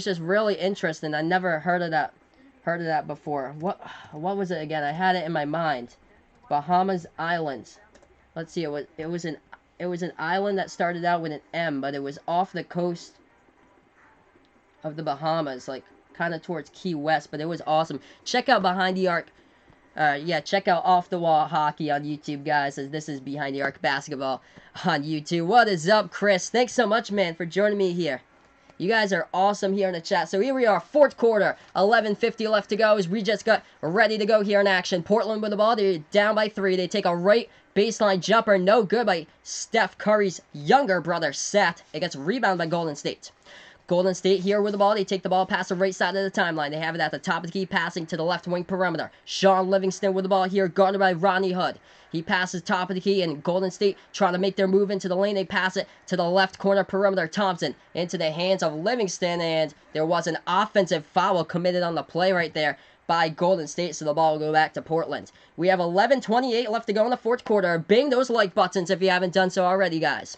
S1: just really interesting. I never heard of that before. What was it again? I had it in my mind. Bahamas Islands. Let's see. It was an island that started out with an M, but it was off the coast of the Bahamas, like kind of towards Key West. But it was awesome. Check out Behind the Arc. Yeah, check out Off the Wall Hockey on YouTube, guys, as this is Behind the Arc Basketball on YouTube. What is up, Chris? Thanks so much, man, for joining me here. You guys are awesome here in the chat. So here we are, fourth quarter, 11:50 left to go as we just got ready to go here in action. Portland with the ball. They're down by 3. They take a right baseline jumper. No good by Steph Curry's younger brother, Seth. It gets rebounded by Golden State. Golden State here with the ball. They take the ball past the right side of the timeline. They have it at the top of the key, passing to the left wing perimeter. Sean Livingston with the ball here, guarded by Rodney Hood. He passes top of the key, and Golden State trying to make their move into the lane. They pass it to the left corner perimeter. Thompson into the hands of Livingston, and there was an offensive foul committed on the play right there by Golden State, so the ball will go back to Portland. We have 11:28 left to go in the fourth quarter. Bang those like buttons if you haven't done so already, guys.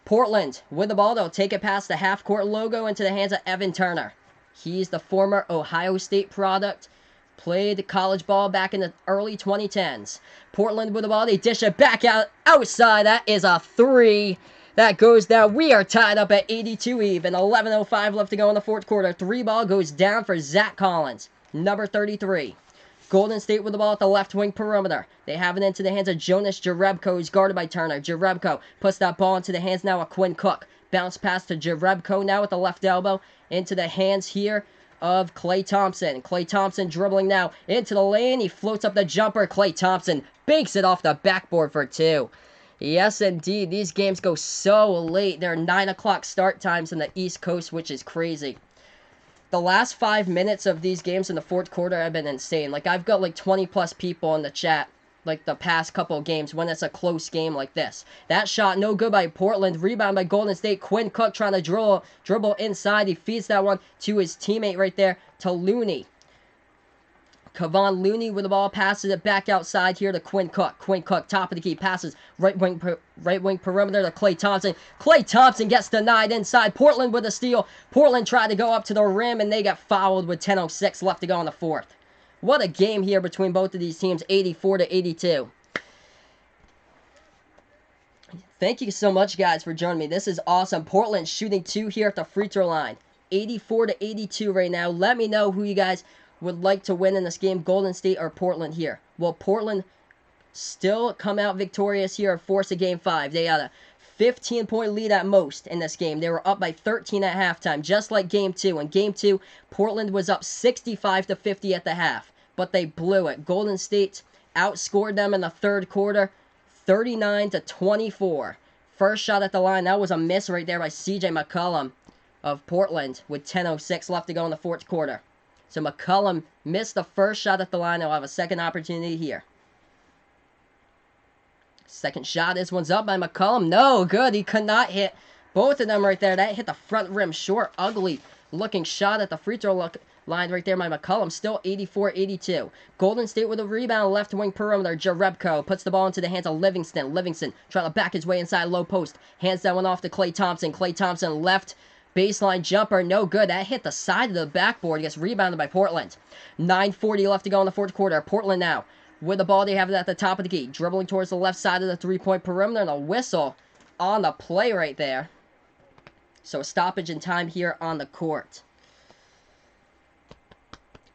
S1: Portland with the ball. They'll take it past the half-court logo into the hands of Evan Turner. He's the former Ohio State product. Played college ball back in the early 2010s. Portland with the ball. They dish it back outside. That is a 3. That goes down. We are tied up at 82 even. 11:05 left to go in the fourth quarter. 3 ball goes down for Zach Collins, number 33. Golden State with the ball at the left wing perimeter. They have it into the hands of Jonas Jerebko, who's guarded by Turner. Jerebko puts that ball into the hands now of Quinn Cook. Bounce pass to Jerebko now with the left elbow. Into the hands here of Klay Thompson. Klay Thompson dribbling now into the lane. He floats up the jumper. Klay Thompson banks it off the backboard for 2. Yes, indeed. These games go so late. They're 9 o'clock start times on the East Coast, which is crazy. The last 5 minutes of these games in the fourth quarter have been insane. Like, I've got like 20 plus people in the chat, like the past couple of games when it's a close game like this. That shot no good by Portland. Rebound by Golden State. Quinn Cook trying to dribble inside. He feeds that one to his teammate right there, to Looney. Kevon Looney with the ball, passes it back outside here to Quinn Cook. Quinn Cook, top of the key, passes right wing perimeter to Klay Thompson. Klay Thompson gets denied inside. Portland with a steal. Portland tried to go up to the rim, and they got fouled with 10:06 left to go in the fourth. What a game here between both of these teams, 84-82. Thank you so much, guys, for joining me. This is awesome. Portland shooting 2 here at the free throw line. 84-82 right now. Let me know who you guys would like to win in this game, Golden State or Portland here. Will Portland still come out victorious here or force a game 5? They had a 15-point lead at most in this game. They were up by 13 at halftime, just like Game 2. In Game 2, Portland was up 65-50 at the half, but they blew it. Golden State outscored them in the third quarter, 39-24. First shot at the line, that was a miss right there by C.J. McCollum of Portland with 10:06 left to go in the fourth quarter. So McCollum missed the first shot at the line. He'll have a second opportunity here. Second shot. This one's up by McCollum. No good. He could not hit both of them right there. That hit the front rim. Short, ugly looking shot at the free throw line right there by McCollum. Still 84-82. Golden State with a rebound. Left wing perimeter. Jerebko puts the ball into the hands of Livingston. Livingston trying to back his way inside low post. Hands that one off to Klay Thompson. Klay Thompson left baseline jumper, no good. That hit the side of the backboard. Gets rebounded by Portland. 9:40 left to go in the fourth quarter. Portland now with the ball. They have it at the top of the key. Dribbling towards the left side of the three-point perimeter. And a whistle on the play right there. So a stoppage in time here on the court.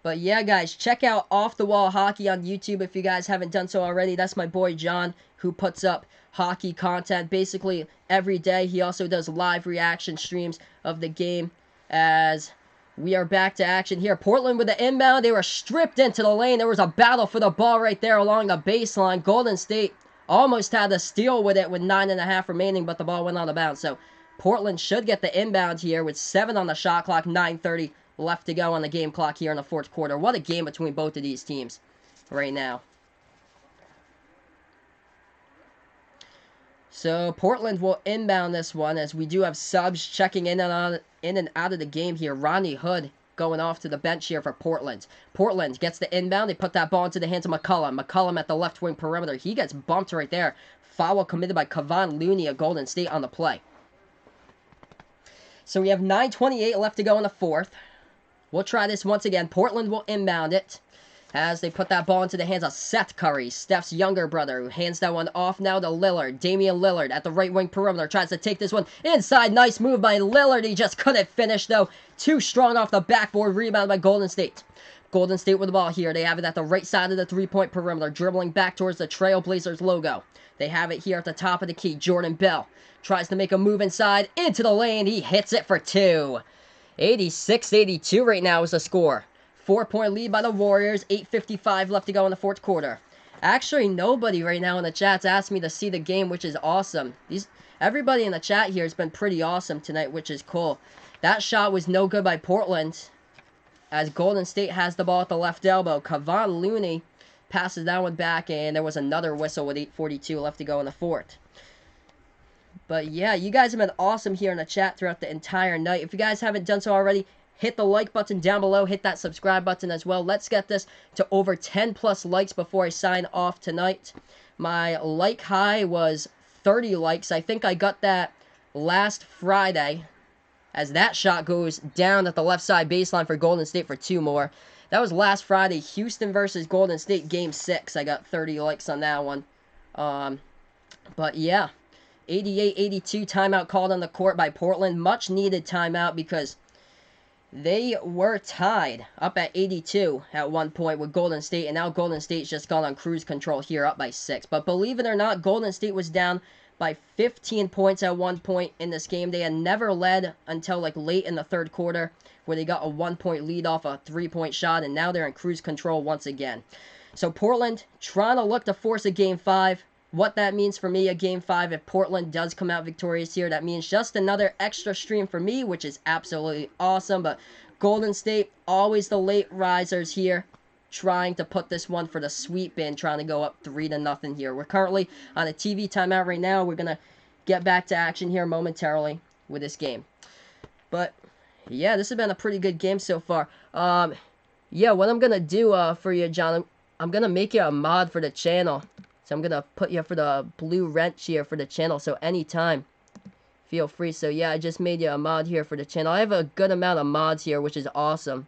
S1: But yeah, guys, check out Off the Wall Hockey on YouTube if you guys haven't done so already. That's my boy John, who puts up hockey content basically every day. He also does live reaction streams of the game as we are back to action here. Portland with the inbound. They were stripped into the lane. There was a battle for the ball right there along the baseline. Golden State almost had a steal with it with 9.5 remaining, but the ball went out of bounds. So Portland should get the inbound here with 7 on the shot clock, 9:30 left to go on the game clock here in the fourth quarter. What a game between both of these teams right now. So Portland will inbound this one as we do have subs checking in and out of the game here. Rodney Hood going off to the bench here for Portland. Portland gets the inbound. They put that ball into the hands of McCollum. McCollum at the left wing perimeter. He gets bumped right there. Foul committed by Kevon Looney of Golden State on the play. So we have 9:28 left to go in the fourth. We'll try this once again. Portland will inbound it as they put that ball into the hands of Seth Curry, Steph's younger brother, who hands that one off now to Lillard. Damian Lillard at the right wing perimeter tries to take this one inside. Nice move by Lillard. He just couldn't finish, though. Too strong off the backboard. Rebound by Golden State. Golden State with the ball here. They have it at the right side of the three-point perimeter, dribbling back towards the Trailblazers logo. They have it here at the top of the key. Jordan Bell tries to make a move inside into the lane. He hits it for 2. 86-82 right now is the score. 4-point lead by the Warriors. 8:55 left to go in the fourth quarter. Actually, nobody right now in the chat's asked me to see the game, which is awesome. Everybody in the chat here has been pretty awesome tonight, which is cool. That shot was no good by Portland as Golden State has the ball at the left elbow. Kevon Looney passes that one back, and there was another whistle with 8:42 left to go in the fourth. But yeah, you guys have been awesome here in the chat throughout the entire night. If you guys haven't done so already, hit the like button down below. Hit that subscribe button as well. Let's get this to over 10 plus likes before I sign off tonight. My like high was 30 likes. I think I got that last Friday as that shot goes down at the left side baseline for Golden State for 2 more. That was last Friday. Houston versus Golden State Game 6. I got 30 likes on that one. But yeah. 88-82 timeout called on the court by Portland. Much needed timeout because they were tied up at 82 at one point with Golden State. And now Golden State's just gone on cruise control here up by 6. But believe it or not, Golden State was down by 15 points at one point in this game. They had never led until like late in the third quarter where they got a 1-point lead off a 3-point shot. And now they're in cruise control once again. So Portland trying to look to force a Game 5. What that means for me, a Game 5, if Portland does come out victorious here, that means just another extra stream for me, which is absolutely awesome. But Golden State, always the late risers here, trying to put this one for the sweep in, trying to go up 3-0 here. We're currently on a TV timeout right now. We're going to get back to action here momentarily with this game. But, yeah, this has been a pretty good game so far. Yeah, what I'm gonna do for you, John, I'm gonna make you a mod for the channel. So I'm gonna put you for the blue wrench here for the channel. So anytime, feel free. So yeah, I just made you a mod here for the channel. I have a good amount of mods here, which is awesome.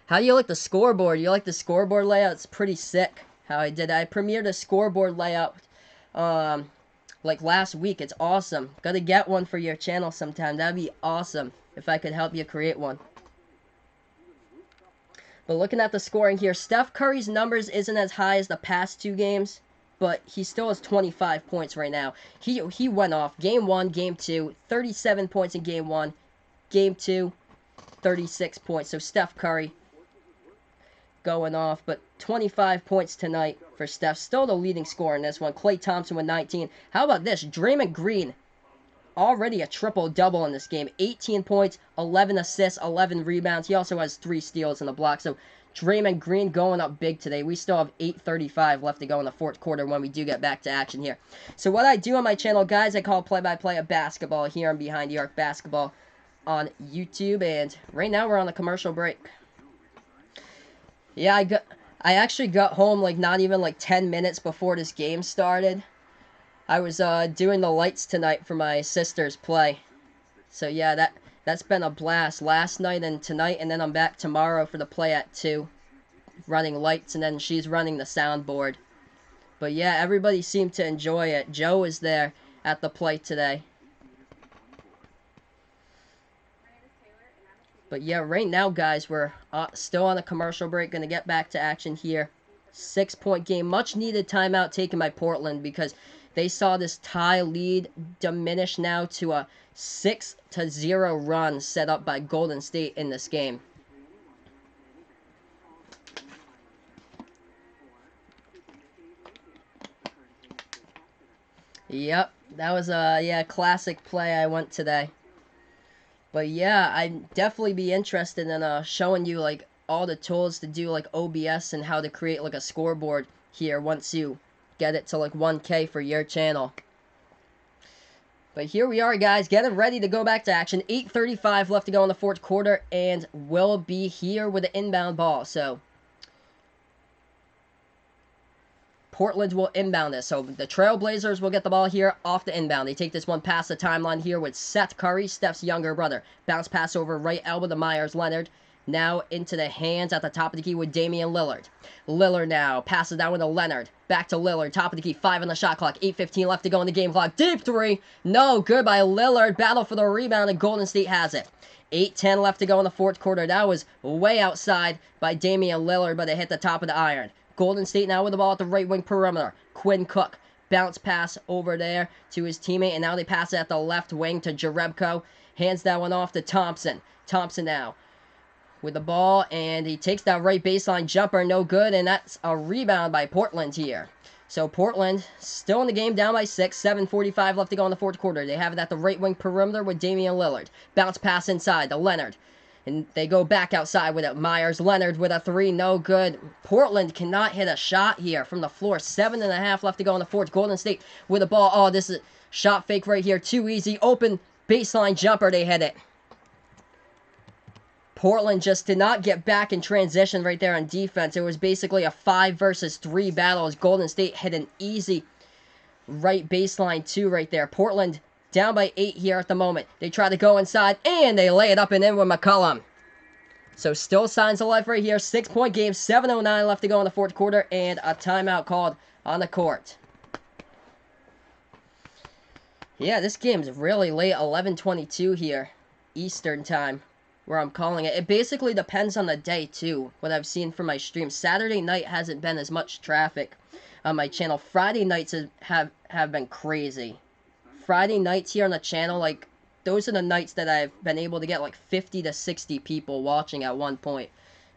S1: How do you like the scoreboard? You like the scoreboard layout? It's pretty sick how I did. I premiered a scoreboard layout like last week. It's awesome. Gotta get one for your channel sometime. That'd be awesome if I could help you create one. But looking at the scoring here, Steph Curry's numbers isn't as high as the past 2 games, but he still has 25 points right now. He went off. Game 1, Game 2, 37 points in Game 1. Game 2, 36 points. So Steph Curry going off, but 25 points tonight for Steph. Still the leading scorer in this one. Klay Thompson with 19. How about this? Draymond Green, already a triple-double in this game. 18 points, 11 assists, 11 rebounds. He also has 3 steals in the block. So Draymond Green going up big today. We still have 8:35 left to go in the 4th quarter when we do get back to action here. So what I do on my channel, guys, I call play-by-play of basketball here on Behind the Arc Basketball on YouTube. And right now we're on a commercial break. Yeah, I actually got home like not even like 10 minutes before this game started. I was doing the lights tonight for my sister's play. So yeah, that's been a blast last night and tonight, and then I'm back tomorrow for the play at 2, running lights, and then she's running the soundboard. But yeah, everybody seemed to enjoy it. Joe was there at the play today. But yeah, right now, guys, we're still on a commercial break. Going to get back to action here. 6-point game. Much needed timeout taken by Portland because they saw this tie lead diminish now to a 6-0 run set up by Golden State in this game. Yep, that was a classic play I went today. But yeah, I'd definitely be interested in showing you like all the tools to do like OBS and how to create like a scoreboard here once you get it to like 1K for your channel. But here we are, guys, getting ready to go back to action. 8:35 left to go in the 4th quarter, and we'll be here with an inbound ball. So Portland will inbound this. So the Trailblazers will get the ball here off the inbound. They take this one past the timeline here with Seth Curry, Steph's younger brother. Bounce pass over right elbow to Myers Leonard. Now into the hands at the top of the key with Damian Lillard. Lillard now passes down with Leonard. Back to Lillard. Top of the key. 5 on the shot clock. 8:15 left to go in the game clock. Deep 3. No good by Lillard. Battle for the rebound, and Golden State has it. 8:10 left to go in the 4th quarter. That was way outside by Damian Lillard, but it hit the top of the iron. Golden State now with the ball at the right wing perimeter. Quinn Cook. Bounce pass over there to his teammate, and now they pass it at the left wing to Jerebko. Hands that one off to Thompson. Thompson now with the ball, and he takes that right baseline jumper, no good, and that's a rebound by Portland here. So Portland still in the game, down by 6, 7:45 left to go in the 4th quarter. They have it at the right wing perimeter with Damian Lillard. Bounce pass inside to Leonard. And they go back outside with it. Myers Leonard with a 3, no good. Portland cannot hit a shot here from the floor. 7.5 left to go in the 4th. Golden State with the ball. Oh, this is a shot fake right here. Too easy. Open baseline jumper. They hit it. Portland just did not get back in transition right there on defense. It was basically a 5 versus 3 battle as Golden State hit an easy right baseline 2 right there. Portland down by 8 here at the moment. They try to go inside, and they lay it up and in with McCollum. So still signs of life right here. 6-point game, 7:09 left to go in the 4th quarter, and a timeout called on the court. Yeah, this game's really late, 11:22 here, Eastern time, where I'm calling it. It basically depends on the day, too, what I've seen from my stream. Saturday night hasn't been as much traffic on my channel. Friday nights have been crazy. Friday nights here on the channel, like, those are the nights that I've been able to get, like, 50 to 60 people watching at one point,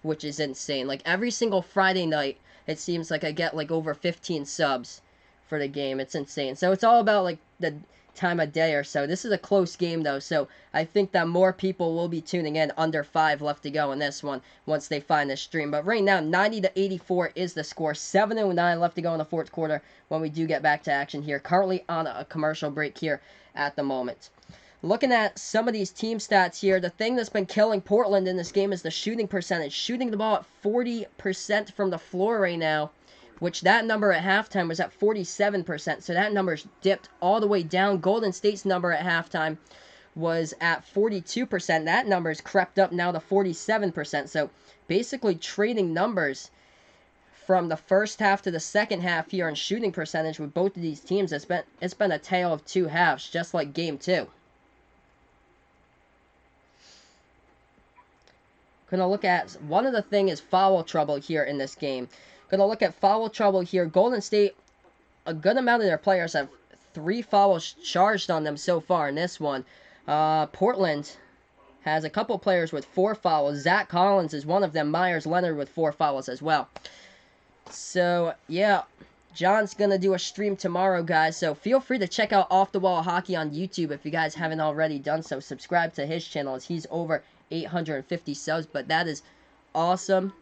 S1: which is insane. Like, every single Friday night, it seems like I get, like, over 15 subs for the game. It's insane. So it's all about, like, the time of day or so. This is a close game, though, so I think that more people will be tuning in. Under 5 left to go in this one once they find this stream. But right now, 90-84 is the score. 7:09 left to go in the 4th quarter when we do get back to action here. Currently on a commercial break here at the moment. looking at some of these team stats here, the thing that's been killing Portland in this game is the shooting percentage. Shooting the ball at 40% from the floor right now, which that number at halftime was at 47%. So that number's dipped all the way down. Golden State's number at halftime was at 42%. That number's crept up now to 47%. So basically trading numbers from the first half to the second half here on shooting percentage with both of these teams. It's been a tale of two halves, just like game 2. Gonna look at one of the thing is foul trouble here in this game. Gonna look at foul trouble here. Golden State, a good amount of their players have 3 fouls charged on them so far in this one. Portland has a couple players with 4 fouls. Zach Collins is one of them. Myers Leonard with 4 fouls as well. So, yeah, John's going to do a stream tomorrow, guys. So, feel free to check out Off the Wall Hockey on YouTube if you guys haven't already done so. Subscribe to his channel as he's over 850 subs. But that is awesome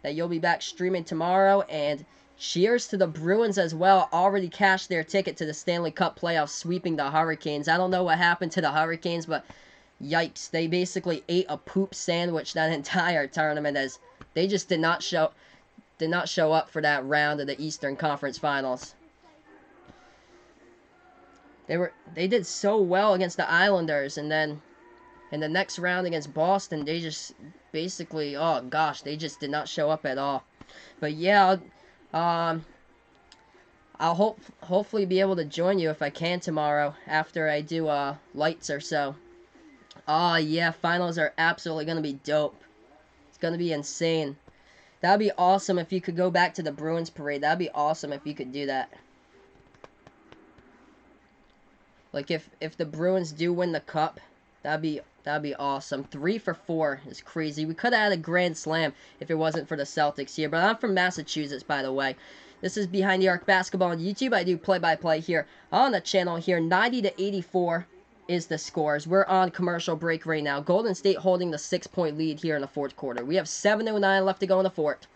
S1: that you'll be back streaming tomorrow. And cheers to the Bruins as well. Already cashed their ticket to the Stanley Cup playoffs, sweeping the Hurricanes. I don't know what happened to the Hurricanes, but yikes. They basically ate a poop sandwich that entire tournament as they just did not show up for that round of the Eastern Conference Finals. They did so well against the Islanders, and then in the next round against Boston, they just basically, oh gosh, they just did not show up at all. But yeah, I'll hopefully be able to join you if I can tomorrow after I do lights or so. Oh yeah, finals are absolutely gonna be dope. It's gonna be insane. That'd be awesome if you could go back to the Bruins parade. That'd be awesome if you could do that. Like if the Bruins do win the cup, that'd be awesome. 3 for 4 is crazy. We could have had a grand slam if it wasn't for the Celtics here. But I'm from Massachusetts, by the way. This is Behind the Arc Basketball on YouTube. I do play-by-play here on the channel here. 90-84 is the scores. We're on commercial break right now. Golden State holding the 6-point lead here in the 4th quarter. We have 7:09 left to go in the 4th.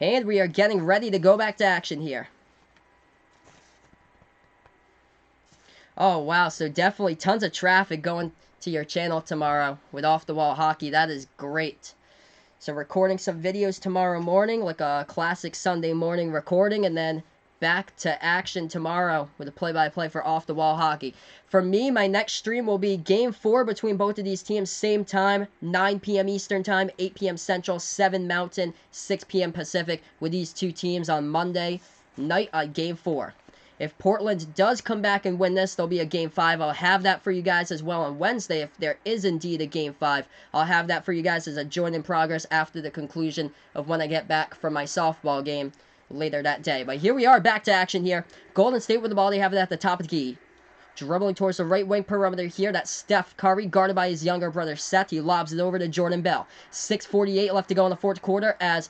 S1: And we are getting ready to go back to action here. Oh, wow. So definitely tons of traffic going to your channel tomorrow with Off the Wall Hockey. That is great. So recording some videos tomorrow morning, like a classic Sunday morning recording, and then back to action tomorrow with a play-by-play for Off the Wall Hockey. For me, my next stream will be Game 4 between both of these teams, same time, 9 p.m. Eastern Time, 8 p.m. Central, 7 Mountain, 6 p.m. Pacific, with these two teams on Monday night on Game 4. If Portland does come back and win this, there'll be a Game 5. I'll have that for you guys as well on Wednesday. If there is indeed a Game 5, I'll have that for you guys as a join in progress after the conclusion of when I get back from my softball game later that day. But here we are, back to action here. Golden State with the ball. They have it at the top of the key. Dribbling towards the right wing perimeter here. That's Steph Curry, guarded by his younger brother Seth. He lobs it over to Jordan Bell. 6:48 left to go in the 4th quarter as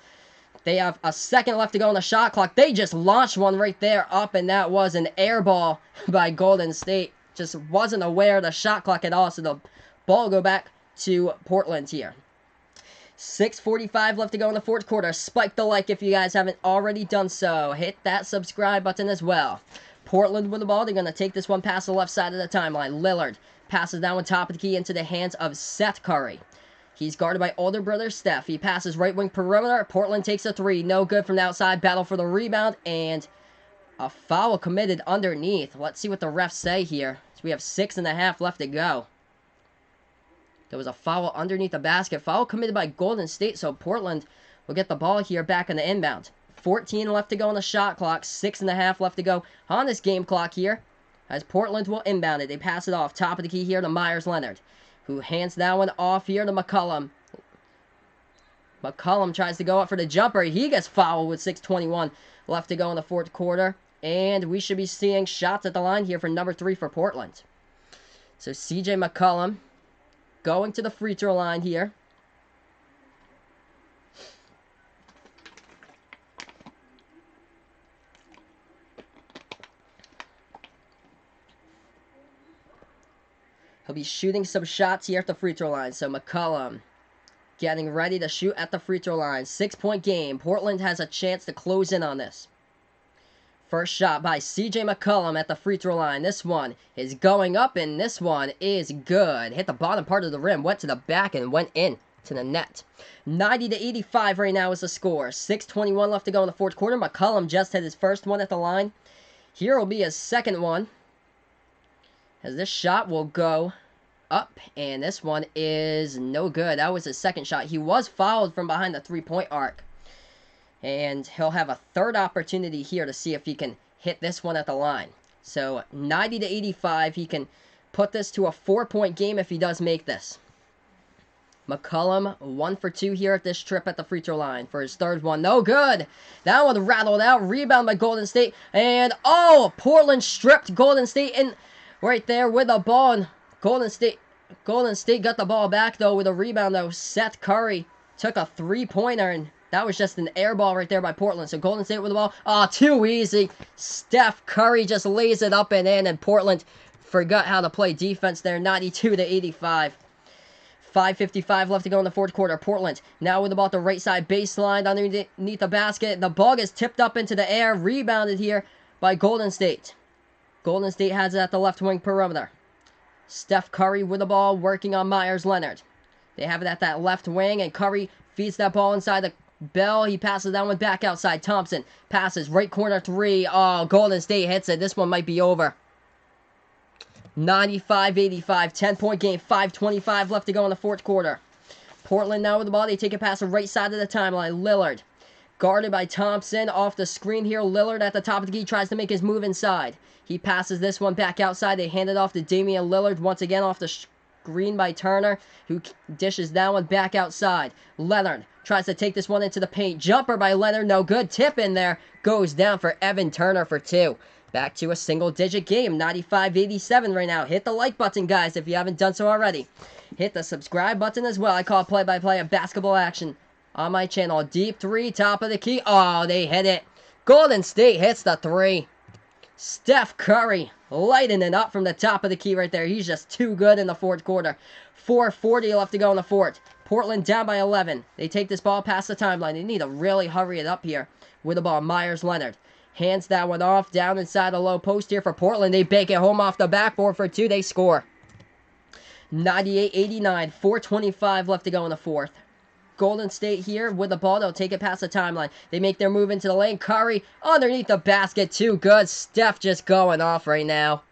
S1: they have a second left to go on the shot clock. They just launched one right there up, and that was an air ball by Golden State. Just wasn't aware of the shot clock at all, so the ball will go back to Portland here. 6:45 left to go in the 4th quarter. Spike the like if you guys haven't already done so. Hit that subscribe button as well. Portland with the ball. They're going to take this one past the left side of the timeline. Lillard passes that one top of the key into the hands of Seth Curry. He's guarded by older brother Steph. He passes right wing perimeter. Portland takes a 3. No good from the outside. Battle for the rebound. And a foul committed underneath. Let's see what the refs say here. So we have 6.5 left to go. There was a foul underneath the basket. Foul committed by Golden State, so Portland will get the ball here back in the inbound. 14 left to go on the shot clock. 6.5 left to go on this game clock here as Portland will inbound it. They pass it off. Top of the key here to Myers Leonard, who hands that one off here to McCollum. McCollum tries to go up for the jumper. He gets fouled with 6:21 left to go in the 4th quarter. And we should be seeing shots at the line here for number 3 for Portland. So CJ McCollum going to the free throw line here. He'll be shooting some shots here at the free throw line. So McCollum getting ready to shoot at the free throw line. 6-point game. Portland has a chance to close in on this. First shot by C.J. McCollum at the free throw line. This one is going up, and this one is good. Hit the bottom part of the rim, went to the back, and went in to the net. 90-85 right now is the score. 6:21 left to go in the fourth quarter. McCollum just hit his first one at the line. Here will be his second one, as this shot will go up, and this one is no good. That was his second shot. He was fouled from behind the three-point arc. And he'll have a third opportunity here to see if he can hit this one at the line. So 90-85, he can put this to a 4-point game if he does make this. McCollum 1 for 2 here at this trip at the free throw line for his third one. No good. That one rattled out. Rebound by Golden State. And oh, Portland stripped Golden State in right there with the ball. And Golden State got the ball back though with a rebound though. Seth Curry took a three-pointer, and that was just an air ball right there by Portland. So Golden State with the ball. Oh, too easy. Steph Curry just lays it up and in, and Portland forgot how to play defense there. 92-85. 5:55 left to go in the fourth quarter. Portland now with the ball at the right side baseline underneath the basket. The ball is tipped up into the air. Rebounded here by Golden State. Golden State has it at the left wing perimeter. Steph Curry with the ball working on Myers Leonard. They have it at that left wing, and Curry feeds that ball inside the Bell. He passes that one back outside. Thompson passes right corner three. Oh, Golden State hits it. This one might be over. 95-85, 10-point game. 5:25 left to go in the fourth quarter. Portland now with the ball. They take it past the right side of the timeline. Lillard guarded by Thompson. Off the screen here. Lillard at the top of the key tries to make his move inside. He passes this one back outside. They hand it off to Damian Lillard once again off the screen by Turner, who dishes that one back outside. Leonard tries to take this one into the paint. Jumper by Leonard, no good. Tip in there. Goes down for Evan Turner for two. Back to a single-digit game. 95-87 right now. Hit the like button, guys, if you haven't done so already. Hit the subscribe button as well. I call play-by-play of basketball action on my channel. Deep three, top of the key. Oh, they hit it. Golden State hits the three. Steph Curry lighting it up from the top of the key right there. He's just too good in the fourth quarter. 4:40 left to go in the fourth. Portland down by 11. They take this ball past the timeline. They need to really hurry it up here with the ball. Myers Leonard hands that one off down inside the low post here for Portland. They bake it home off the backboard for two. They score. 98-89. 4:25 left to go in the fourth. Golden State here with the ball. They'll take it past the timeline. They make their move into the lane. Curry underneath the basket. Too good. Steph just going off right now.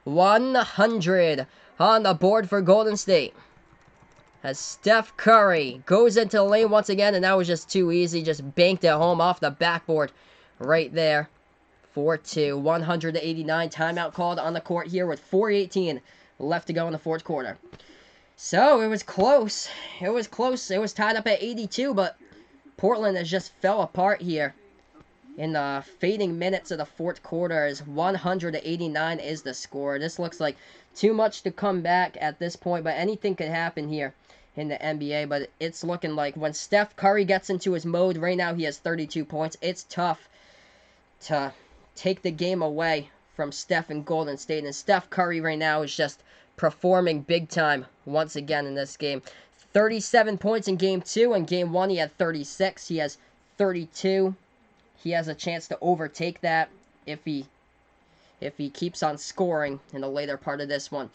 S1: 100 on the board for Golden State. As Steph Curry goes into the lane once again, and that was just too easy. Just banked it home off the backboard right there. 4-2. 189. Timeout called on the court here with 4:18 left to go in the fourth quarter. So, it was close. It was close. It was tied up at 82, but Portland has just fell apart here in the fading minutes of the fourth quarter. As 189 is the score. This looks like too much to come back at this point, but anything could happen here in the NBA. But it's looking like when Steph Curry gets into his mode, right now he has 32 points. It's tough to take the game away from Steph and Golden State. And Steph Curry right now is just performing big time once again in this game. 37 points in game 2. In game 1 he had 36. He has 32. He has a chance to overtake that if he keeps on scoring in the later part of this one.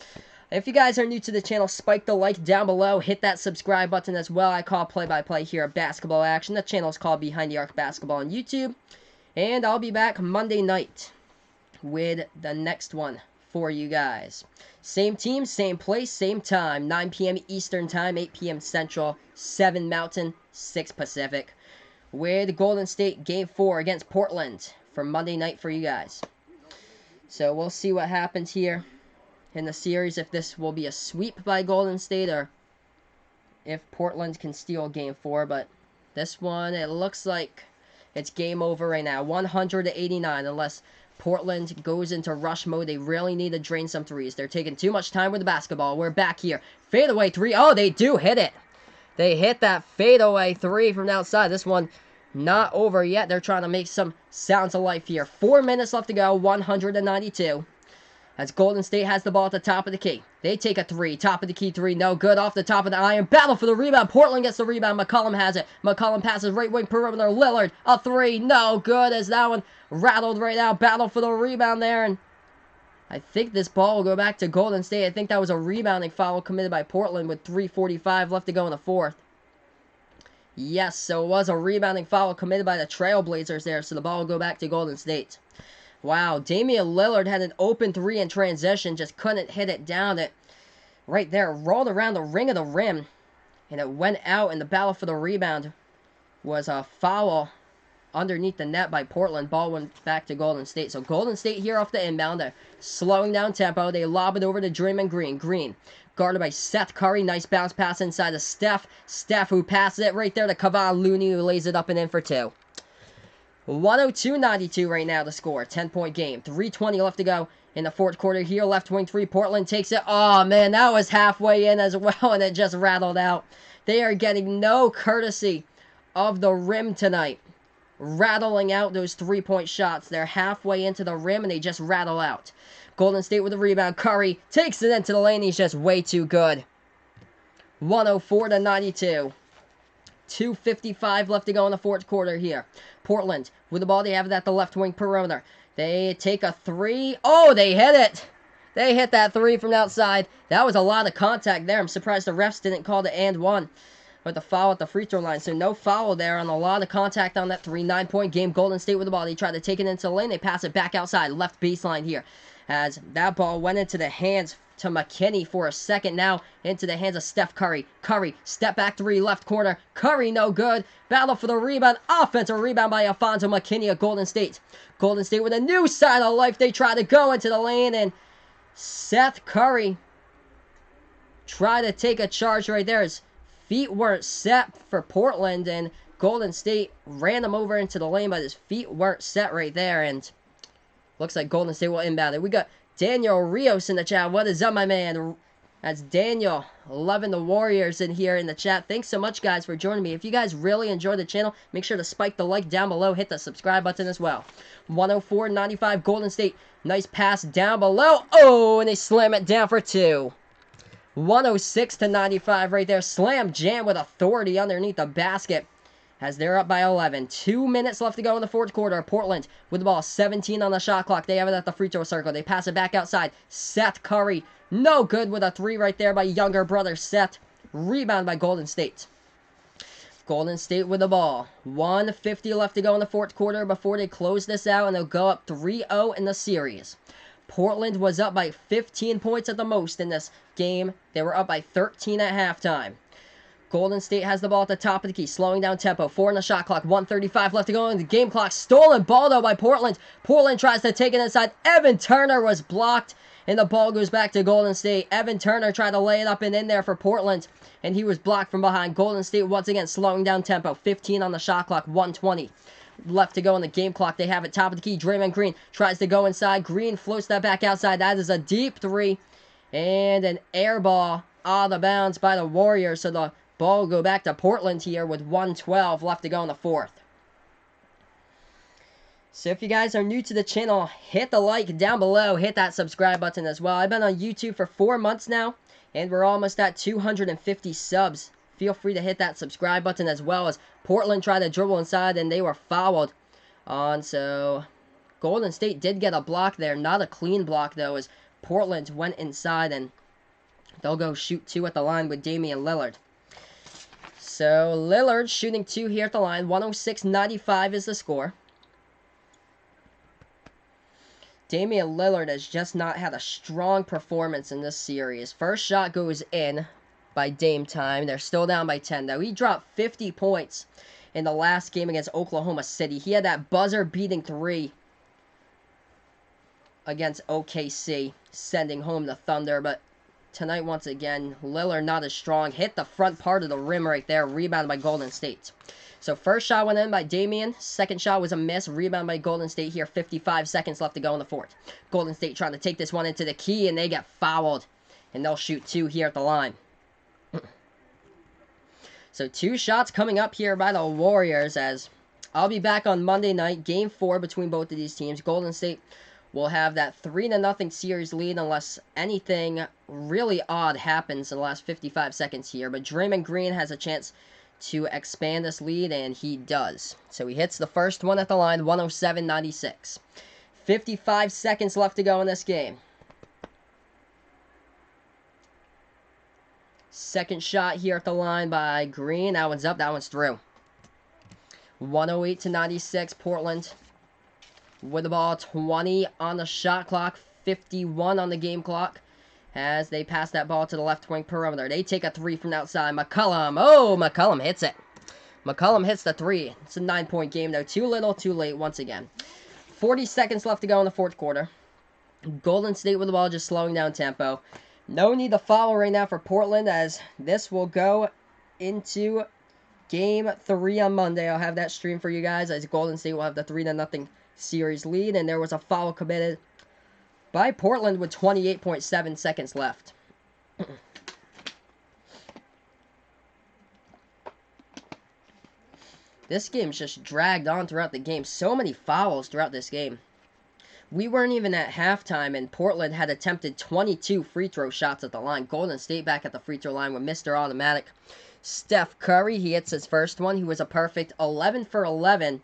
S1: If you guys are new to the channel, spike the like down below. Hit that subscribe button as well. I call play-by-play here at Basketball Action. The channel is called Behind the Arc Basketball on YouTube. And I'll be back Monday night with the next one for you guys. Same team, same place, same time. 9 p.m. Eastern Time, 8 p.m. Central, 7 Mountain, 6 Pacific. With Golden State Game 4 against Portland for Monday night for you guys. So we'll see what happens here in the series. If this will be a sweep by Golden State or if Portland can steal Game 4. But this one, it looks like it's game over right now. 189 unless Portland goes into rush mode. They really need to drain some threes. They're taking too much time with the basketball. We're back here. Fadeaway three. Oh, they do hit it. They hit that fadeaway three from outside. This one not over yet. They're trying to make some sounds of life here. 4 minutes left to go. 192. as Golden State has the ball at the top of the key. They take a three. Top of the key three. No good. Off the top of the iron. Battle for the rebound. Portland gets the rebound. McCollum has it. McCollum passes right wing perimeter. Lillard. A three. No good as that one rattled right out. Battle for the rebound there. And I think this ball will go back to Golden State. I think that was a rebounding foul committed by Portland with 3:45 left to go in the fourth. Yes, so it was a rebounding foul committed by the Trailblazers there. So the ball will go back to Golden State. Wow, Damian Lillard had an open three in transition, just couldn't hit it down. It right there rolled around the ring of the rim, and it went out. And the battle for the rebound was a foul underneath the net by Portland. Ball went back to Golden State. So Golden State here off the inbound. They're slowing down tempo. They lob it over to Draymond Green. Green guarded by Seth Curry. Nice bounce pass inside to Steph. Steph who passes it right there to Kevon Looney, who lays it up and in for two. 102-92 right now to score. 10-point game. 3:20 left to go in the fourth quarter here. Left wing three. Portland takes it. Oh, man, that was halfway in as well, and it just rattled out. They are getting no courtesy of the rim tonight. Rattling out those three-point shots. They're halfway into the rim, and they just rattle out. Golden State with the rebound. Curry takes it into the lane. He's just way too good. 104-92. 2:55 left to go in the fourth quarter here. Portland with the ball. They have it at the left wing perimeter. They take a three. Oh, they hit it. They hit that three from outside. That was a lot of contact there. I'm surprised the refs didn't call the and one with the foul at the free throw line. So no foul there on a lot of contact on that three. 9-point game. Golden State with the ball. They try to take it into the lane. They pass it back outside. Left baseline here. As that ball went into the hands to McKinney for a second, now into the hands of Steph Curry. Curry, step back three, left corner. Curry, no good. Battle for the rebound. Offensive rebound by Alfonzo McKinney of Golden State. Golden State with a new side of life. They try to go into the lane, and Seth Curry try to take a charge right there. His feet weren't set for Portland, and Golden State ran him over into the lane, but his feet weren't set right there, and looks like Golden State will inbound it. We got Daniel Rios in the chat. What is up, my man? That's Daniel, loving the Warriors in here in the chat. Thanks so much, guys, for joining me. If you guys really enjoy the channel, make sure to spike the like down below. Hit the subscribe button as well. 104-95 Golden State. Nice pass down below. Oh, and they slam it down for two. 106-95 right there. Slam jam with authority underneath the basket, as they're up by 11. 2 minutes left to go in the fourth quarter. Portland with the ball. 17 on the shot clock. They have it at the free throw circle. They pass it back outside. Seth Curry. No good with a three right there by younger brother Seth. Rebound by Golden State. Golden State with the ball. 1:50 left to go in the fourth quarter before they close this out, and they'll go up 3-0 in the series. Portland was up by 15 points at the most in this game. They were up by 13 at halftime. Golden State has the ball at the top of the key, slowing down tempo. 4 on the shot clock, 1:35 left to go in the game clock. Stolen ball, though, by Portland. Portland tries to take it inside. Evan Turner was blocked, and the ball goes back to Golden State. Evan Turner tried to lay it up and in there for Portland, and he was blocked from behind. Golden State once again slowing down tempo. 15 on the shot clock, 1:20 left to go in the game clock. They have it top of the key. Draymond Green tries to go inside. Green floats that back outside. That is a deep three, and an air ball out of bounds by the Warriors. So the ball will go back to Portland here with 1:12 left to go in the fourth. So if you guys are new to the channel, hit the like down below. Hit that subscribe button as well. I've been on YouTube for 4 months now, and we're almost at 250 subs. Feel free to hit that subscribe button as well, as Portland tried to dribble inside, and they were fouled on. So Golden State did get a block there. Not a clean block, though, as Portland went inside, and they'll go shoot two at the line with Damian Lillard. So Lillard shooting two here at the line. 106-95 is the score. Damian Lillard has just not had a strong performance in this series. First shot goes in by Dame time. They're still down by 10, though. He dropped 50 points in the last game against Oklahoma City. He had that buzzer-beating three against OKC, sending home the Thunder, but tonight, once again, Lillard not as strong. Hit the front part of the rim right there. Rebounded by Golden State. So first shot went in by Damian. Second shot was a miss. Rebound by Golden State here. 55 seconds left to go in the fourth. Golden State trying to take this one into the key, and they get fouled. And they'll shoot two here at the line. So 2 shots coming up here by the Warriors, as I'll be back on Monday night. Game 4 between both of these teams. Golden State will have that 3-0 series lead unless anything really odd happens in the last 55 seconds here. But Draymond Green has a chance to expand this lead, and he does. So he hits the first one at the line, 107-96. 55 seconds left to go in this game. Second shot here at the line by Green. That one's up. That one's through. 108-96, Portland with the ball. 20 on the shot clock. 51 on the game clock as they pass that ball to the left wing perimeter. They take a three from outside. McCollum. Oh, McCollum hits it. McCollum hits the three. It's a 9-point game, though. Too little, too late once again. 40 seconds left to go in the fourth quarter. Golden State with the ball, just slowing down tempo. No need to foul right now for Portland, as this will go into Game 3 on Monday. I'll have that stream for you guys, as Golden State will have the 3-0 series lead. And there was a foul committed by Portland with 28.7 seconds left. This game's just dragged on throughout the game. So many fouls throughout this game. We weren't even at halftime, and Portland had attempted 22 free throw shots at the line. Golden State back at the free throw line with Mr. Automatic. Steph Curry, he hits his first one. He was a perfect 11 for 11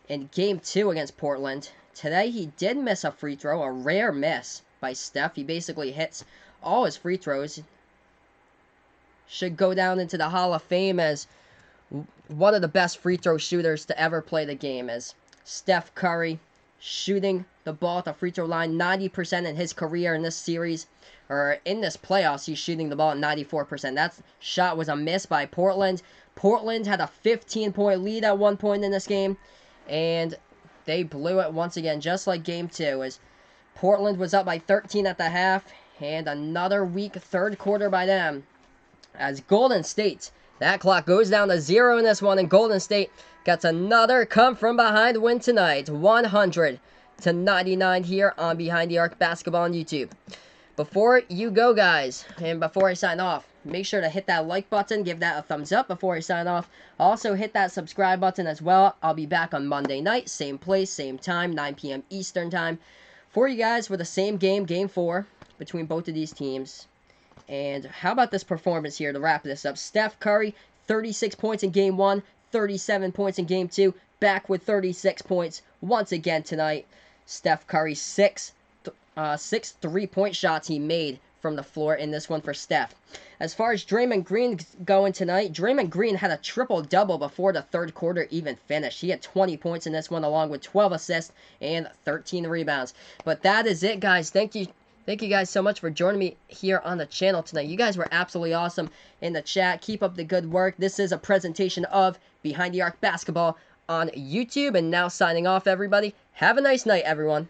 S1: in Game 2 against Portland. Today, he did miss a free throw, a rare miss by Steph. He basically hits all his free throws. Should go down into the Hall of Fame as one of the best free throw shooters to ever play the game, as Steph Curry shooting the ball at the free throw line 90% in his career in this series, or in this playoffs. He's shooting the ball at 94%. That shot was a miss by Portland. Portland had a 15-point lead at one point in this game, and they blew it once again, just like Game 2, as Portland was up by 13 at the half, and another weak third quarter by them, as Golden State, that clock goes down to 0 in this one, and Golden State gets another come-from-behind win tonight, 100-99 here on Behind the Arc Basketball on YouTube. Before you go, guys, and before I sign off, make sure to hit that like button, give that a thumbs up before I sign off. Also, hit that subscribe button as well. I'll be back on Monday night, same place, same time, 9 p.m. Eastern Time, for you guys with the same game, Game 4, between both of these teams. And how about this performance here to wrap this up? Steph Curry, 36 points in Game 1, 37 points in Game 2, back with 36 points once again tonight. Steph Curry, six 3-point shots he made from the floor in this one for Steph. As far as Draymond Green going tonight, Draymond Green had a triple-double before the third quarter even finished. He had 20 points in this one, along with 12 assists and 13 rebounds. But that is it, guys. Thank you guys so much for joining me here on the channel tonight. You guys were absolutely awesome in the chat. Keep up the good work. This is a presentation of Behind the Arc Basketball on YouTube. And now signing off, everybody. Have a nice night, everyone.